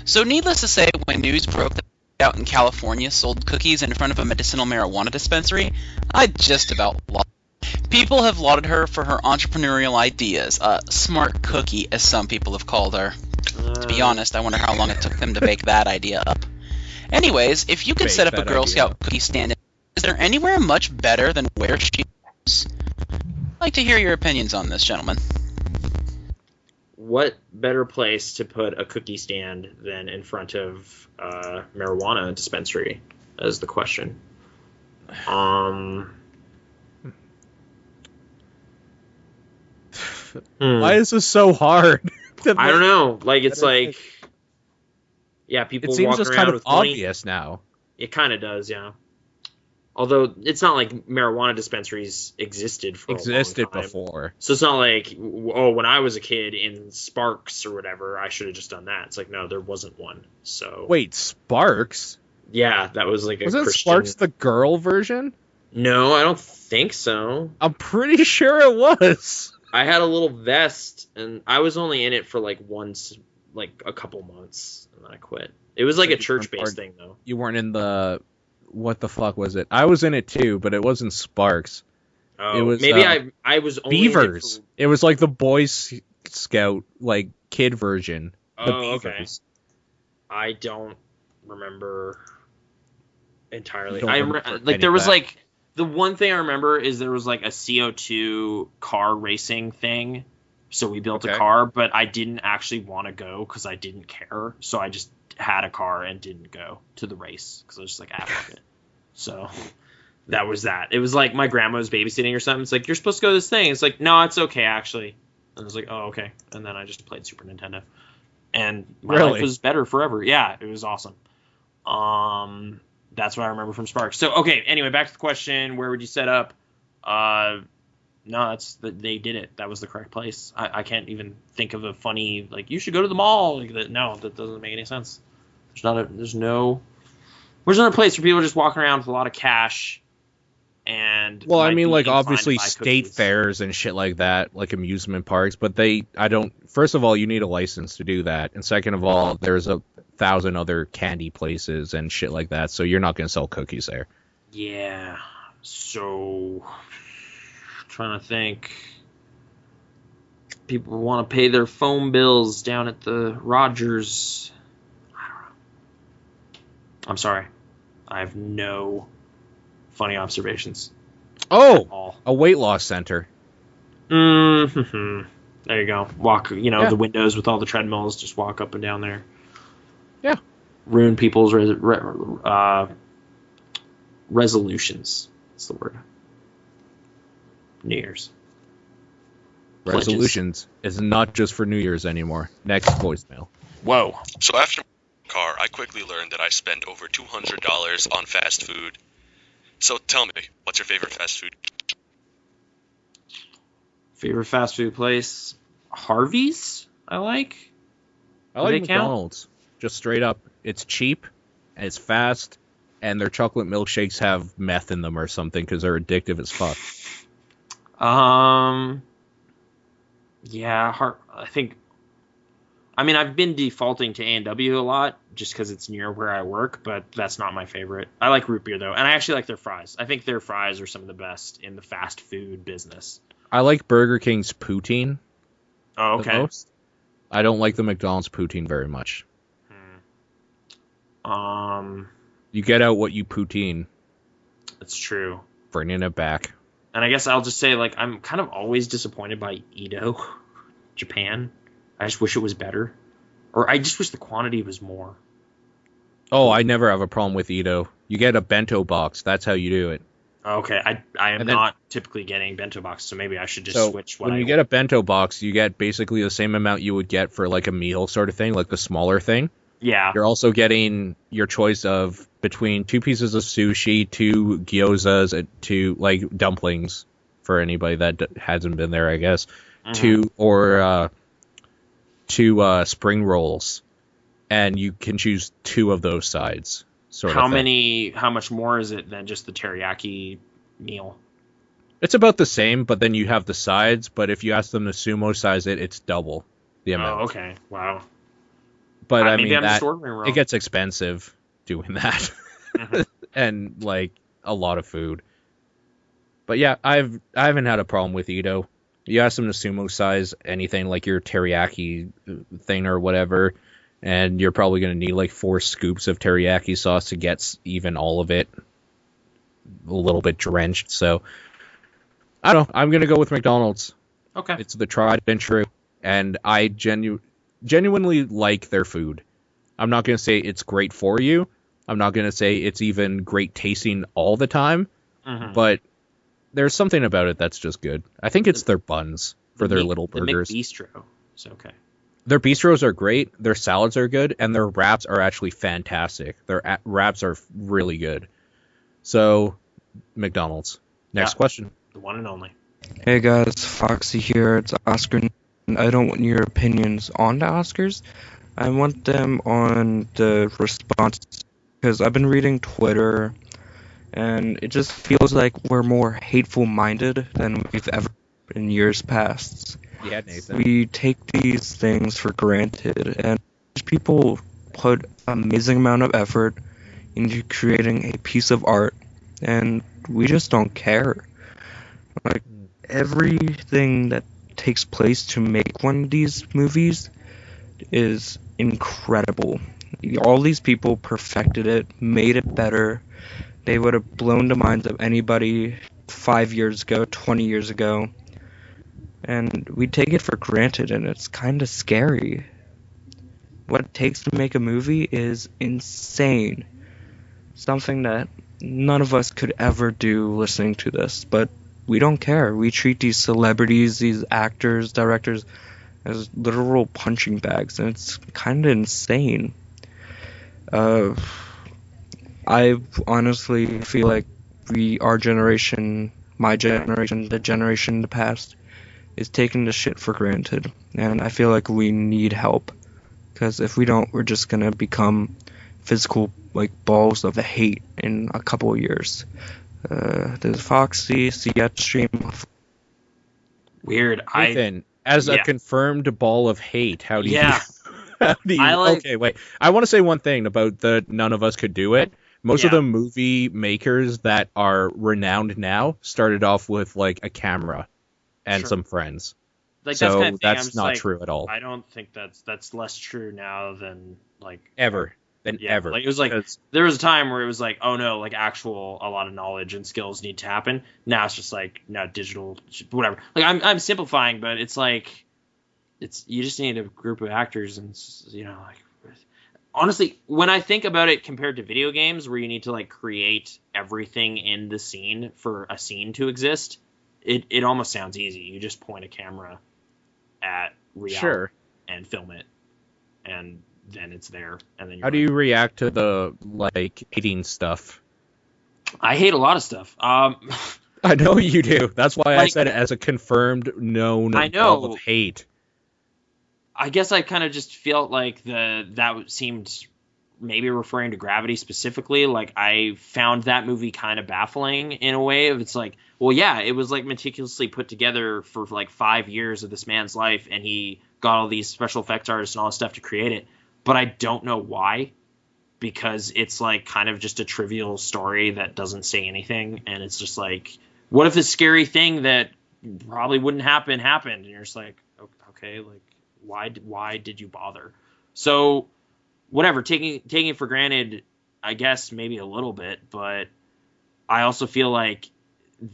So needless to say, when news broke that out in California sold cookies in front of a medicinal marijuana dispensary, I just about lost. People have lauded her for her entrepreneurial ideas, a smart cookie, as some people have called her. To be honest, I wonder how long it took them to bake that idea up. Anyways, if you could Bake set up a that Girl idea Scout up. cookie stand, is there anywhere much better than where she is? I'd like to hear your opinions on this, gentlemen. What better place to put a cookie stand than in front of a marijuana dispensary? Is the question. Why is this so hard? I don't know. Like it's Better like, yeah, people It seems walking just around kind of with money. obvious now. It kind of does, yeah. Although it's not like marijuana dispensaries existed for a long time. Before. So it's not like, oh, when I was a kid in Sparks or whatever, I should have just done that. It's like, no, there wasn't one. So Wait, Sparks? yeah, that was like a Wasn't Christian. Sparks the girl version? No, I don't think so. I'm pretty sure it was. I had a little vest, and I was only in it for like a couple months, and then I quit. It was like So a you church-based weren't- thing, though. You weren't in the... What the fuck was it? I was in it too, but it wasn't Sparks. Oh, It was, maybe I was only Beavers. In it It was like the Boy Scout, like, kid version. for... The Oh, okay. Beavers. I don't remember entirely. You don't remember Like any there of was that? like the one thing I remember is there was like a CO2 car racing thing. So we built a Okay. car, but I didn't actually want to go because I didn't care. So I just had a car and didn't go to the race because I was just like, ah, fuck it. So That was that. It was like my grandma was babysitting or something. It's like, you're supposed to go to this thing. It's like, no, it's okay, actually. And I was like, oh, okay. And then I just played Super Nintendo. And my life was better forever. Yeah, it was awesome. That's what I remember from Sparks. So, okay, anyway, back to the question, where would you set up? No, they did it. That was the correct place. I can't even think of a funny, like, you should go to the mall. Like, no, that doesn't make any sense. There's no place where people are just walking around with a lot of cash. And well, I mean, like, obviously state fairs and shit like that, like amusement parks, but first of all, you need a license to do that, and second of all, there's 1,000 other candy places and shit like that, so you're not going to sell cookies there. Yeah, so, trying to think. People want to pay their phone bills down at the Rogers. I don't know. I'm sorry. I have no funny observations. Oh, a weight loss center. Mm-hmm. There you go. Walk, the windows with all the treadmills. Just walk up and down there. Yeah. Ruin people's resolutions. That's the word. New Year's. Resolutions is not just for New Year's anymore. Next voicemail. Whoa. So after my car, I quickly learned that I spend over $200 on fast food. So tell me, what's your favorite fast food? Favorite fast food place? Harvey's, I like. I like McDonald's. Just straight up. It's cheap, and it's fast, and their chocolate milkshakes have meth in them or something because they're addictive as fuck. Yeah, I've been defaulting to A&W a lot just because it's near where I work, but that's not my favorite. I like root beer, though, and I actually like their fries. I think their fries are some of the best in the fast food business. I like Burger King's poutine. Oh, okay. The most. I don't like the McDonald's poutine very much. You get out what you poutine. That's true. Bringing it back. And I guess I'll just say, like, I'm kind of always disappointed by Edo, Japan. I just wish it was better. Or I just wish the quantity was more. Oh, I never have a problem with Edo. You get a bento box. That's how you do it. Okay, I am not typically getting bento box, so maybe I should just switch when you get a bento box, you get basically the same amount you would get for, like, a meal sort of thing, like the smaller thing. Yeah. You're also getting your choice of between 2 pieces of sushi, 2 gyozas, and 2 like dumplings for anybody that hasn't been there, I guess. Mm-hmm. 2 spring rolls, and you can choose 2 of those sides. How much more is it than just the teriyaki meal? It's about the same, but then you have the sides. But if you ask them to sumo size it, it's double the amount. Oh, okay. Wow. But I mean, it gets expensive doing that. Mm-hmm. And, like, a lot of food. But yeah, I haven't had a problem with Edo. You ask them to sumo size anything, like your teriyaki thing or whatever, and you're probably going to need, like, 4 scoops of teriyaki sauce to get even all of it a little bit drenched. So, I don't know. I'm going to go with McDonald's. Okay. It's the tried and true. And I genuinely like their food. I'm not going to say it's great for you. I'm not going to say it's even great tasting all the time. Mm-hmm. But there's something about it that's just good. I think it's their buns for their little burgers. The McBistro is okay. Their bistros are great. Their salads are good. And their wraps are actually fantastic. Their wraps are really good. So, McDonald's. Next question. The one and only. Hey guys, Foxy here. It's Oscar. I don't want your opinions on the Oscars. I want them on the response, because I've been reading Twitter, and it just feels like we're more hateful-minded than we've ever been in years past. Yeah, Nathan. We take these things for granted, and people put an amazing amount of effort into creating a piece of art, and we just don't care. Like, everything that takes place to make one of these movies is incredible. All these people perfected it, made it better. They would have blown the minds of anybody 5 years ago, 20 years ago. And we take it for granted, and it's kind of scary. What it takes to make a movie is insane. Something that none of us could ever do listening to this, but we don't care. We treat these celebrities, these actors, directors, as literal punching bags, and it's kind of insane. Uh, I honestly feel like our generation, my generation, the generation in the past, is taking the shit for granted, and I feel like we need help, because if we don't, we're just gonna become physical like balls of hate in a couple of years. Does Foxy see at the stream? Weird. Nathan, as a yeah. confirmed ball of hate, how do you? Yeah. How do you? Okay, wait. I want to say one thing about the none of us could do it. Most of the movie makers that are renowned now started off with like a camera and some friends. Like, so that's not true at all. I don't think that's less true now than like ever. Like, it was like there was a time where it was like, oh no, like a lot of knowledge and skills need to happen. Now it's just like digital, whatever. Like I'm simplifying, but it's like you just need a group of actors, and like honestly, when I think about it compared to video games where you need to like create everything in the scene for a scene to exist, it almost sounds easy. You just point a camera at reality and film it, and then it's there. And then how do you react to the like hating stuff? I hate a lot of stuff. I know you do. That's why I said it as a confirmed known ball of hate. I guess I kind of just felt like that seemed maybe referring to Gravity specifically. Like I found that movie kind of baffling in a way of it's like, well, yeah, it was like meticulously put together for like 5 years of this man's life, and he got all these special effects artists and all this stuff to create it. But I don't know why, because it's like kind of just a trivial story that doesn't say anything, and it's just like, what if this scary thing that probably wouldn't happen happened? And you're just like, okay, like why did you bother? So whatever, taking it for granted, I guess maybe a little bit, but I also feel like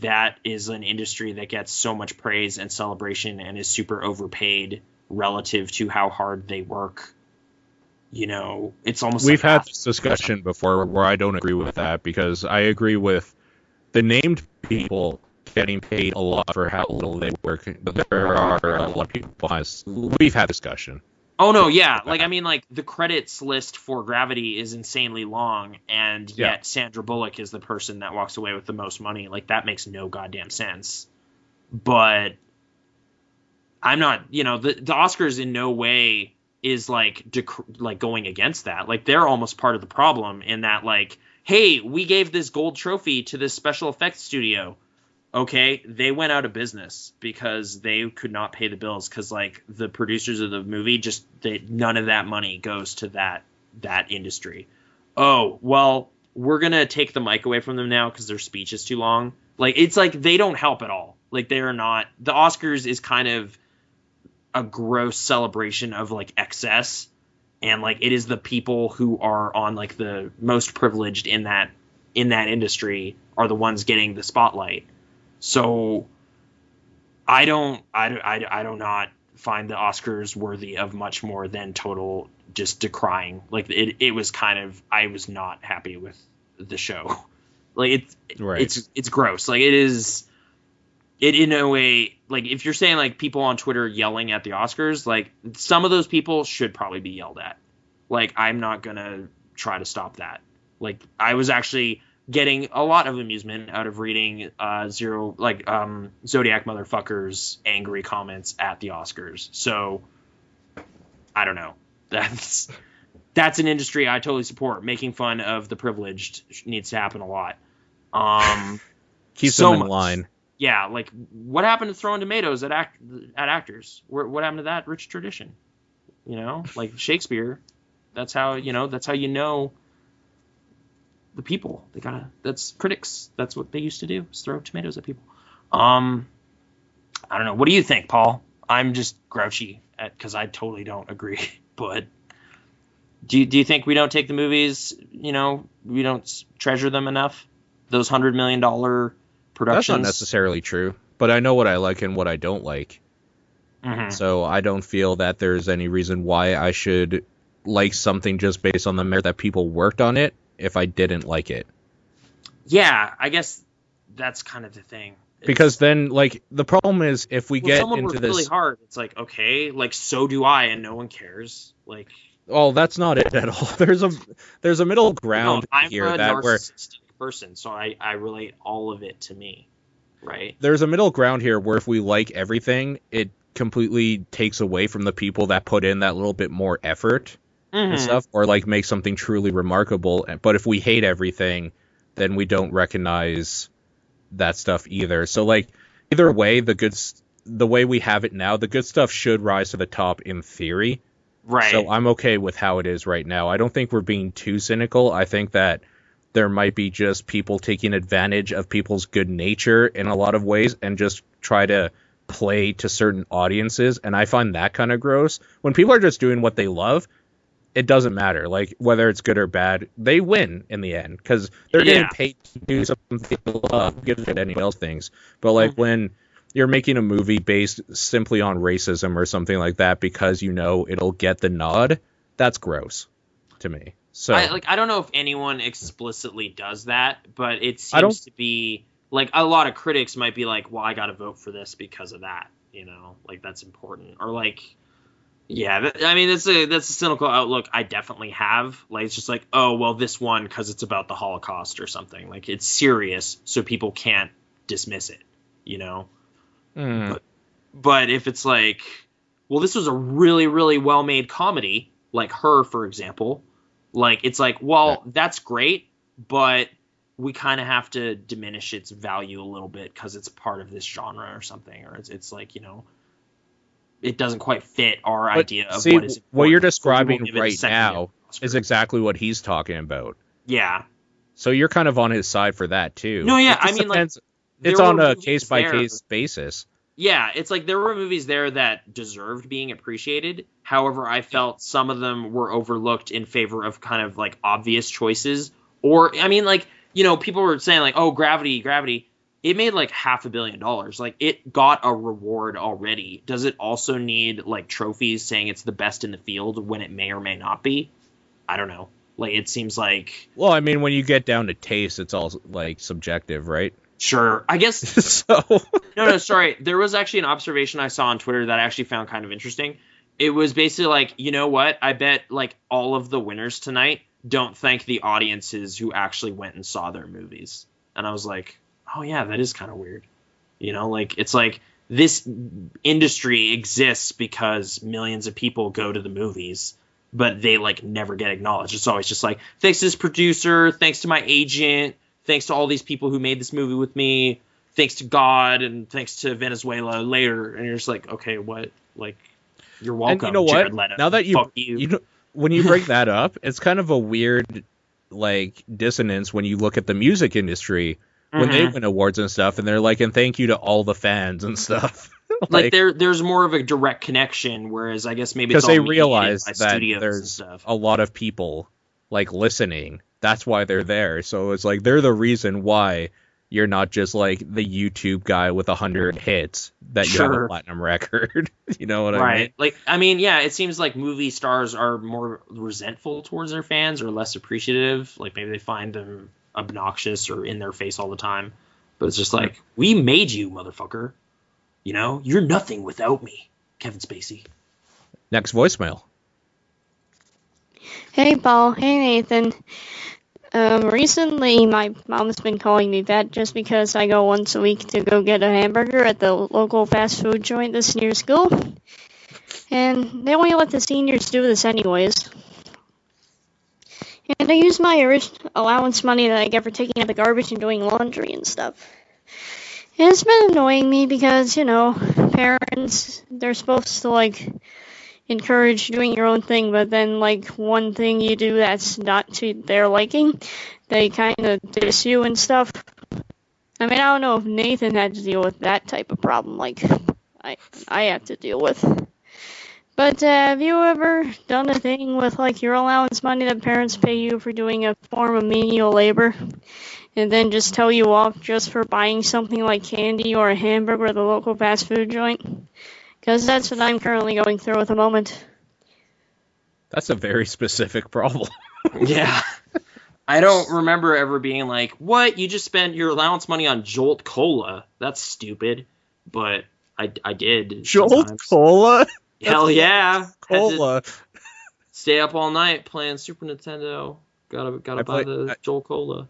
that is an industry that gets so much praise and celebration and is super overpaid relative to how hard they work. It's almost we've had this discussion before where I don't agree with that, because I agree with the named people getting paid a lot for how little they work, but there are a lot of people behind us. We've had discussion. Oh no, yeah. Like I mean, like the credits list for Gravity is insanely long, and yet Sandra Bullock is the person that walks away with the most money. Like that makes no goddamn sense. But I'm not, the Oscars in no way is like going against that. Like they're almost part of the problem in that, like, hey, we gave this gold trophy to this special effects studio. Okay, they went out of business because they could not pay the bills, because like the producers of the movie none of that money goes to that industry. Oh, well, we're gonna take the mic away from them now because their speech is too long. Like it's like they don't help at all. Like they are not. The Oscars is kind of a gross celebration of like excess, and like it is the people who are on like the most privileged in that industry are the ones getting the spotlight. So I do not find the Oscars worthy of much more than total just decrying. Like it was kind of, I was not happy with the show. Like it's gross. Like it is. It in a way, like if you're saying like people on Twitter yelling at the Oscars, like some of those people should probably be yelled at. Like I'm not gonna try to stop that. Like I was actually getting a lot of amusement out of reading Zodiac motherfucker's angry comments at the Oscars. So I don't know. That's an industry I totally support. Making fun of the privileged needs to happen a lot. Keep them in line. Yeah, like what happened to throwing tomatoes at actors? What happened to that rich tradition? Like Shakespeare. That's how the people. That's critics. That's what they used to do, is throw tomatoes at people. I don't know. What do you think, Paul? I'm just grouchy because I totally don't agree. But do you think we don't take the movies? We don't treasure them enough? Those $100 million productions. That's not necessarily true, but I know what I like and what I don't like. Mm-hmm. So I don't feel that there's any reason why I should like something just based on the merit that people worked on it if I didn't like it. Yeah, I guess that's kind of the thing. Because then, like, the problem is if we get someone into works this really hard, it's like, okay, like, so do I, and no one cares. Like, oh, that's not it at all. There's a middle ground I'm here a that where narcissistic person, so I relate all of it to me, right? there's a middle ground here where if we like everything, it completely takes away from the people that put in that little bit more effort and stuff, or like make something truly remarkable. But if we hate everything, then we don't recognize that stuff either. So like either way, the way we have it now, the good stuff should rise to the top in theory. Right. So I'm okay with how it is right now. I don't think we're being too cynical. I think that there might be just people taking advantage of people's good nature in a lot of ways and just try to play to certain audiences. And I find that kind of gross. When people are just doing what they love, it doesn't matter. Like whether it's good or bad, they win in the end because they're getting paid to do something they love. Give it anyone else things. But like when you're making a movie based simply on racism or something like that because you know it'll get the nod, that's gross to me. So I don't know if anyone explicitly does that, but it seems to be like a lot of critics might be like, well, I got to vote for this because of that, you know, like that's important. Or like, yeah, I mean, that's a cynical outlook I definitely have. Like, it's just like, oh, well, this one because it's about the Holocaust or something. Like, it's serious, so people can't dismiss it, you know? But if it's like, well, this was a really, really well-made comedy, like Her, for example, like, it's like, well, that's great, but we kind of have to diminish its value a little bit because it's part of this genre or something, or it's like, you know, it doesn't quite fit our idea of what is important. What you're describing right now is exactly what he's talking about. Yeah. So you're kind of on his side for that too. No, yeah, I mean, like, it's on a case-by-case basis. Yeah, it's like there were movies there that deserved being appreciated. However, I felt some of them were overlooked in favor of kind of like obvious choices. Or, I mean, like, you know, people were saying like, oh, Gravity. It made like $500 million. Like, it got a reward already. Does it also need like trophies saying it's the best in the field when it may or may not be? I don't know. Like, it seems like... Well, I mean, when you get down to taste, it's all like subjective, right? Sure. I guess... So... No, sorry. There was actually an observation I saw on Twitter that I actually found kind of interesting. It was basically like, you know what? I bet like all of the winners tonight don't thank the audiences who actually went and saw their movies. And I was like, oh yeah, that is kind of weird. You know, like, it's like this industry exists because millions of people go to the movies, but they like never get acknowledged. It's always just like, thanks to this producer, thanks to my agent, thanks to all these people who made this movie with me, thanks to God, and thanks to Venezuela later. And you're just like, okay, what? Like, you're welcome. And you know what? Jared Leto. Now that Fuck you know, when you break that up, it's kind of a weird like dissonance when you look at the music industry when they win awards and stuff, and they're like, and thank you to all the fans and stuff. like there's more of a direct connection, whereas I guess maybe because it's all they realize by that studios there's and stuff. a lot of people like listening. That's why they're there. So it's like they're the reason why you're not just like the YouTube guy with 100 hits that you have a platinum record. You know what I mean? Like, I mean, yeah, it seems like movie stars are more resentful towards their fans or less appreciative. Like, maybe they find them obnoxious or in their face all the time. But it's just like, we made you, motherfucker. You know, you're nothing without me, Kevin Spacey. Next voicemail. Hey, Paul. Hey, Nathan. Recently, my mom's been calling me fat just because I go once a week to go get a hamburger at the local fast food joint that's near school. And they only let the seniors do this anyways. And I use my allowance money that I get for taking out the garbage and doing laundry and stuff. And it's been annoying me because, you know, parents, they're supposed to, like, encourage doing your own thing, but then, like, one thing you do that's not to their liking, they kind of diss you and stuff. I mean, I don't know if Nathan had to deal with that type of problem like I have to deal with. But have you ever done a thing with, like, your allowance money that parents pay you for doing a form of menial labor, and then just tell you off just for buying something like candy or a hamburger at the local fast food joint? Because that's what I'm currently going through at the moment. That's a very specific problem. Yeah. I don't remember ever being like, what? You just spent your allowance money on Jolt Cola. That's stupid. But I did Jolt sometimes. Cola? Hell yeah. Cola. Had to stay up all night playing Super Nintendo. Gotta buy the Jolt Cola.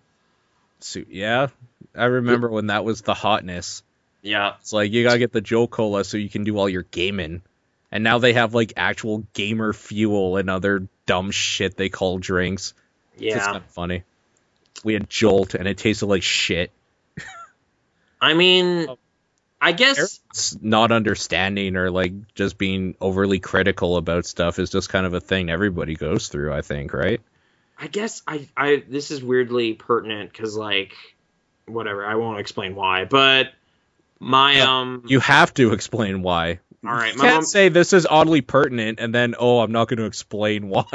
Yeah, I remember when that was the hotness. Yeah. It's like, you gotta get the Jolt Cola so you can do all your gaming. And now they have, like, actual gamer fuel and other dumb shit they call drinks. Yeah. It's kind of funny. We had Jolt, and it tasted like shit. I mean, I guess... Parents not understanding or, like, just being overly critical about stuff is just kind of a thing everybody goes through, I think, right? I guess I this is weirdly pertinent because, like, whatever, I won't explain why, but my, You have to explain why. All right, You can't say this is oddly pertinent and then, I'm not going to explain why.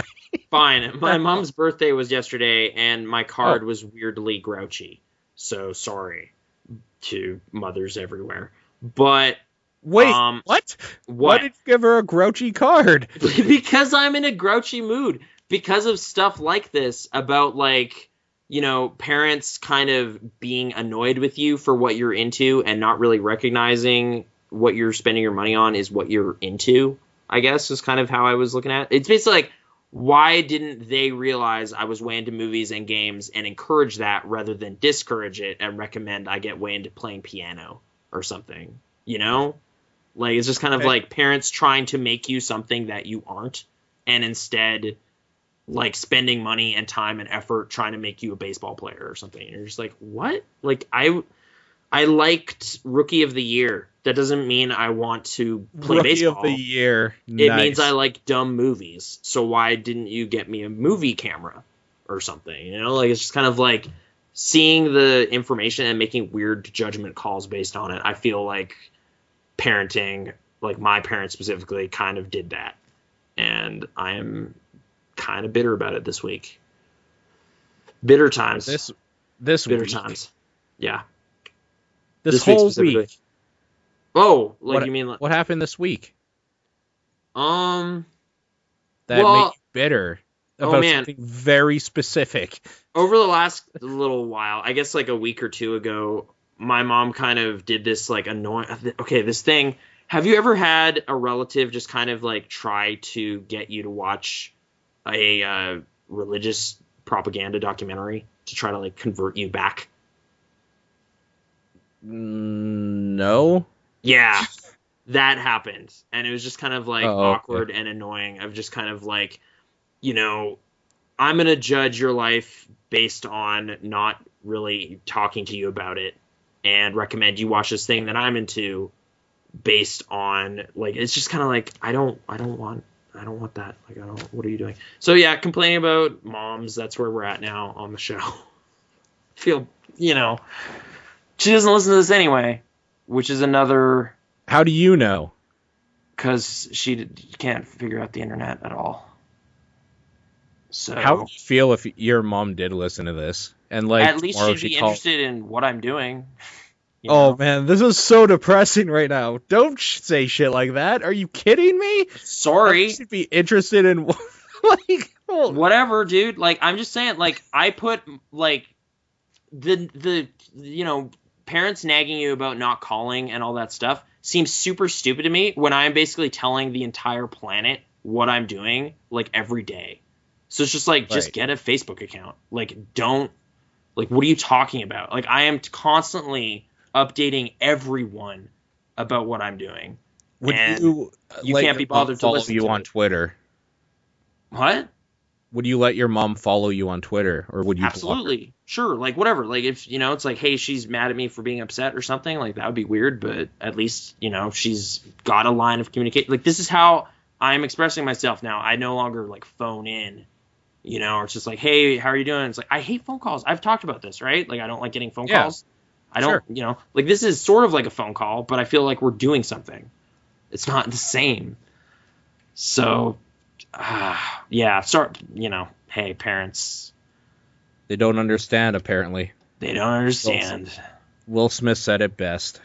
Fine. My mom's birthday was yesterday, and my card was weirdly grouchy. So sorry to mothers everywhere. But wait, what? Why did you give her a grouchy card? Because I'm in a grouchy mood. Because of stuff like this about, like, you know, parents kind of being annoyed with you for what you're into and not really recognizing what you're spending your money on is what you're into, I guess, is kind of how I was looking at it. It's basically like, why didn't they realize I was way into movies and games and encourage that rather than discourage it and recommend I get way into playing piano or something, you know? Like, it's just kind of like parents trying to make you something that you aren't, and instead, like, spending money and time and effort trying to make you a baseball player or something. And you're just like, what? Like, I liked Rookie of the Year. That doesn't mean I want to play baseball. Rookie of the Year. It means I like dumb movies. So why didn't you get me a movie camera or something? You know, like, it's just kind of like seeing the information and making weird judgment calls based on it. I feel like parenting, like my parents specifically, kind of did that. And I am kind of bitter about it this week. Bitter times. This bitter week. times. Yeah. This whole week. Oh, like, you mean like, what happened this week? That made you bitter about something very specific. Over the last little while, I guess like a week or two ago, my mom kind of did this like annoying. Okay, this thing. Have you ever had a relative just kind of like try to get you to watch a religious propaganda documentary to try to like convert you back? No. Yeah, that happened. And it was just kind of like awkward and annoying of just kind of like, you know, I'm going to judge your life based on not really talking to you about it and recommend you watch this thing that I'm into based on, like, it's just kind of like, I don't want that. Like, what are you doing? So yeah, complaining about moms, that's where we're at now on the show. Feel, you know, she doesn't listen to this anyway, which is another... How do you know? Because she can't figure out the internet at all. So how would you feel if your mom did listen to this? And like, at least she'd be interested in what I'm doing. Oh, man, this is so depressing right now. Don't say shit like that. Are you kidding me? Sorry. She'd be interested in... like, whatever, dude. Like, I'm just saying, like, I put, like, the you know, parents nagging you about not calling and all that stuff seems super stupid to me when I'm basically telling the entire planet what I'm doing, like, every day. So it's just like, just get a Facebook account. Like, don't, like, what are you talking about? Like, I am constantly updating everyone about what I'm doing. Would you can't be bothered to listen you to on Twitter? What? Would you let your mom follow you on Twitter, or would you? Absolutely, sure. Like, whatever. Like, if, you know, it's like, hey, she's mad at me for being upset or something. Like, that would be weird, but at least, you know, she's got a line of communication. Like, this is how I'm expressing myself now. I no longer like phone in, you know, or it's just like, hey, how are you doing? It's like, I hate phone calls. I've talked about this, right? Like, I don't like getting phone calls. I don't, you know, like, this is sort of like a phone call, but I feel like we're doing something. It's not the same. So, yeah, sorry, you know, hey, parents. They don't understand, apparently. They don't understand. Will Smith said it best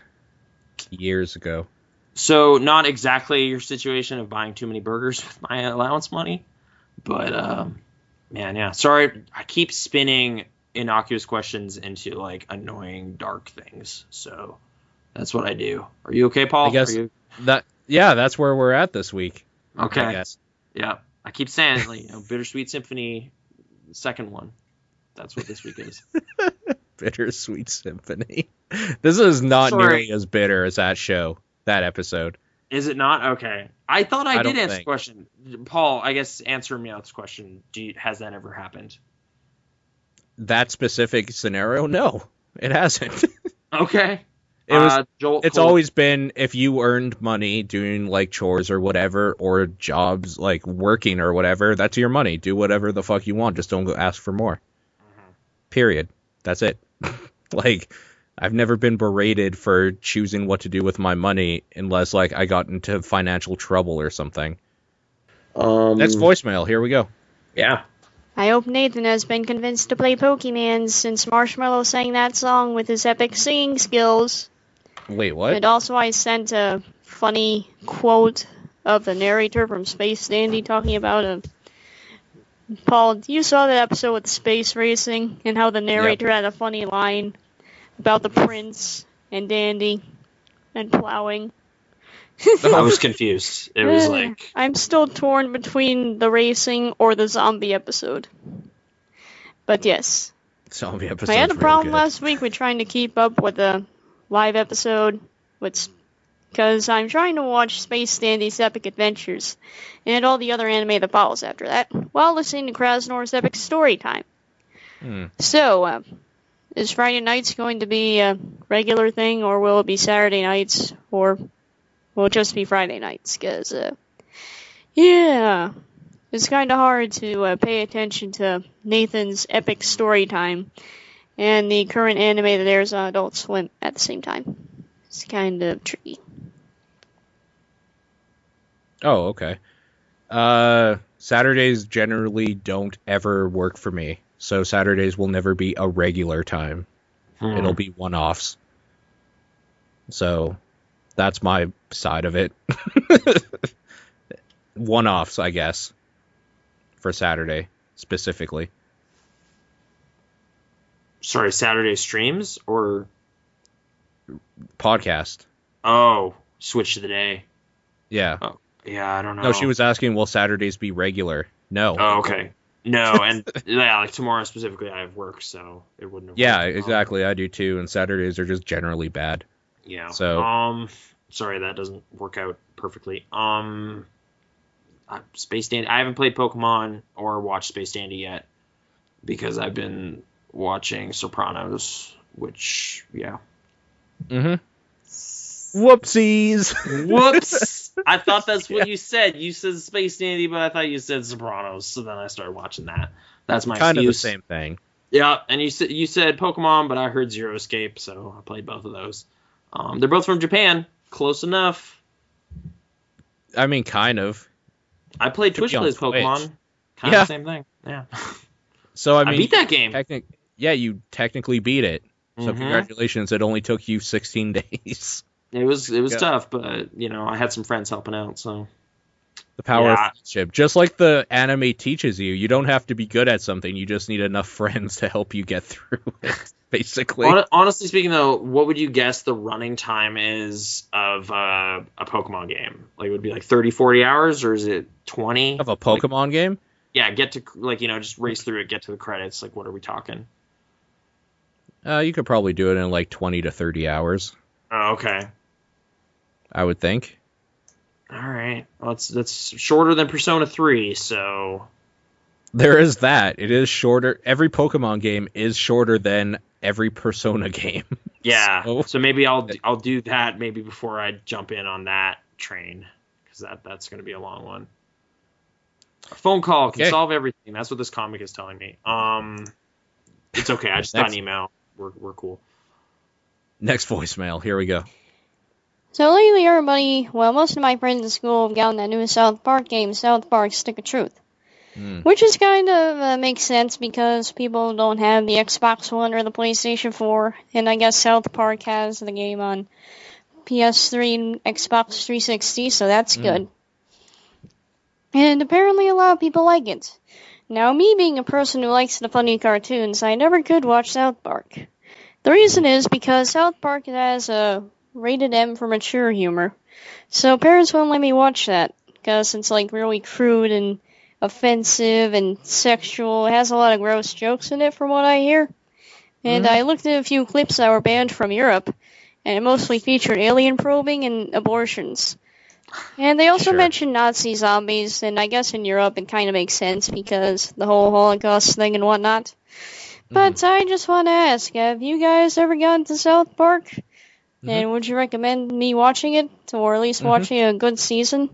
years ago. So, not exactly your situation of buying too many burgers with my allowance money, but Man, yeah. Sorry, I keep spinning innocuous questions into like annoying dark things. So that's what I do. Are you okay, Paul? I guess Are you that's where we're at this week. okay? I guess. Yeah. I keep saying it, like, Bittersweet Symphony, the second one. That's what this week is. Bittersweet Symphony. This is not Sorry. nearly as bitter as that episode. Is it not? Okay. I thought I I did don't answer the think. question. Paul, I guess answer me out this question. Has that ever happened? That specific scenario, no, it hasn't. Okay. It was. Joel, It's Cole- always been if you earned money doing like chores or whatever, or jobs like working or whatever. That's your money. Do whatever the fuck you want. Just don't go ask for more. Period. That's it. Like, I've never been berated for choosing what to do with my money unless like I got into financial trouble or something. That's voicemail. Here we go. Yeah. I hope Nathan has been convinced to play Pokemon since Marshmallow sang that song with his epic singing skills. Wait, what? And also I sent a funny quote of the narrator from Space Dandy talking about Paul, you saw that episode with the space racing and how the narrator had a funny line about the prince and Dandy and plowing. I was confused. It was like... I'm still torn between the racing or the zombie episode. But yes. Zombie episode. I had a problem last week with trying to keep up with the live episode, because I'm trying to watch Space Dandy's Epic Adventures and all the other anime that follows after that, while listening to Krasnor's Epic Story Time. So, is Friday nights going to be a regular thing, or will it be Saturday nights, or will it just be Friday nights? Because, it's kind of hard to pay attention to Nathan's Epic Story Time and the current anime that airs on Adult Swim at the same time. It's kind of tricky. Oh, okay. Saturdays generally don't ever work for me, so Saturdays will never be a regular time. It'll be one-offs. So that's my side of it. One-offs, I guess, for Saturday specifically. Sorry, Saturday streams or... Podcast. Oh, switch to the day. Yeah. Oh, yeah, I don't know. No, she was asking, will Saturdays be regular? No. Oh, okay. No, and yeah, like tomorrow specifically I have work, so it wouldn't have Yeah, worked. exactly. I do too, and Saturdays are just generally bad. Yeah. So sorry, that doesn't work out perfectly. Space Dandy. I haven't played Pokemon or watched Space Dandy yet because I've been watching Sopranos, which Whoopsies. Whoops! I thought that's what you said. You said Space Dandy, but I thought you said Sopranos. So then I started watching that. That's my Kind of the excuse. same thing. Yeah, and you said Pokemon, but I heard Zero Escape, so I played both of those. They're both from Japan. Close enough. I mean, kind of. I played Could be Twitch on Plays Pokemon. Twitch. Kind Yeah. of the same thing. Yeah. So I mean, beat that game. You technically beat it. So congratulations. It only took you 16 days. It was tough, but I had some friends helping out, so The power of friendship. Just like the anime teaches you, you don't have to be good at something. You just need enough friends to help you get through it, basically. Honestly speaking, though, what would you guess the running time is of a Pokemon game? Like, it would be like 30, 40 hours, or is it 20? Of a Pokemon game? Yeah, get to, just race through it, get to the credits. Like, what are we talking? You could probably do it in like 20 to 30 hours. Oh, okay. I would think. All right. Well, that's shorter than Persona 3, so... There is that. It is shorter. Every Pokemon game is shorter than every Persona game. Yeah. So maybe I'll do that maybe before I jump in on that train, because that's going to be a long one. A phone call can solve everything. That's what this comic is telling me. It's okay. I just got an email. We're cool. Next voicemail. Here we go. So lately everybody, most of my friends in school have gotten that new South Park game, South Park Stick of Truth. Which is kind of makes sense because people don't have the Xbox One or the PlayStation 4, and I guess South Park has the game on PS3 and Xbox 360, so that's good. And apparently a lot of people like it. Now, me being a person who likes the funny cartoons, I never could watch South Park. The reason is because South Park has a rated M for mature humor. So parents won't let me watch that, because it's like really crude and offensive and sexual. It has a lot of gross jokes in it from what I hear. And I looked at a few clips that were banned from Europe, and it mostly featured alien probing and abortions. And they also mentioned Nazi zombies, and I guess in Europe it kind of makes sense because the whole Holocaust thing and whatnot. But I just want to ask, have you guys ever gone to South Park? And would you recommend me watching it, or at least watching a good season?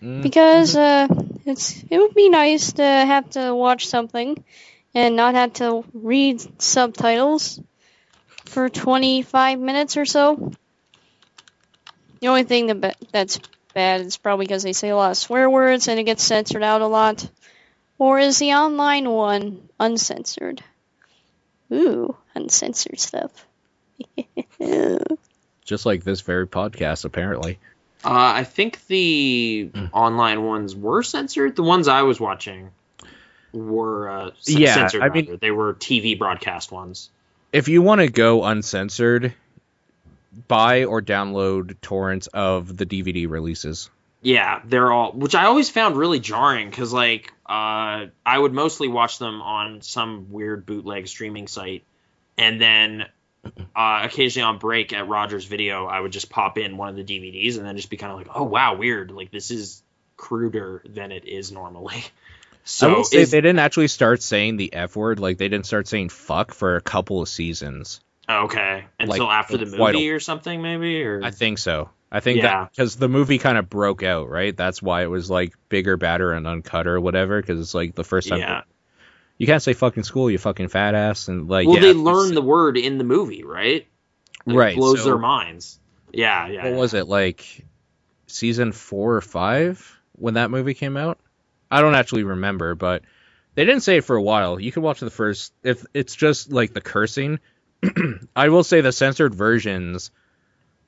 Because it would be nice to have to watch something and not have to read subtitles for 25 minutes or so. The only thing that's bad is probably because they say a lot of swear words and it gets censored out a lot. Or is the online one uncensored? Ooh, uncensored stuff. Just like this very podcast, apparently. I think the online ones were censored. The ones I was watching were censored. I mean, they were TV broadcast ones. If you want to go uncensored, buy or download torrents of the DVD releases. Yeah, they're all, which I always found really jarring because, like, I would mostly watch them on some weird bootleg streaming site, and then occasionally on break at Rogers Video, I would just pop in one of the DVDs and then just be kind of like, oh wow, weird, like this is cruder than it is normally. So I will say they didn't actually start saying the F word, like they didn't start saying fuck for a couple of seasons. Okay, until like, after the movie or something, maybe? Or I think so. I think that because the movie kind of broke out, right? That's why it was like bigger, badder, and uncut or whatever. Because it's like the first time you can't say fucking school, you fucking fat ass, and like. Well, they learn the word in the movie, right? Right, it blows their minds. Yeah. What was it, like season 4 or 5 when that movie came out? I don't actually remember, but they didn't say it for a while. You could watch the first if it's just like the cursing. I will say the censored versions,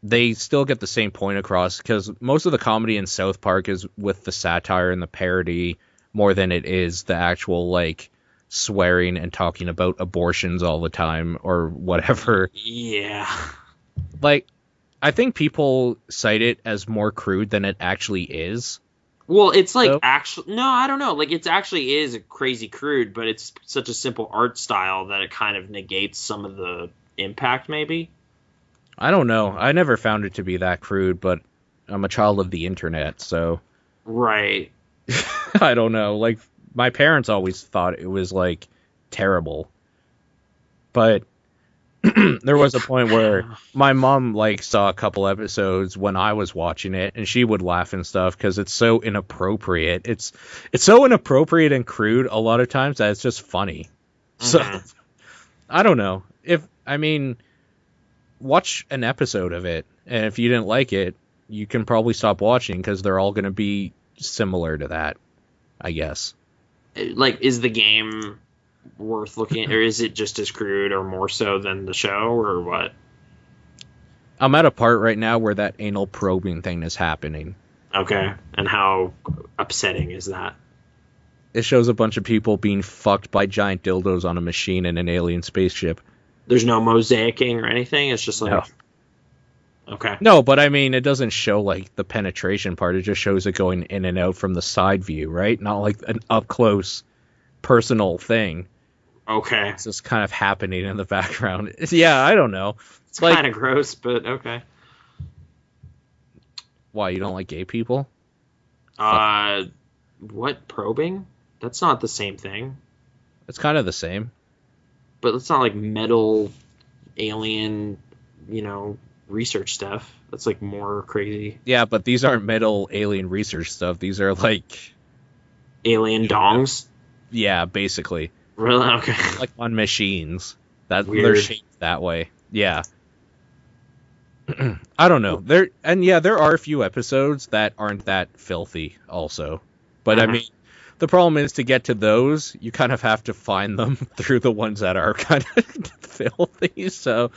they still get the same point across because most of the comedy in South Park is with the satire and the parody more than it is the actual like swearing and talking about abortions all the time or whatever. Yeah. Like, I think people cite it as more crude than it actually is. Well, it's like actually, no, I don't know. Like, it actually is crazy crude, but it's such a simple art style that it kind of negates some of the impact, maybe. I don't know. I never found it to be that crude, but I'm a child of the internet, so. Right. I don't know. Like, my parents always thought it was, like, terrible. But there was a point where my mom, like, saw a couple episodes when I was watching it, and she would laugh and stuff because it's so inappropriate. It's so inappropriate and crude a lot of times that it's just funny. So, I don't know. Watch an episode of it, and if you didn't like it, you can probably stop watching because they're all going to be similar to that, I guess. Like, is the game worth looking at, or is it just as crude or more so than the show, or what? I'm at a part right now where that anal probing thing is happening. Okay, and how upsetting is that? It shows a bunch of people being fucked by giant dildos on a machine in an alien spaceship. There's no mosaicing or anything? It's just like... No. Okay. No, but I mean, it doesn't show, like, the penetration part. It just shows it going in and out from the side view, right? Not like an up-close, personal thing. Okay. It's just kind of happening in the background. Yeah, I don't know. It's like, kind of gross, but okay. Why, you don't like gay people? What, probing? That's not the same thing. It's kind of the same. But it's not like metal, alien, research stuff. That's like more crazy. Yeah, but these aren't metal alien research stuff. These are like... alien dongs? Yeah, basically. Really? Okay. Like on machines. Weird. They're shaped that way. Yeah. I don't know. There are a few episodes that aren't that filthy also. But I mean, the problem is to get to those, you kind of have to find them through the ones that are kind of filthy. So,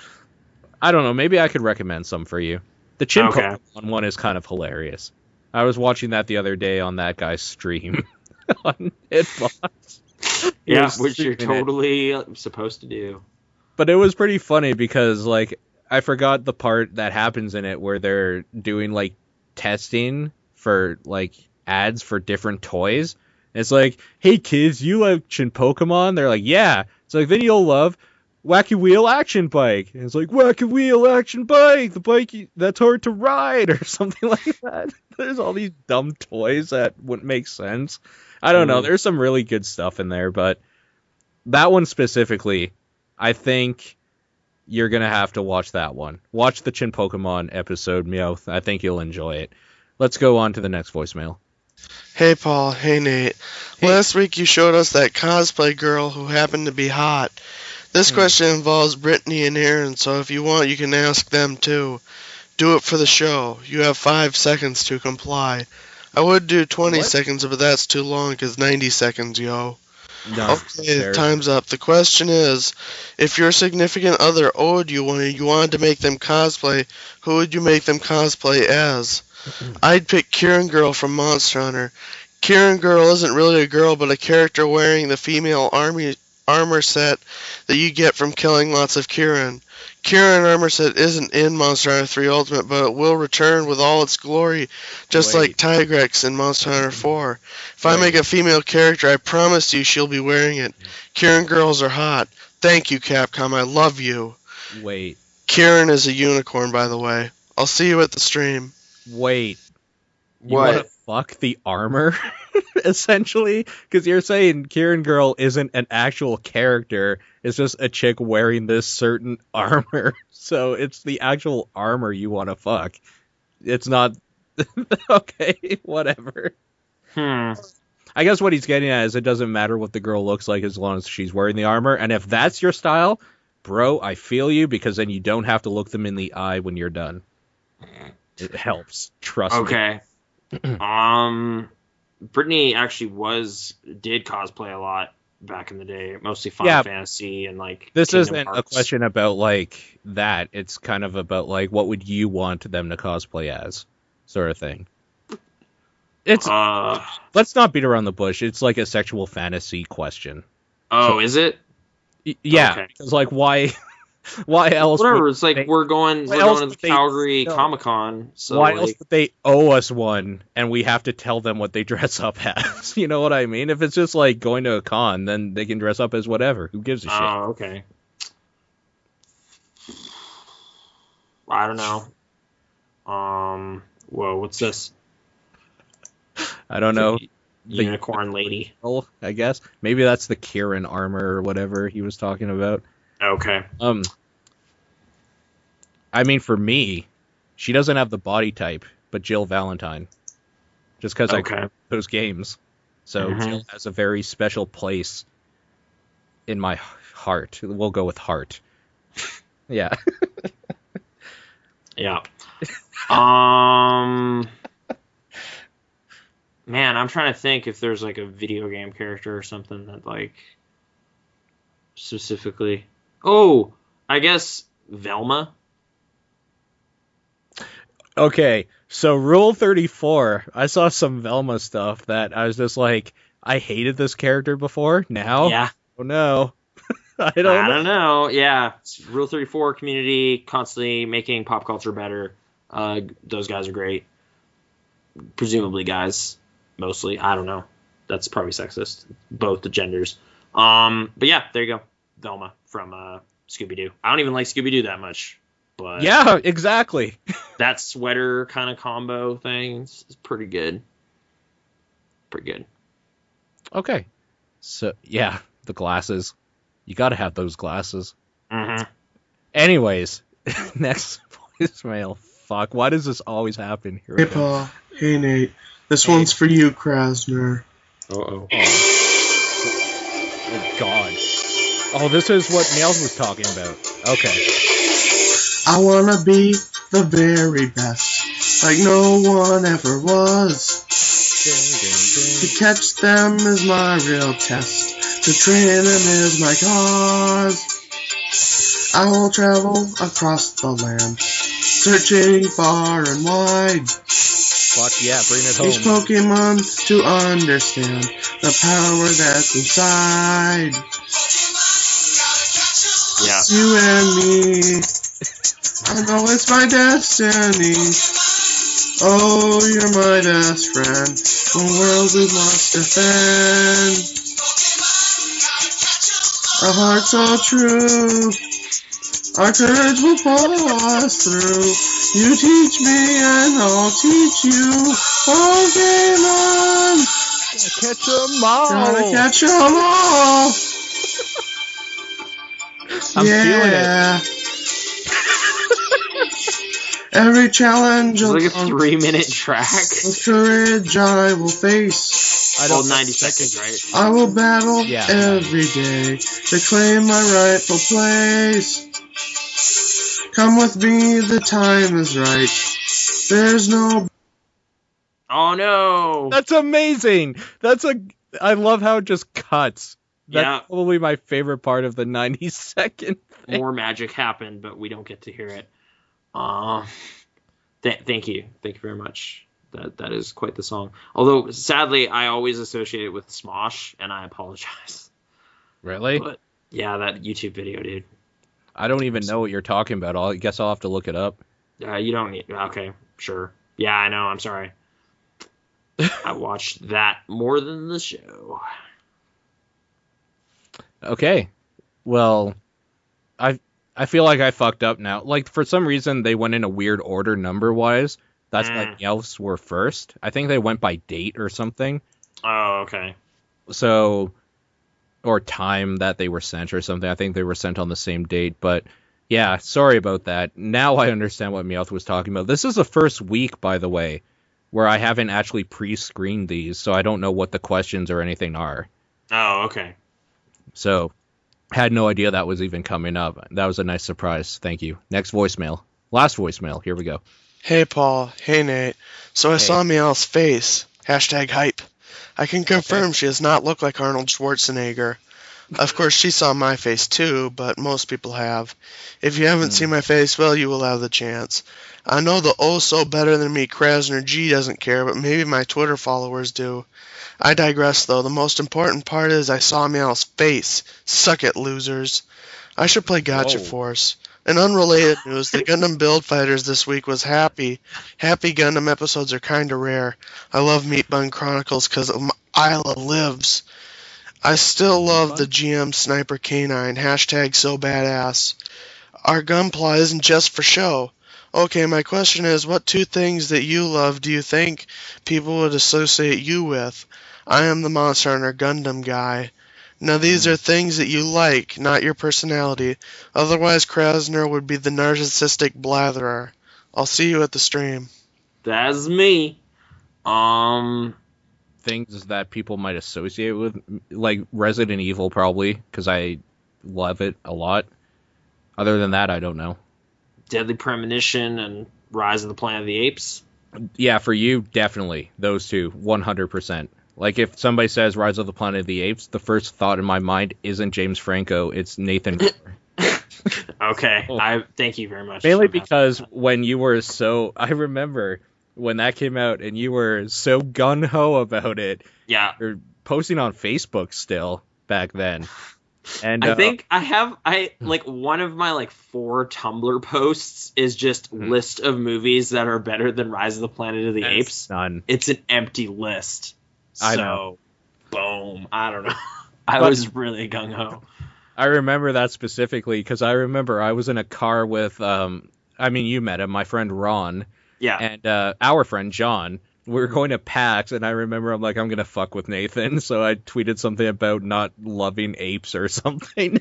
I don't know. Maybe I could recommend some for you. The Chin Pokemon one is kind of hilarious. I was watching that the other day on that guy's stream. on Hitbox. He Yeah, was which you're streaming it. totally supposed to do. But it was pretty funny because, like, I forgot the part that happens in it where they're doing, like, testing for, like, ads for different toys. And it's like, hey, kids, you like Pokemon? They're like, yeah. It's like, then you'll love Wacky Wheel Action Bike. And it's like, Wacky Wheel Action Bike, the bike that's hard to ride, or something like that. There's all these dumb toys that wouldn't make sense. I don't know. There's some really good stuff in there, but that one specifically, I think you're going to have to watch that one. Watch the Chin Pokemon episode, Meowth. I think you'll enjoy it. Let's go on to the next voicemail. Hey, Paul. Hey, Nate. Hey. Last week you showed us that cosplay girl who happened to be hot. This question involves Brittany and Aaron, so if you want, you can ask them too. Do it for the show. You have 5 seconds to comply. I would do 20 seconds, but that's too long, 'cause 90 seconds, yo. No, Okay, time's up. The question is, if your significant other owed you one and you wanted to make them cosplay, who would you make them cosplay as? I'd pick Kieran Girl from Monster Hunter. Kieran Girl isn't really a girl, but a character wearing the female armor set that you get from killing lots of Kieran. Kieran armor set isn't in Monster Hunter 3 Ultimate, but it will return with all its glory, just like Tigrex in Monster Hunter 4. If I make a female character, I promise you she'll be wearing it. Kieran girls are hot. Thank you, Capcom. I love you. Wait. Kieran is a unicorn, by the way. I'll see you at the stream. Wait. You What? want to fuck the armor, essentially? Because you're saying Kieran Girl isn't an actual character. It's just a chick wearing this certain armor. So it's the actual armor you want to fuck. It's not... Okay, whatever. I guess what he's getting at is it doesn't matter what the girl looks like as long as she's wearing the armor. And if that's your style, bro, I feel you, because then you don't have to look them in the eye when you're done. It helps. Trust me. Okay. Brittany actually did cosplay a lot back in the day, mostly Final Fantasy and like This Kingdom isn't a Hearts. question about like that. It's kind of about like what would you want them to cosplay as, sort of thing. It's let's not beat around the bush. It's like a sexual fantasy question. Oh, is it? Yeah, Okay. because like why else? Whatever. would It's like they- we're going why to else the would they- Calgary no. Comic-Con. So why like, else would they owe us one and we have to tell them what they dress up as? You know what I mean? If it's just like going to a con, then they can dress up as whatever. Who gives a shit? Oh, okay. I don't know. Whoa, what's this? I don't know. The Unicorn lady. girl, I guess maybe that's the Kieran armor or whatever he was talking about. Okay. I mean, for me, she doesn't have the body type, but Jill Valentine, just because I grew up with those games. So Jill has a very special place in my heart. We'll go with heart. Yeah. Yeah. Man, I'm trying to think if there's like a video game character or something that like specifically. Oh, I guess Velma. Okay, so Rule 34, I saw some Velma stuff that I was just like, I hated this character before. Now? Yeah. Oh no. I I don't know. don't know. Yeah. It's Rule 34 community constantly making pop culture better. Those guys are great. Presumably guys, mostly. I don't know. That's probably sexist. Both the genders. But yeah, there you go. Velma from Scooby-Doo. I don't even like Scooby-Doo that much. But Yeah, exactly. that sweater kind of combo thing is pretty good. Pretty good. Okay. So, yeah, the glasses. You gotta have those glasses. Mm-hmm. Anyways, next voicemail. Fuck, why does this always happen? Here we Hey, go. Paul. Hey, Nate. This one's for you, Krasner. Uh-oh. Oh, God. Oh, this is what Nails was talking about. Okay. I wanna be the very best, like no one ever was. To catch them is my real test. To train them is my cause. I will travel across the land, searching far and wide Fuck yeah, bring it Each home. Pokemon to understand the power that's inside. Yeah. You and me. I know it's my destiny. Oh, you're my best friend. The world we must defend. A heart so true. Our courage will pull us through. You teach me and I'll teach you. Pokemon! Catch 'em all! Gotta catch 'em all! I'm feeling it. Every challenge It's like a along 3-minute track. with courage I will face. I Well, don't 90 seconds, right? I will battle Yeah. every day to claim my rightful place. Come with me, the time is right. There's no... Oh no! That's amazing. I love how it just cuts. That's Yeah. probably my favorite part of the 90-second thing. More magic happened, but we don't get to hear it. Thank you very much. That is quite the song. Although sadly, I always associate it with Smosh, and I apologize. Really? But yeah, that YouTube video, dude. I don't even know what you're talking about. I guess I'll have to look it up. You don't need. Okay, sure. Yeah, I know. I'm sorry. I watched that more than the show. Okay. Well, I feel like I fucked up now. Like, for some reason, they went in a weird order number-wise. That's why the elves were first. I think they went by date or something. Oh, okay. So, or time that they were sent or something. I think they were sent on the same date. But, yeah, sorry about that. Now I understand what Meowth was talking about. This is the first week, by the way, where I haven't actually pre-screened these, so I don't know what the questions or anything are. Oh, okay. So, had no idea that was even coming up. That was a nice surprise. Thank you. Next voicemail. Last voicemail. Here we go. Hey, Paul. Hey, Nate. So I saw Meowth's face. #hype. I can confirm she does not look like Arnold Schwarzenegger. Of course, she saw my face too, but most people have. If you haven't seen my face, well, you will have the chance. I know the oh-so better than me Krasner G doesn't care, but maybe my Twitter followers do. I digress, though. The most important part is I saw Meowth's face. Suck it, losers. I should play Gotcha Whoa. Force. In unrelated news, the Gundam Build Fighters this week was happy. Happy Gundam episodes are kinda rare. I love Meat Bun Chronicles because Isla lives. I still love the GM Sniper Canine. #so badass. Our gunpla isn't just for show. Okay, my question is, what 2 things that you love do you think people would associate you with? I am the Monster Hunter Gundam guy. Now these are things that you like, not your personality. Otherwise, Krasner would be the narcissistic blatherer. I'll see you at the stream. That's me. Things that people might associate with, like Resident Evil, probably, because I love it a lot. Other than that, I don't know. Deadly Premonition and Rise of the Planet of the Apes. Yeah, for you, definitely. Those two, 100%. Like, if somebody says Rise of the Planet of the Apes, the first thought in my mind isn't James Franco, it's Nathan. Okay, thank you very much. Mainly because when you were I remember when that came out and you were so gung-ho about it. Yeah. You're posting on Facebook still back then. And I think I like one of my 4 Tumblr posts is just list of movies that are better than Rise of the Planet of the Apes. None. It's an empty list. I know. Boom. I don't know. I was really gung ho. I remember that specifically because I remember I was in a car with, you met him, my friend Ron. Yeah. And our friend John. We were going to PAX, and I remember I'm going to fuck with Nathan, so I tweeted something about not loving apes or something.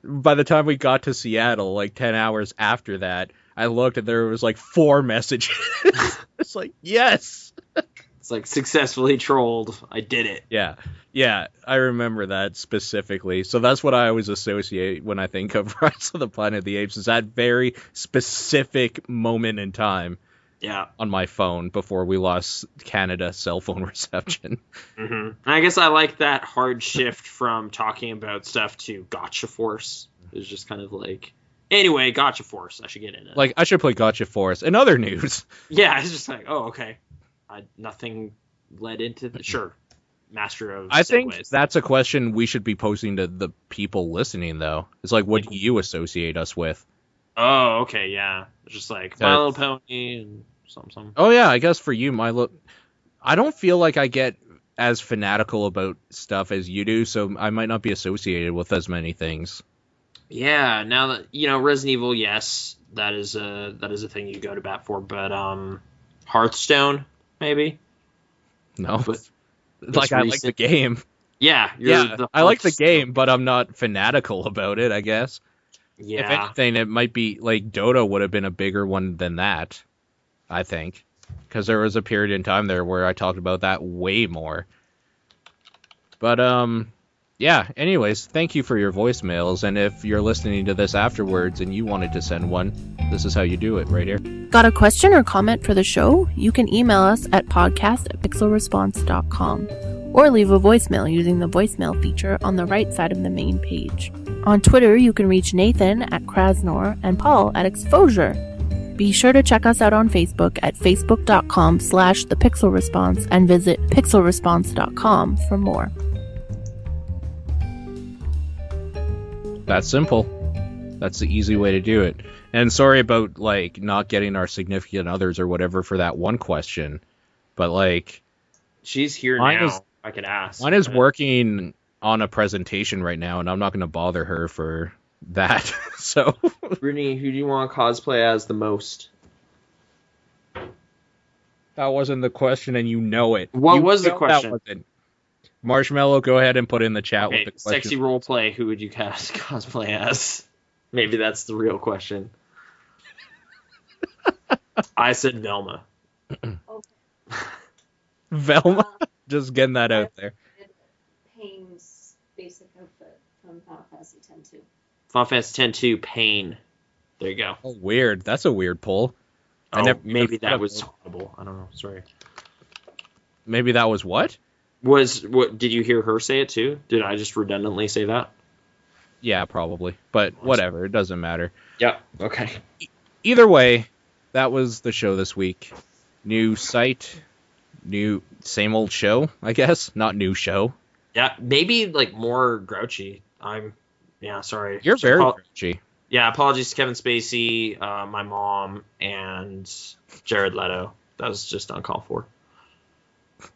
By the time we got to Seattle, 10 hours after that, I looked and there was 4 messages. It's yes! It's successfully trolled. I did it. Yeah, I remember that specifically. So that's what I always associate when I think of Rise of the Planet of the Apes, is that very specific moment in time. Yeah. On my phone before we lost Canada cell phone reception. Mm-hmm. I guess I like that hard shift from talking about stuff to Gotcha Force. It's just kind of Anyway, Gotcha Force. I should get into it. Like, I should play Gotcha Force. In other news. Yeah, it's just like, oh, okay. Nothing led into the... Sure. Master of I segues. think that's a question we should be posing to the people listening, though. It's like, what do you associate us with? Oh, okay, yeah. It's just like My Little Pony and something. Oh, yeah, I guess for you, I don't feel like I get as fanatical about stuff as you do, so I might not be associated with as many things. Yeah, now that Resident Evil, yes, that is a thing you go to bat for, but Hearthstone, maybe? No. But like, I like the game. Yeah, I like the game, but I'm not fanatical about it, I guess. Yeah. If anything, it might be, like, Dota would have been a bigger one than that, I think. Because there was a period in time there where I talked about that way more. But, yeah, anyways, thank you for your voicemails, and if you're listening to this afterwards and you wanted to send one, this is how you do it right here. Got a question or comment for the show? You can email us at podcast@pixelresponse.com or leave a voicemail using the voicemail feature on the right side of the main page. On Twitter, you can reach Nathan at Krasnor and Paul at Exposure. Be sure to check us out on Facebook at facebook.com/thepixelresponse and visit pixelresponse.com for more. That's simple. That's the easy way to do it. And sorry about, like, not getting our significant others or whatever for that one question. But, like... She's here mine now. Is, I could ask. Mine is working on a presentation right now, and I'm not going to bother her for that. So... Brittany, who do you want to cosplay as the most? That wasn't the question, and you know it. What was the question? Marshmallow, go ahead and put in the chat with the question. Sexy roleplay, who would you cosplay as? Maybe that's the real question. I said Velma. Velma? Just getting that out there. Payne's basic outfit from Final Fantasy X-2. Final Fantasy X-2, Pain. There you go. Oh, weird. That's a weird pull. Maybe that was audible. I don't know. Sorry. Maybe that was what? Did you hear her say it too? Did I just redundantly say that? Yeah, probably. But whatever, it doesn't matter. Yeah, okay. Either way, that was the show this week. New site, same old show, I guess. Not new show. Yeah, maybe like more grouchy. Sorry. You're very grouchy. Yeah, apologies to Kevin Spacey, my mom, and Jared Leto. That was just uncalled for.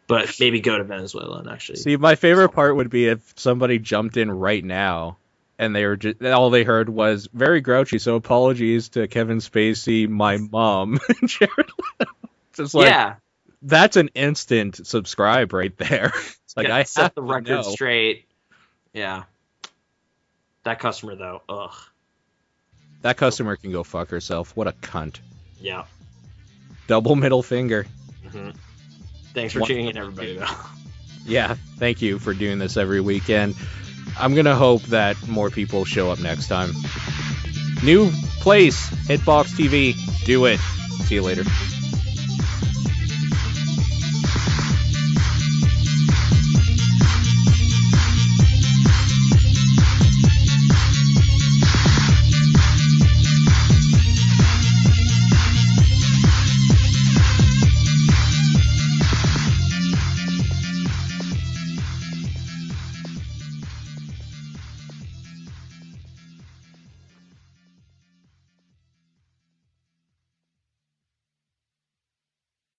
But maybe go to Venezuela and actually. See, my favorite part would be if somebody jumped in right now and they were all they heard was very grouchy. So apologies to Kevin Spacey, my mom, and Jared Leto. Just like, yeah, that's an instant subscribe right there. It's like, I set the record straight. Yeah. That customer though, ugh. That customer can go fuck herself. What a cunt. Yeah. Double middle finger. Mm-hmm. Thanks for tuning in, everybody, though. Yeah, thank you for doing this every weekend. I'm going to hope that more people show up next time. New place, Hitbox TV. Do it. See you later.